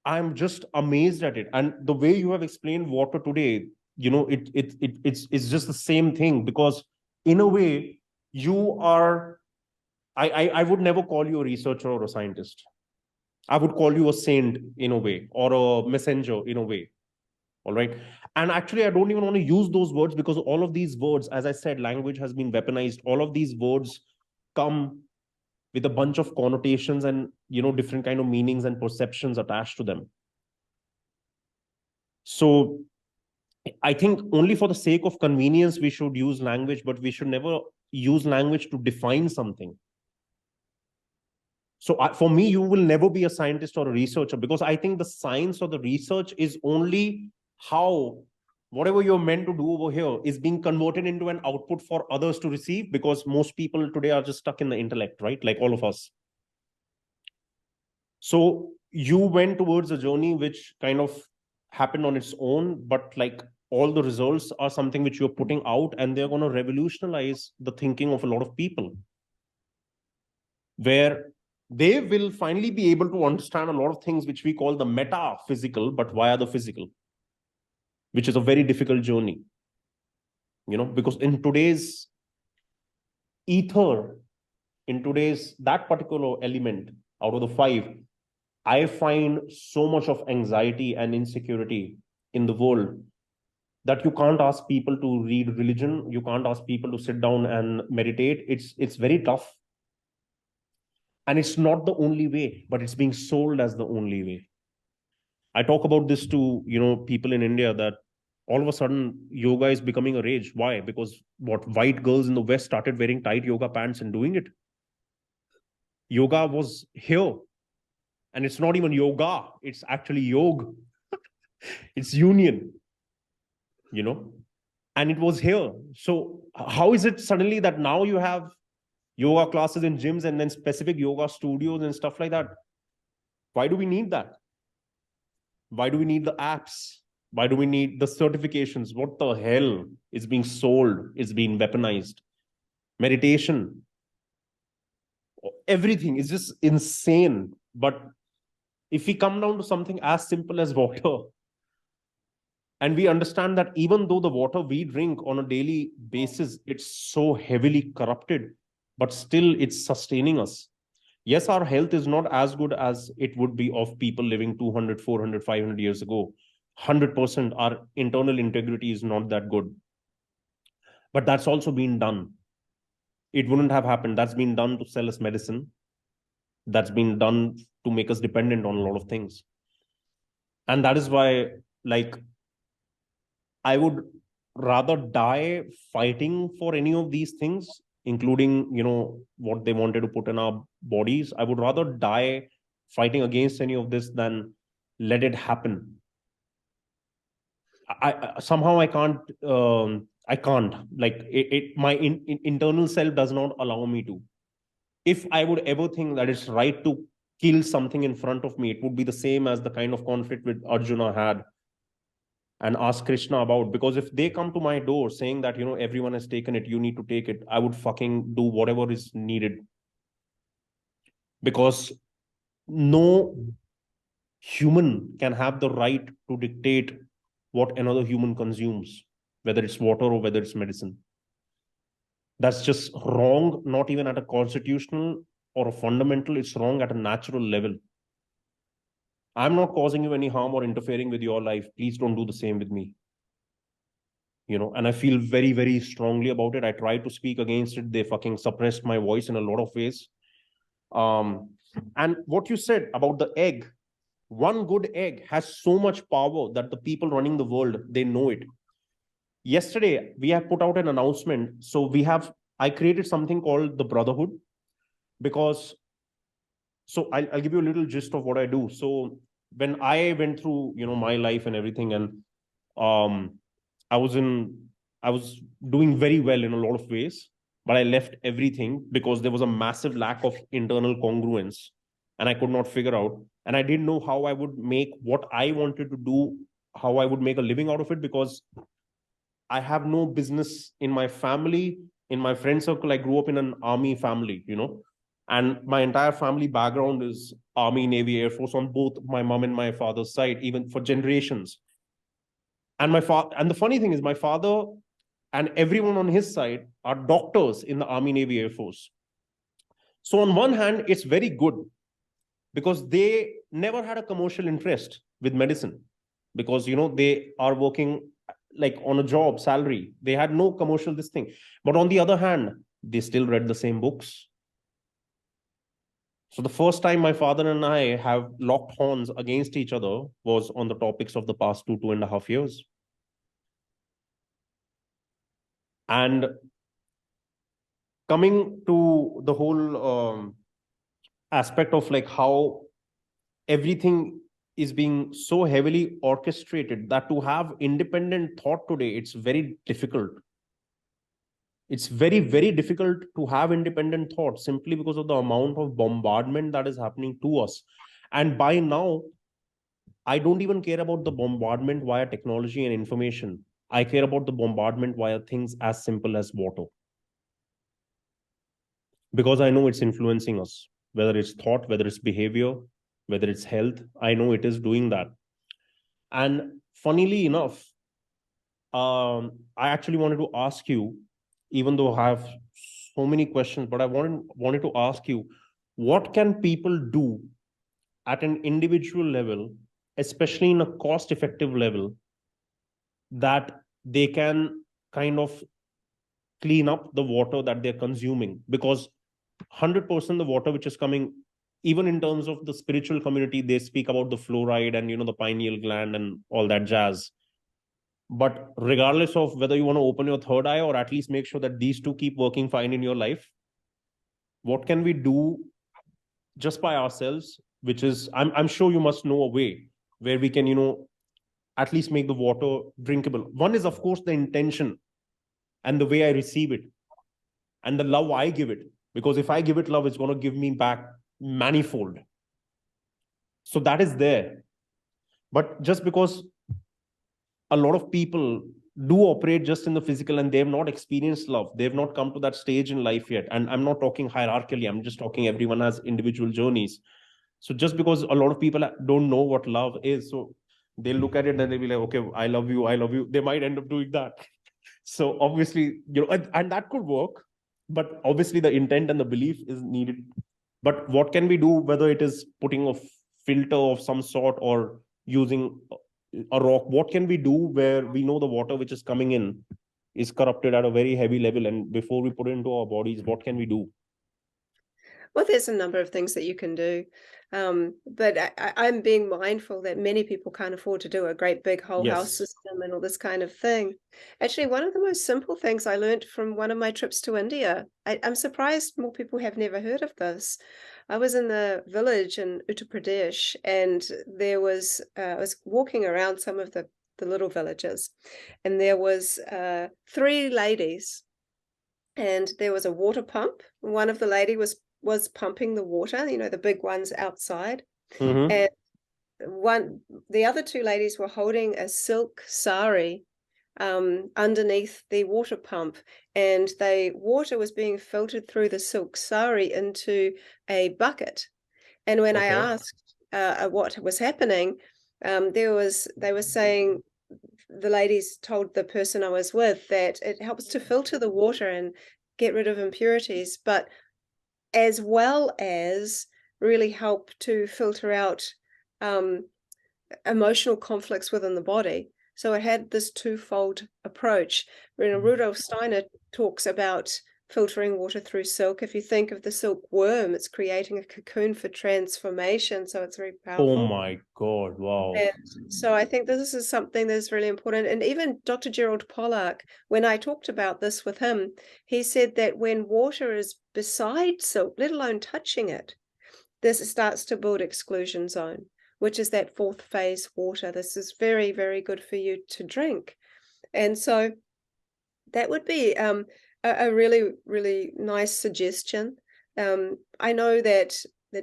I'm just amazed at it. And the way you have explained water today, it's just the same thing, because in a way, you are I would never call you a researcher or a scientist. I would call you a saint in a way, or a messenger in a way. All right. And actually, I don't even want to use those words, because all of these words, as I said, language has been weaponized. All of these words come with a bunch of connotations and different kind of meanings and perceptions attached to them. So I think only for the sake of convenience we should use language, but we should never use language to define something. So for me, you will never be a scientist or a researcher, because I think the science or the research is only how whatever you're meant to do over here is being converted into an output for others to receive, because most people today are just stuck in the intellect, right? Like all of us. So you went towards a journey which kind of happened on its own, but like all the results are something which you're putting out, and they're going to revolutionize the thinking of a lot of people, where they will finally be able to understand a lot of things which we call the metaphysical, but via the physical, which is a very difficult journey, because in today's ether, in today's that particular element out of the five, I find so much of anxiety and insecurity in the world that you can't ask people to read religion. You can't ask people to sit down and meditate. It's very tough. And it's not the only way, but it's being sold as the only way. I talk about this to, people in India, that all of a sudden yoga is becoming a rage. Why? Because what white girls in the West started wearing tight yoga pants and doing it. Yoga was here. And it's not even yoga, it's actually yoga. It's union, you know, and it was here. So how is it suddenly that now you have yoga classes in gyms and then specific yoga studios and stuff like that? Why do we need that? Why do we need the apps? Why do we need the certifications? What the hell is being sold? Is being weaponized. Meditation, everything is just insane. But if we come down to something as simple as water, and we understand that even though the water we drink on a daily basis, it's so heavily corrupted, but still it's sustaining us. Yes, our health is not as good as it would be of people living 200, 400, 500 years ago. 100% our internal integrity is not that good. But that's also been done. It wouldn't have happened. That's been done to sell us medicine. That's been done to make us dependent on a lot of things. And that is why, like, I would rather die fighting for any of these things, including, what they wanted to put in our bodies. I would rather die fighting against any of this than let it happen. Somehow I can't, like my internal self does not allow me to. If I would ever think that it's right to kill something in front of me, it would be the same as the kind of conflict with Arjuna had and ask Krishna about. Because if they come to my door saying that, everyone has taken it, you need to take it, I would fucking do whatever is needed. Because no human can have the right to dictate what another human consumes, whether it's water or whether it's medicine. That's just wrong, not even at a constitutional or a fundamental, it's wrong at a natural level. I'm not causing you any harm or interfering with your life. Please don't do the same with me. And I feel very, very strongly about it. I tried to speak against it. They fucking suppressed my voice in a lot of ways. And what you said about the egg, one good egg has so much power that the people running the world, they know it. yesterday we have put out an announcement. So I created something called the Brotherhood, because so I'll give you a little gist of what I do. So when I went through, my life and everything, and um, I was in, I was doing very well in a lot of ways, but I left everything because there was a massive lack of internal congruence, and I could not figure out, and I didn't know how I would make what I wanted to do, how I would make a living out of it, because I have no business in my family, in my friend circle. I grew up in an army family, and my entire family background is Army, Navy, Air Force on both my mom and my father's side, even for generations. And and the funny thing is, my father and everyone on his side are doctors in the Army, Navy, Air Force. So on one hand, it's very good because they never had a commercial interest with medicine, because they are working like on a job salary. They had no commercial this thing. But on the other hand, they still read the same books. So the first time my father and I have locked horns against each other was on the topics of the past 2.5 years. And coming to the whole aspect of like how everything is being so heavily orchestrated, that to have independent thought today, it's very difficult. It's very, very difficult to have independent thought, simply because of the amount of bombardment that is happening to us. And by now, I don't even care about the bombardment via technology and information. I care about the bombardment via things as simple as water, because I know it's influencing us, whether it's thought, whether it's behavior, whether it's health. I know it is doing that. And funnily enough, I actually wanted to ask you, even though I have so many questions, but I wanted to ask you, what can people do at an individual level, especially in a cost-effective level, that they can kind of clean up the water that they're consuming? Because 100% the water which is coming, even in terms of the spiritual community, they speak about the fluoride and the pineal gland and all that jazz. But regardless of whether you want to open your third eye or at least make sure that these two keep working fine in your life, what can we do just by ourselves? Which is, I'm sure you must know a way where we can, at least make the water drinkable. One is, of course, the intention and the way I receive it and the love I give it. Because if I give it love, it's going to give me back manifold. So that is there. But just because a lot of people do operate just in the physical and they have not experienced love, they have not come to that stage in life yet. And I'm not talking hierarchically, I'm just talking everyone has individual journeys. So just because a lot of people don't know what love is, so they'll look at it and they'll be like, okay, I love you, they might end up doing that. So obviously, and that could work, but obviously the intent and the belief is needed. But what can we do, whether it is putting a filter of some sort or using a rock? What can we do where we know the water which is coming in is corrupted at a very heavy level, and before we put it into our bodies, what can we do? Well, there's a number of things that you can do. But I'm being mindful that many people can't afford to do a great big whole house system and all this kind of thing. Actually, one of the most simple things I learned from one of my trips to India, I'm surprised more people have never heard of this. I was in the village in Uttar Pradesh, and there was, I was walking around some of the little villages, and there was 3 ladies, and there was a water pump. One of the lady was pumping the water, the big ones outside. Mm-hmm. And the other 2 ladies were holding a silk sari underneath the water pump, and the water was being filtered through the silk sari into a bucket. And when I asked what was happening, they were saying, the ladies told the person I was with that it helps to filter the water and get rid of impurities, but as well as really help to filter out emotional conflicts within the body. So it had this twofold approach. Rudolf Steiner talks about filtering water through silk. If you think of the silk worm, it's creating a cocoon for transformation, so it's very Oh powerful. my God, wow. And so I think this is something that's really important. And even Dr. Gerald Pollack, when I talked about this with him, he said that when water is beside silk, let alone touching it, this starts to build exclusion zone, which is that fourth phase water. This is very, very good for you to drink. And so that would be a really, really nice suggestion. I know that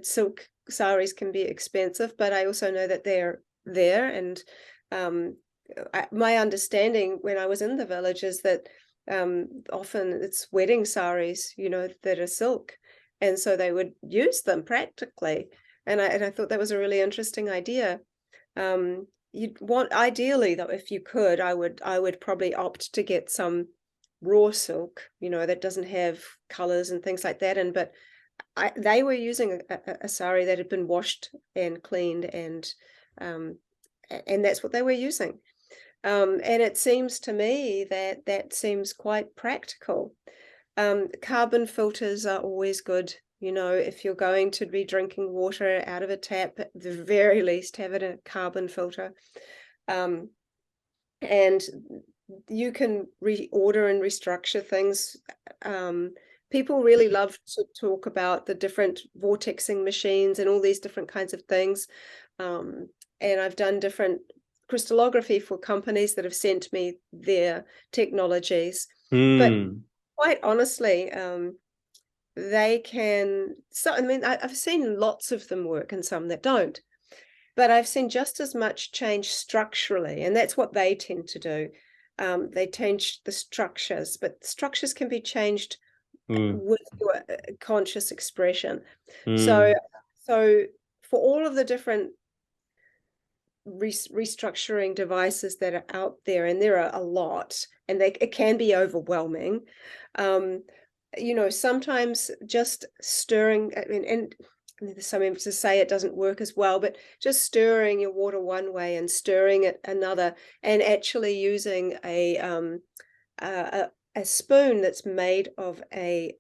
silk saris can be expensive, but I also know that they're there. And my understanding when I was in the village is that often it's wedding saris, that are silk. And so they would use them practically. And I thought that was a really interesting idea. You'd want, ideally though, if you could, I would probably opt to get some raw silk, that doesn't have colors and things like that. But they were using a sari that had been washed and cleaned, and that's what they were using. And it seems to me that seems quite practical. Carbon filters are always good. If you're going to be drinking water out of a tap, at the very least, have it in a carbon filter. And you can reorder and restructure things. People really love to talk about the different vortexing machines and all these different kinds of things. And I've done different crystallography for companies that have sent me their technologies. But quite honestly, they can. So I mean, I've seen lots of them work and some that don't. But I've seen just as much change structurally, and that's what they tend to do. They change the structures, but structures can be changed with your conscious expression. So for all of the different restructuring devices that are out there, and there are a lot, and it can be overwhelming. Sometimes just stirring, and there's some emphasis to say it doesn't work as well, but just stirring your water one way and stirring it another, and actually using a spoon that's made of a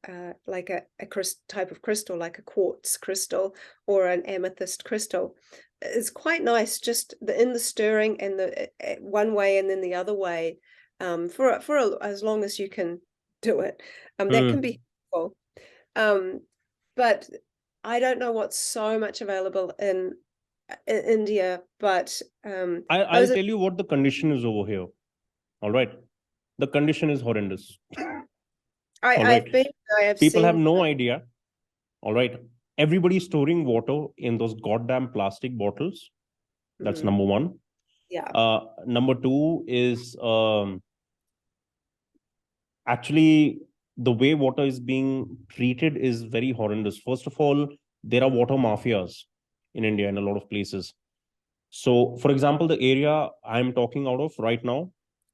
type of crystal, like a quartz crystal or an amethyst crystal, is quite nice. Just in the stirring and the one way and then the other way, for as long as you can do it. That can be helpful. But I don't know what's so much available in India, but I'll tell you what the condition is over here. All right. The condition is horrendous. People have no idea. All right. Everybody's storing water in those goddamn plastic bottles. That's number one. Yeah. Number two is actually the way water is being treated is very horrendous. First of all, there are water mafias in India in a lot of places. So, for example, the area I'm talking out of right now,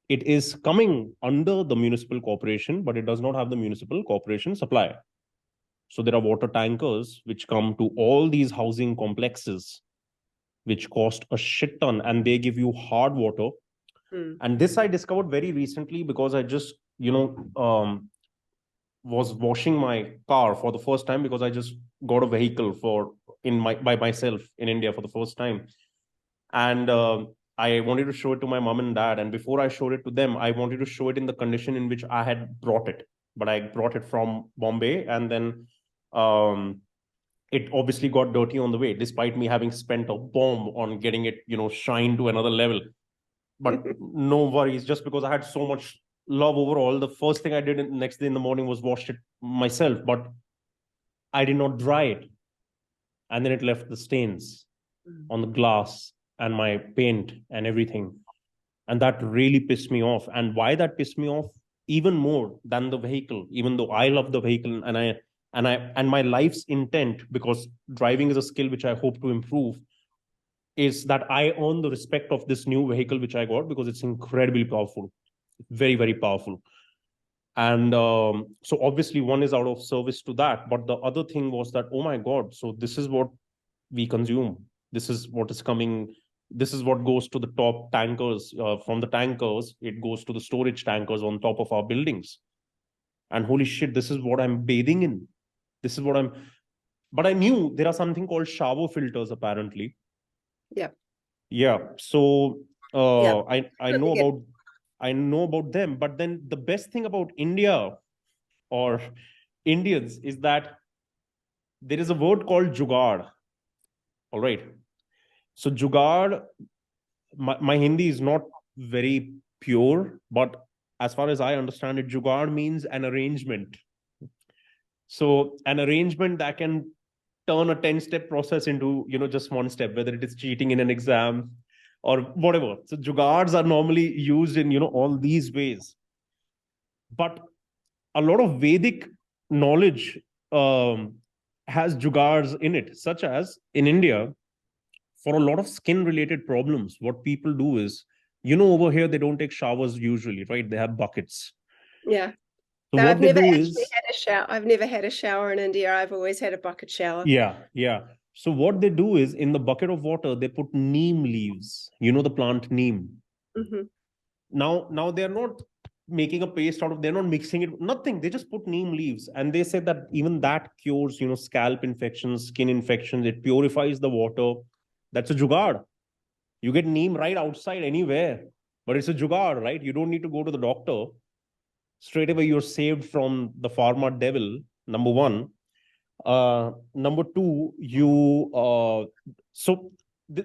it is coming under the municipal corporation, but it does not have the municipal corporation supply. So there are water tankers which come to all these housing complexes, which cost a shit ton, and they give you hard water. And this I discovered very recently because I just, was washing my car for the first time, because I just got a vehicle by myself in India for the first time. And I wanted to show it to my mom and dad. And before I showed it to them, I wanted to show it in the condition in which I had brought it. But I brought it from Bombay, and then it obviously got dirty on the way, despite me having spent a bomb on getting it, shine to another level. But no worries, just because I had so much love overall, the first thing I did next day in the morning was wash it myself. But I did not dry it. And then it left the stains on the glass and my paint and everything. And that really pissed me off. And why that pissed me off even more than the vehicle, even though I love the vehicle and my life's intent, because driving is a skill which I hope to improve, is that I earn the respect of this new vehicle which I got, because it's incredibly powerful, very, very powerful. And so obviously one is out of service to that. But the other thing was that, oh my God, so this is what we consume. This is what is coming. This is what goes to the top tankers. From the tankers, it goes to the storage tankers on top of our buildings. and holy shit, this is what I'm bathing in. This is what I'm. But I knew there are something called shower filters apparently. Yeah. Yeah. So Yeah. I know about them. But then the best thing about India or Indians is that there is a word called jugaad. All right. So jugaad, my Hindi is not very pure, but as far as I understand it, jugaad means an arrangement. So an arrangement that can turn a 10-step process into, just one step, whether it is cheating in an exam or whatever. So jugaads are normally used in, all these ways. But a lot of Vedic knowledge has jugaads in it, such as in India, for a lot of skin related problems, what people do is, over here, they don't take showers usually, right? They have buckets. Yeah. So No, what I've they never do actually is, had a shower. I've never had a shower in India. I've always had a bucket shower. yeah. So what they do is in the bucket of water, they put neem leaves, the plant neem. Hmm. Now they're not making a paste out of, they're not mixing it, nothing. They just put neem leaves. And they say that even that cures, scalp infections, skin infections, it purifies the water. That's a jugaad. You get neem right outside anywhere, but it's a jugaad, right? You don't need to go to the doctor. Straight away, you're saved from the pharma devil, number one. Number two,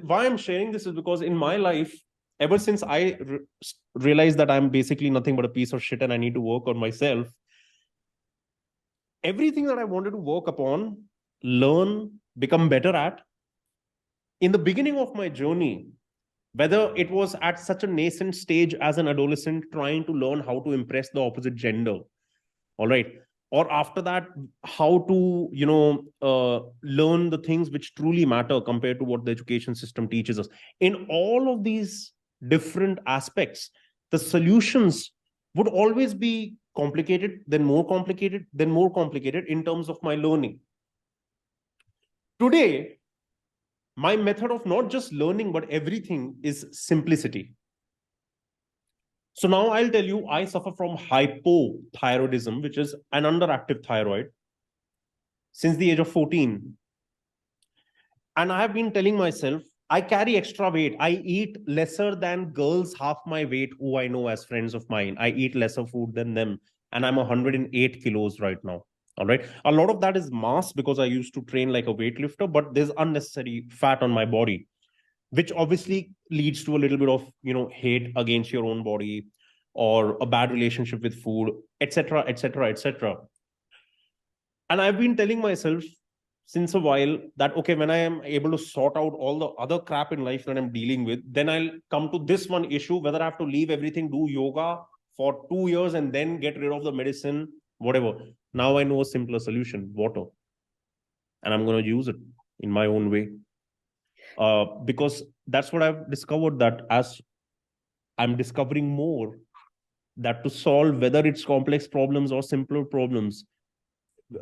why I'm sharing this is because in my life, ever since realized that I'm basically nothing but a piece of shit and I need to work on myself, everything that I wanted to work upon, learn, become better at, in the beginning of my journey, whether it was at such a nascent stage as an adolescent trying to learn how to impress the opposite gender, all right, or after that, how to learn the things which truly matter compared to what the education system teaches us, in all of these different aspects, the solutions would always be complicated, then more complicated, then more complicated in terms of my learning. Today, my method of not just learning but everything is simplicity. So now I'll tell you, I suffer from hypothyroidism, which is an underactive thyroid, since the age of 14. And I have been telling myself, I carry extra weight. I eat lesser than girls half my weight who I know as friends of mine. I eat lesser food than them. And I'm 108 kilos right now. All right. A lot of that is mass because I used to train like a weightlifter, but there's unnecessary fat on my body, which obviously leads to a little bit of, hate against your own body or a bad relationship with food, etc., etc., etc. And I've been telling myself since a while that, okay, when I am able to sort out all the other crap in life that I'm dealing with, then I'll come to this one issue, whether I have to leave everything, do yoga for 2 years and then get rid of the medicine, whatever. Now I know a simpler solution: water. And I'm going to use it in my own way. Because that's what I've discovered, that as I'm discovering more, that to solve whether it's complex problems or simpler problems,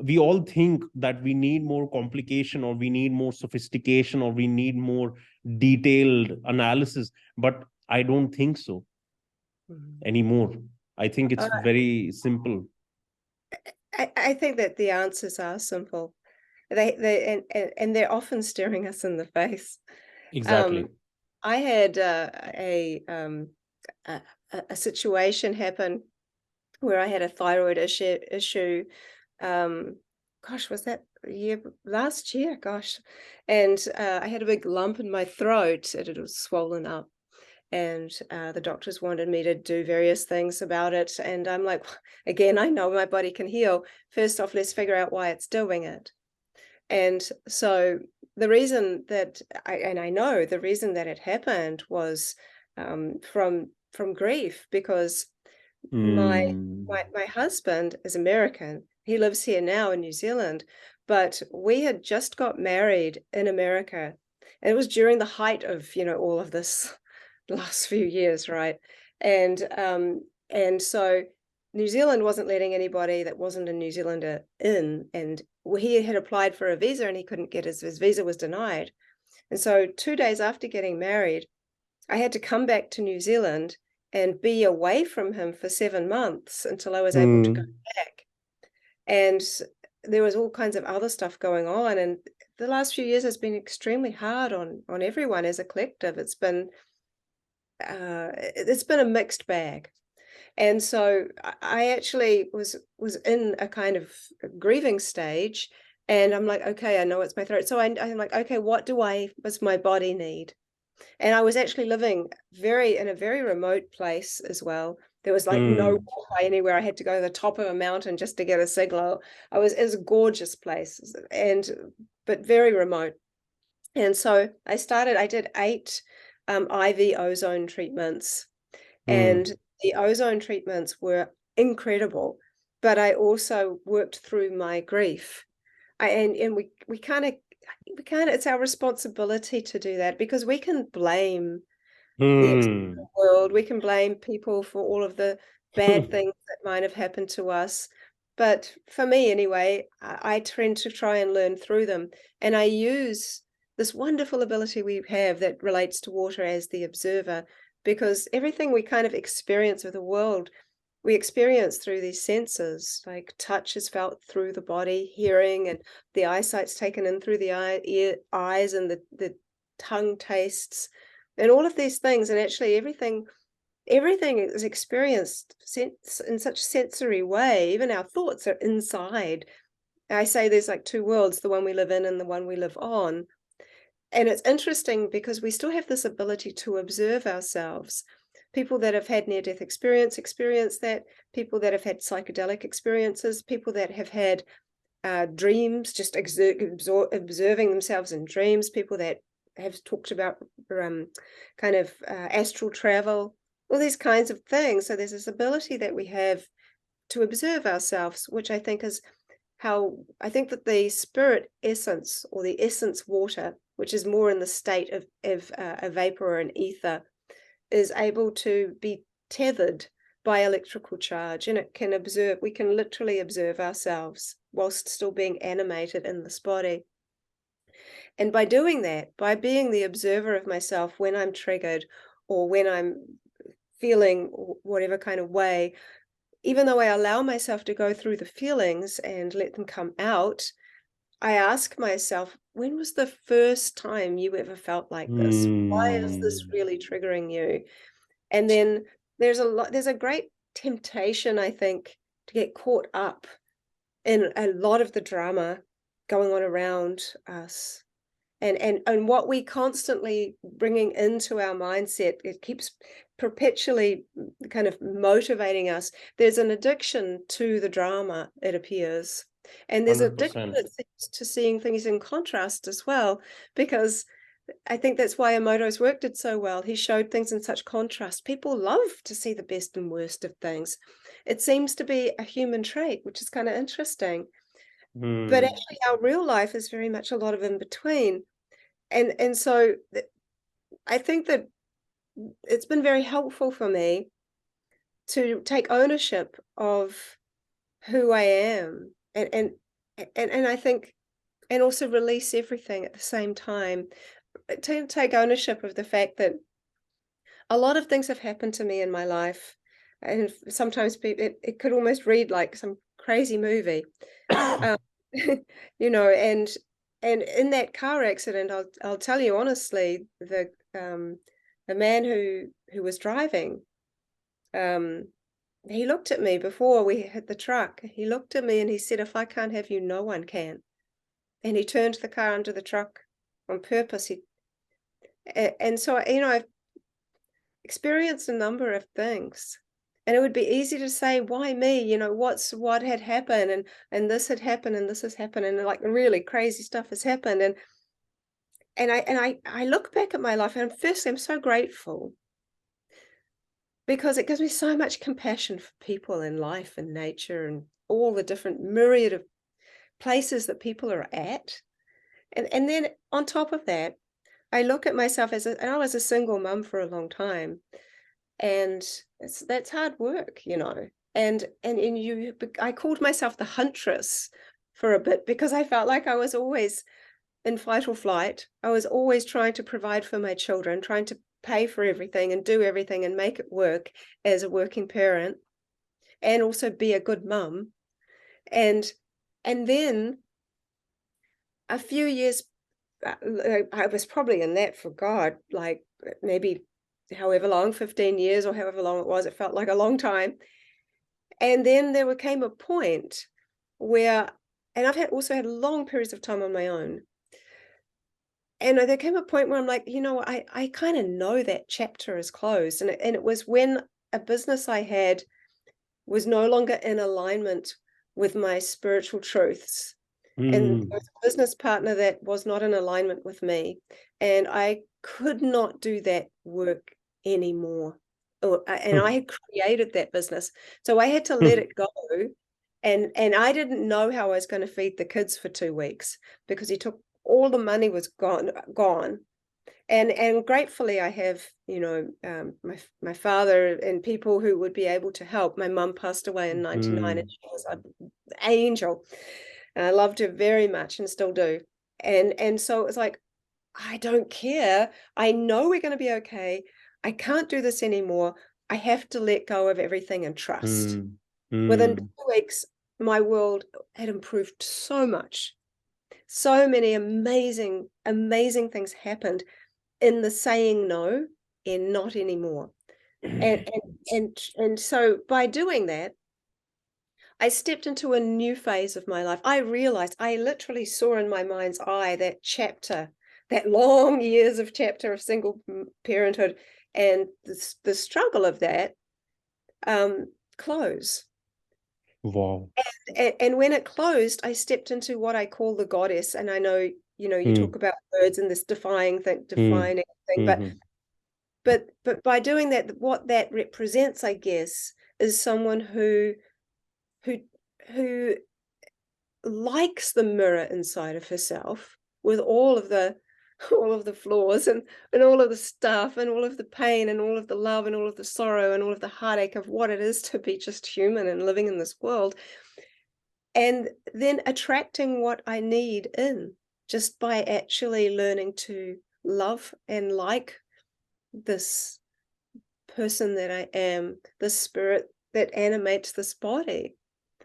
we all think that we need more complication or we need more sophistication or we need more detailed analysis, but I don't think so anymore. I think it's very simple. I think that the answers are simple. And they're often staring us in the face. Exactly. I had a situation happen where I had a thyroid issue. Gosh, was that last year? Gosh, and I had a big lump in my throat, and it was swollen up. And the doctors wanted me to do various things about it. And I'm like, again, I know my body can heal. First off, let's figure out why it's doing it. And so the reason that I know the reason that it happened was from grief, because my husband is American. He lives here now in New Zealand, but we had just got married in America. And it was during the height of, all of this last few years, right? And so New Zealand wasn't letting anybody that wasn't a New Zealander in, and he had applied for a visa and he couldn't get his visa was denied. And so 2 days after getting married, I had to come back to New Zealand and be away from him for 7 months until I was able to go back. And there was all kinds of other stuff going on. And the last few years has been extremely hard on everyone as a collective. It's been a mixed bag. And so I actually was in a kind of grieving stage, and I'm like, okay, I know it's my throat. So I'm like, okay, what does my body need? And I was actually living in a very remote place as well. There was like no Wi-Fi anywhere. I had to go to the top of a mountain just to get a signal. It was a gorgeous place, but very remote. And so I did 8 IV ozone treatments, and the ozone treatments were incredible. But I also worked through my grief. And we kind of it's our responsibility to do that, because we can blame the external world. We can blame people for all of the bad things that might have happened to us. But for me anyway, I tend to try and learn through them. And I use this wonderful ability we have that relates to water as the observer, because everything we kind of experience of the world, we experience through these senses. Like touch is felt through the body, hearing and the eyesight's taken in through the eyes, and the tongue tastes, and all of these things. And actually everything is experienced in such sensory way. Even our thoughts are inside. I say there's like 2 worlds, the one we live in and the one we live on. And it's interesting because we still have this ability to observe ourselves. People that have had near-death experience that, people that have had psychedelic experiences, people that have had dreams, just observing themselves in dreams, people that have talked about kind of astral travel, all these kinds of things. So there's this ability that we have to observe ourselves, which I think is how I think that the spirit essence, or the essence water, which is more in the state of a vapor or an ether, is able to be tethered by electrical charge, and we can literally observe ourselves whilst still being animated in this body. And by doing that, by being the observer of myself when I'm triggered, or when I'm feeling whatever kind of way, even though I allow myself to go through the feelings and let them come out, I ask myself, when was the first time you ever felt like this? Why is this really triggering you? And then there's a great temptation, I think, to get caught up in a lot of the drama going on around us. And what we constantly bringing into our mindset, it keeps perpetually kind of motivating us. There's an addiction to the drama, it appears. And there's addiction to seeing things in contrast as well, because I think that's why Emoto's work did so well. He showed things in such contrast. People love to see the best and worst of things. It seems to be a human trait, which is kind of interesting. But actually our real life is very much a lot of in between. And so I think that it's been very helpful for me to take ownership of who I am, and I think, and also release everything at the same time. To take ownership of the fact that a lot of things have happened to me in my life, and sometimes it could almost read like some crazy movie. You know, and in that car accident, I'll tell you honestly, the man who was driving, he looked at me before we hit the truck. He looked at me and he said, "If I can't have you, no one can." And he turned the car under the truck on purpose. And so, you know, I've experienced a number of things. And it would be easy to say, why me? You know, what had happened, and this had happened, and this has happened, and like really crazy stuff has happened. And I look back at my life, and firstly, I'm so grateful, because it gives me so much compassion for people in life and nature and all the different myriad of places that people are at. And then on top of that, I look at myself and I was a single mum for a long time. And that's hard work, you know. And I called myself the huntress for a bit, because I felt like I was always in fight or flight. I was always trying to provide for my children, trying to pay for everything and do everything and make it work as a working parent, and also be a good mum. And then a few years, I was probably in that for God, like maybe however long, 15 years or however long it was, it felt like a long time. And then there came a point where, and I've also had long periods of time on my own. And there came a point where I'm like, I kind of know that chapter is closed. And it was when a business I had was no longer in alignment with my spiritual truths. And there was a business partner that was not in alignment with me. And I could not do that work anymore. And I had created that business. So I had to let it go. And I didn't know how I was going to feed the kids for 2 weeks because he took all the money was gone. And gratefully I have, my father and people who would be able to help. My mum passed away in 99 and she was an angel. And I loved her very much and still do. And so it was like, I don't care. I know we're going to be okay. I can't do this anymore. I have to let go of everything and trust. Within 2 weeks, my world had improved so much. So many amazing, amazing things happened in the saying no and not anymore. And so by doing that, I stepped into a new phase of my life. I realized, I literally saw in my mind's eye that chapter, that long years of chapter of single parenthood and the struggle of that close. Wow. And when it closed, I stepped into what I call the goddess. And I know, you talk about words and this defining thing, but by doing that, what that represents, I guess, is someone who likes the mirror inside of herself with all of the flaws and all of the stuff and all of the pain and all of the love and all of the sorrow and all of the heartache of what it is to be just human and living in this world. And then attracting what I need in just by actually learning to love and like this person that I am, the spirit that animates this body.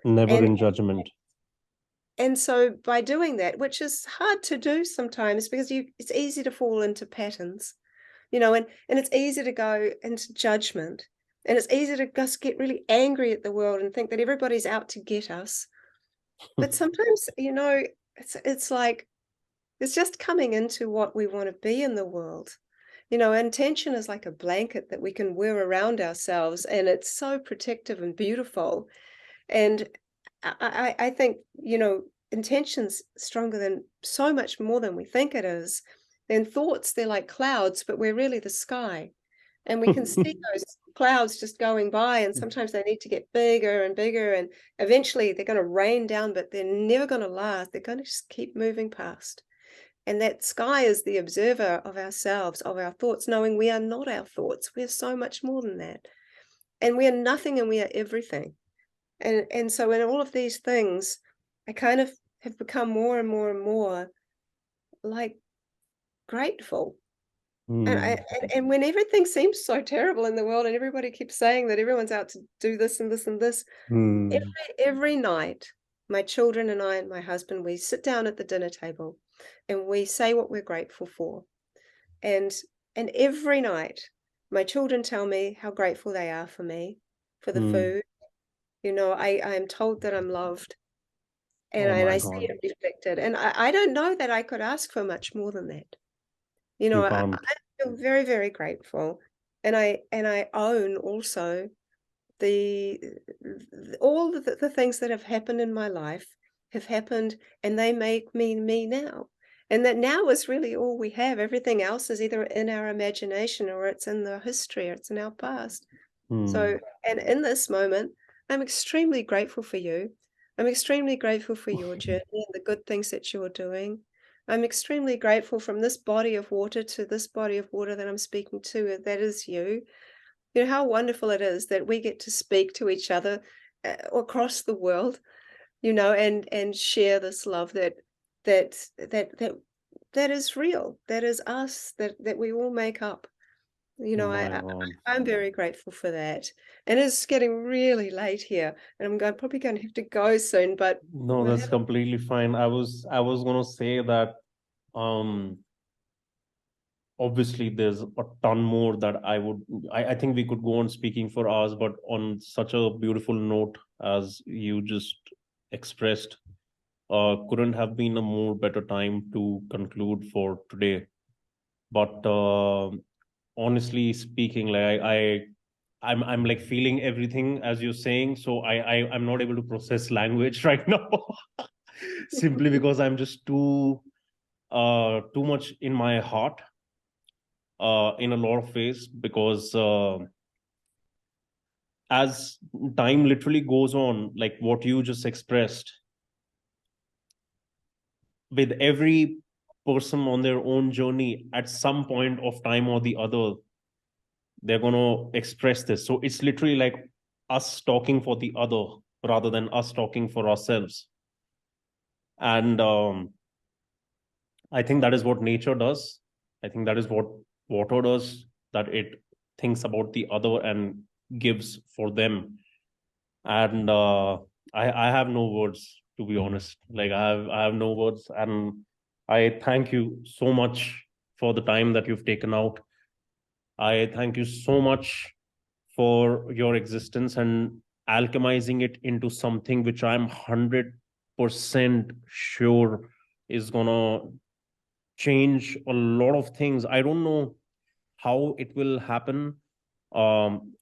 Never in judgment. And so by doing that, which is hard to do sometimes because it's easy to fall into patterns, and it's easy to go into judgment, and it's easy to just get really angry at the world and think that everybody's out to get us. But sometimes, it's like, it's just coming into what we want to be in the world. Intention is like a blanket that we can wear around ourselves, and it's so protective and beautiful. And I think, intention's stronger than so much more than we think it is. Then thoughts, they're like clouds, but we're really the sky. And we can see those clouds just going by, and sometimes they need to get bigger and bigger, and eventually they're going to rain down, but they're never going to last. They're going to just keep moving past. And that sky is the observer of ourselves, of our thoughts, knowing we are not our thoughts. We're so much more than that. And we are nothing and we are everything. And so in all of these things, I kind of have become more and more and more like grateful. And when everything seems so terrible in the world and everybody keeps saying that everyone's out to do this and this and this, every night, my children and I and my husband, we sit down at the dinner table and we say what we're grateful for. And every night, my children tell me how grateful they are for me, for the food. I am told that I'm loved, and I see it reflected. And I don't know that I could ask for much more than that. I feel very, very grateful, and I own also all the things that have happened in my life have happened, and they make me now. And that now is really all we have. Everything else is either in our imagination or it's in the history or it's in our past. So, and in this moment, I'm extremely grateful for you. I'm extremely grateful for your journey and the good things that you're doing. I'm extremely grateful from this body of water to this body of water that I'm speaking to. That is you. You know how wonderful it is that we get to speak to each other across the world, and share this love that is real. That is us. That we all make up. You know, My God. I'm very grateful for that. And it's getting really late here, and probably going to have to go soon, but No, we'll that's have completely fine. I was gonna say that um obviously there's a ton more that I think we could go on speaking for hours, but on such a beautiful note as you just expressed, couldn't have been a more better time to conclude for today. But honestly speaking, like I'm like feeling everything as you're saying, so I'm not able to process language right now, simply because I'm just too much in my heart in a lot of ways, because as time literally goes on, like what you just expressed, with every person on their own journey, at some point of time or the other, they're going to express this. So it's literally like us talking for the other rather than us talking for ourselves. And I think that is what nature does. I think that is what water does, that it thinks about the other and gives for them. And I have no words, to be honest. Like I have no words, and I thank you so much for the time that you've taken out. I thank you so much for your existence and alchemizing it into something which I'm 100% sure is gonna change a lot of things. I don't know how it will happen, um,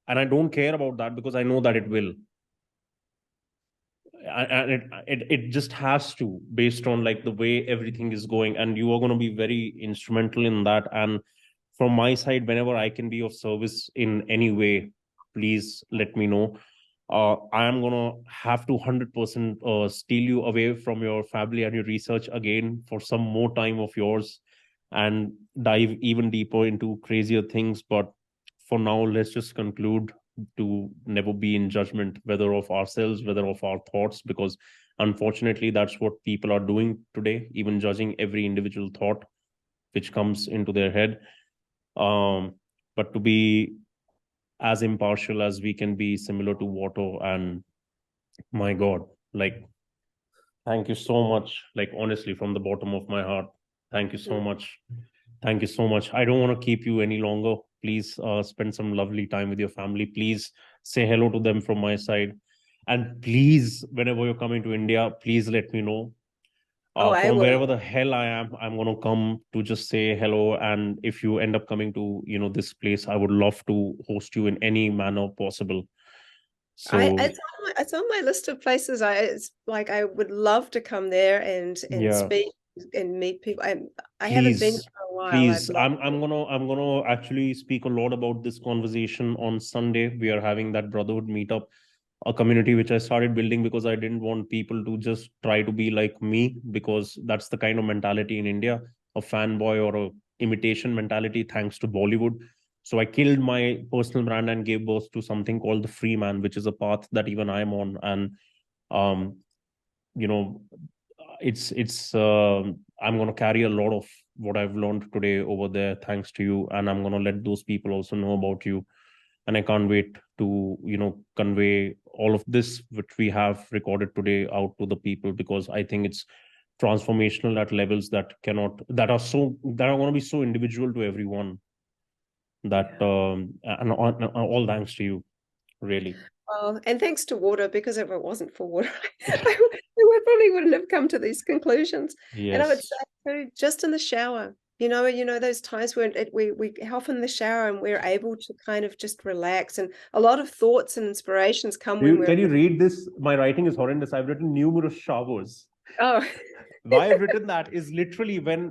and I don't care about that because I know that it will. And it just has to, based on like the way everything is going, and you are going to be very instrumental in that. And from my side, whenever I can be of service in any way, please let me know. I am going to have to 100% steal you away from your family and your research again for some more time of yours, and dive even deeper into crazier things. But for now, let's just conclude to never be in judgment, whether of ourselves, whether of our thoughts, because unfortunately that's what people are doing today, even judging every individual thought which comes into their head. um, but to be as impartial as we can be, similar to water. And my God, like, thank you so much, like honestly from the bottom of my heart, thank you so Mm. much. Thank you so much. I don't want to keep you any longer. Please spend some lovely time with your family. Please say hello to them from my side. And please, whenever you're coming to India, please let me know. Oh, I From will. wherever the hell I am, I'm going to come to just say hello. And if you end up coming to, this place, I would love to host you in any manner possible. I So, it's on my list of places. It's like I would love to come there and yeah, speak and meet people. I haven't been please, for a while. I'd please. love I'm gonna actually speak a lot about this conversation on Sunday. We are having that brotherhood meetup, a community which I started building because I didn't want people to just try to be like me, because that's the kind of mentality in India, a fanboy or a imitation mentality, thanks to Bollywood. So I killed my personal brand and gave birth to something called the free man, which is a path that even I'm on. And um, you know, it's I'm going to carry a lot of what I've learned today over there thanks to you, and I'm going to let those people also know about you. And I can't wait to convey all of this which we have recorded today out to the people, because I think it's transformational at levels that are going to be so individual to everyone, that and all thanks to you, really. well, and thanks to water, because if it wasn't for water, probably wouldn't have come to these conclusions. And I would say Yes. too, just in the shower, those times when we hop in the shower and we're able to kind of just relax, and a lot of thoughts and inspirations come when we're Can you read this? My writing is horrendous. I've written numerous showers. oh Why I've written that is literally when,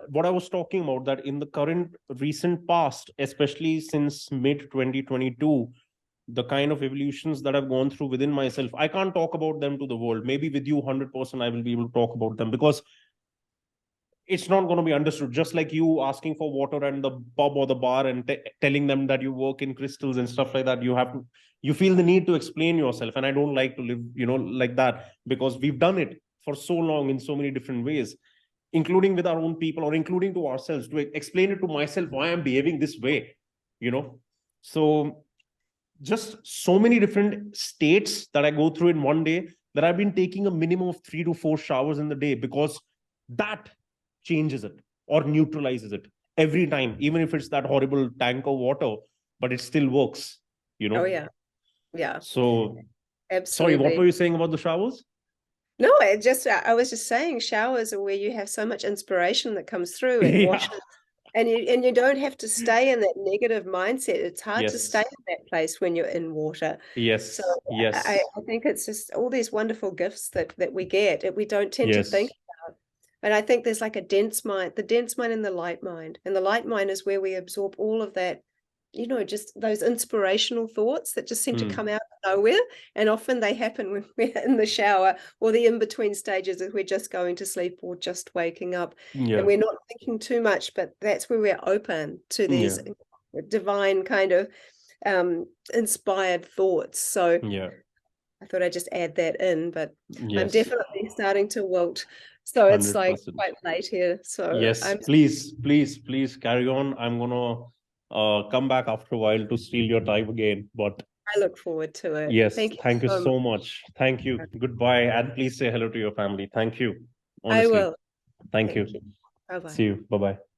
what I was talking about, that in the current recent past, especially since mid 2022, the kind of evolutions that I've gone through within myself, I can't talk about them to the world. Maybe with you, 100%, I will be able to talk about them, because it's not going to be understood. Just like you asking for water and the pub or the bar and telling them that you work in crystals and stuff like that, you feel the need to explain yourself. And I don't like to live, like that, because we've done it for so long in so many different ways. including with our own people or including to ourselves, to explain it to myself why I'm behaving this way, you know. So just so many different states that I go through in one day, that I've been taking a minimum of 3 to 4 showers in the day, because that changes it or neutralizes it every time, even if it's that horrible tank of water, but it still works, you know. Oh yeah. Yeah, So sorry, what absolutely. were you saying about the showers? No, I was just saying showers are where you have so much inspiration that comes through, and Yeah. washes, and you don't have to stay in that negative mindset. It's hard to stay Yes. in that place when you're in water. So Yes. Yes. I think it's just all these wonderful gifts that we get that we don't tend to think Yes. about. And I think there's like a dense mind, the dense mind and the light mind. And the light mind is where we absorb all of that, just those inspirational thoughts that just seem to come Mm. out of nowhere. And often they happen when we're in the shower, or the in-between stages as we're just going to sleep or just waking up. And Yeah. we're not thinking too much, but that's where we're open to Yeah. these divine kind of inspired thoughts. So Yeah. I thought I'd just add that in, but I'm Yes. definitely starting to wilt. So it's like 100%. quite late here. So Yes, please, please, please carry on. I'm gonna come back after a while to steal your time again. But I look forward to it. yes, Thank you thank you so much. so much. Thank you. Goodbye. And please say hello to your family. Thank you. I Honestly. will. Thank you. Thank you. Bye bye. See you. Bye bye.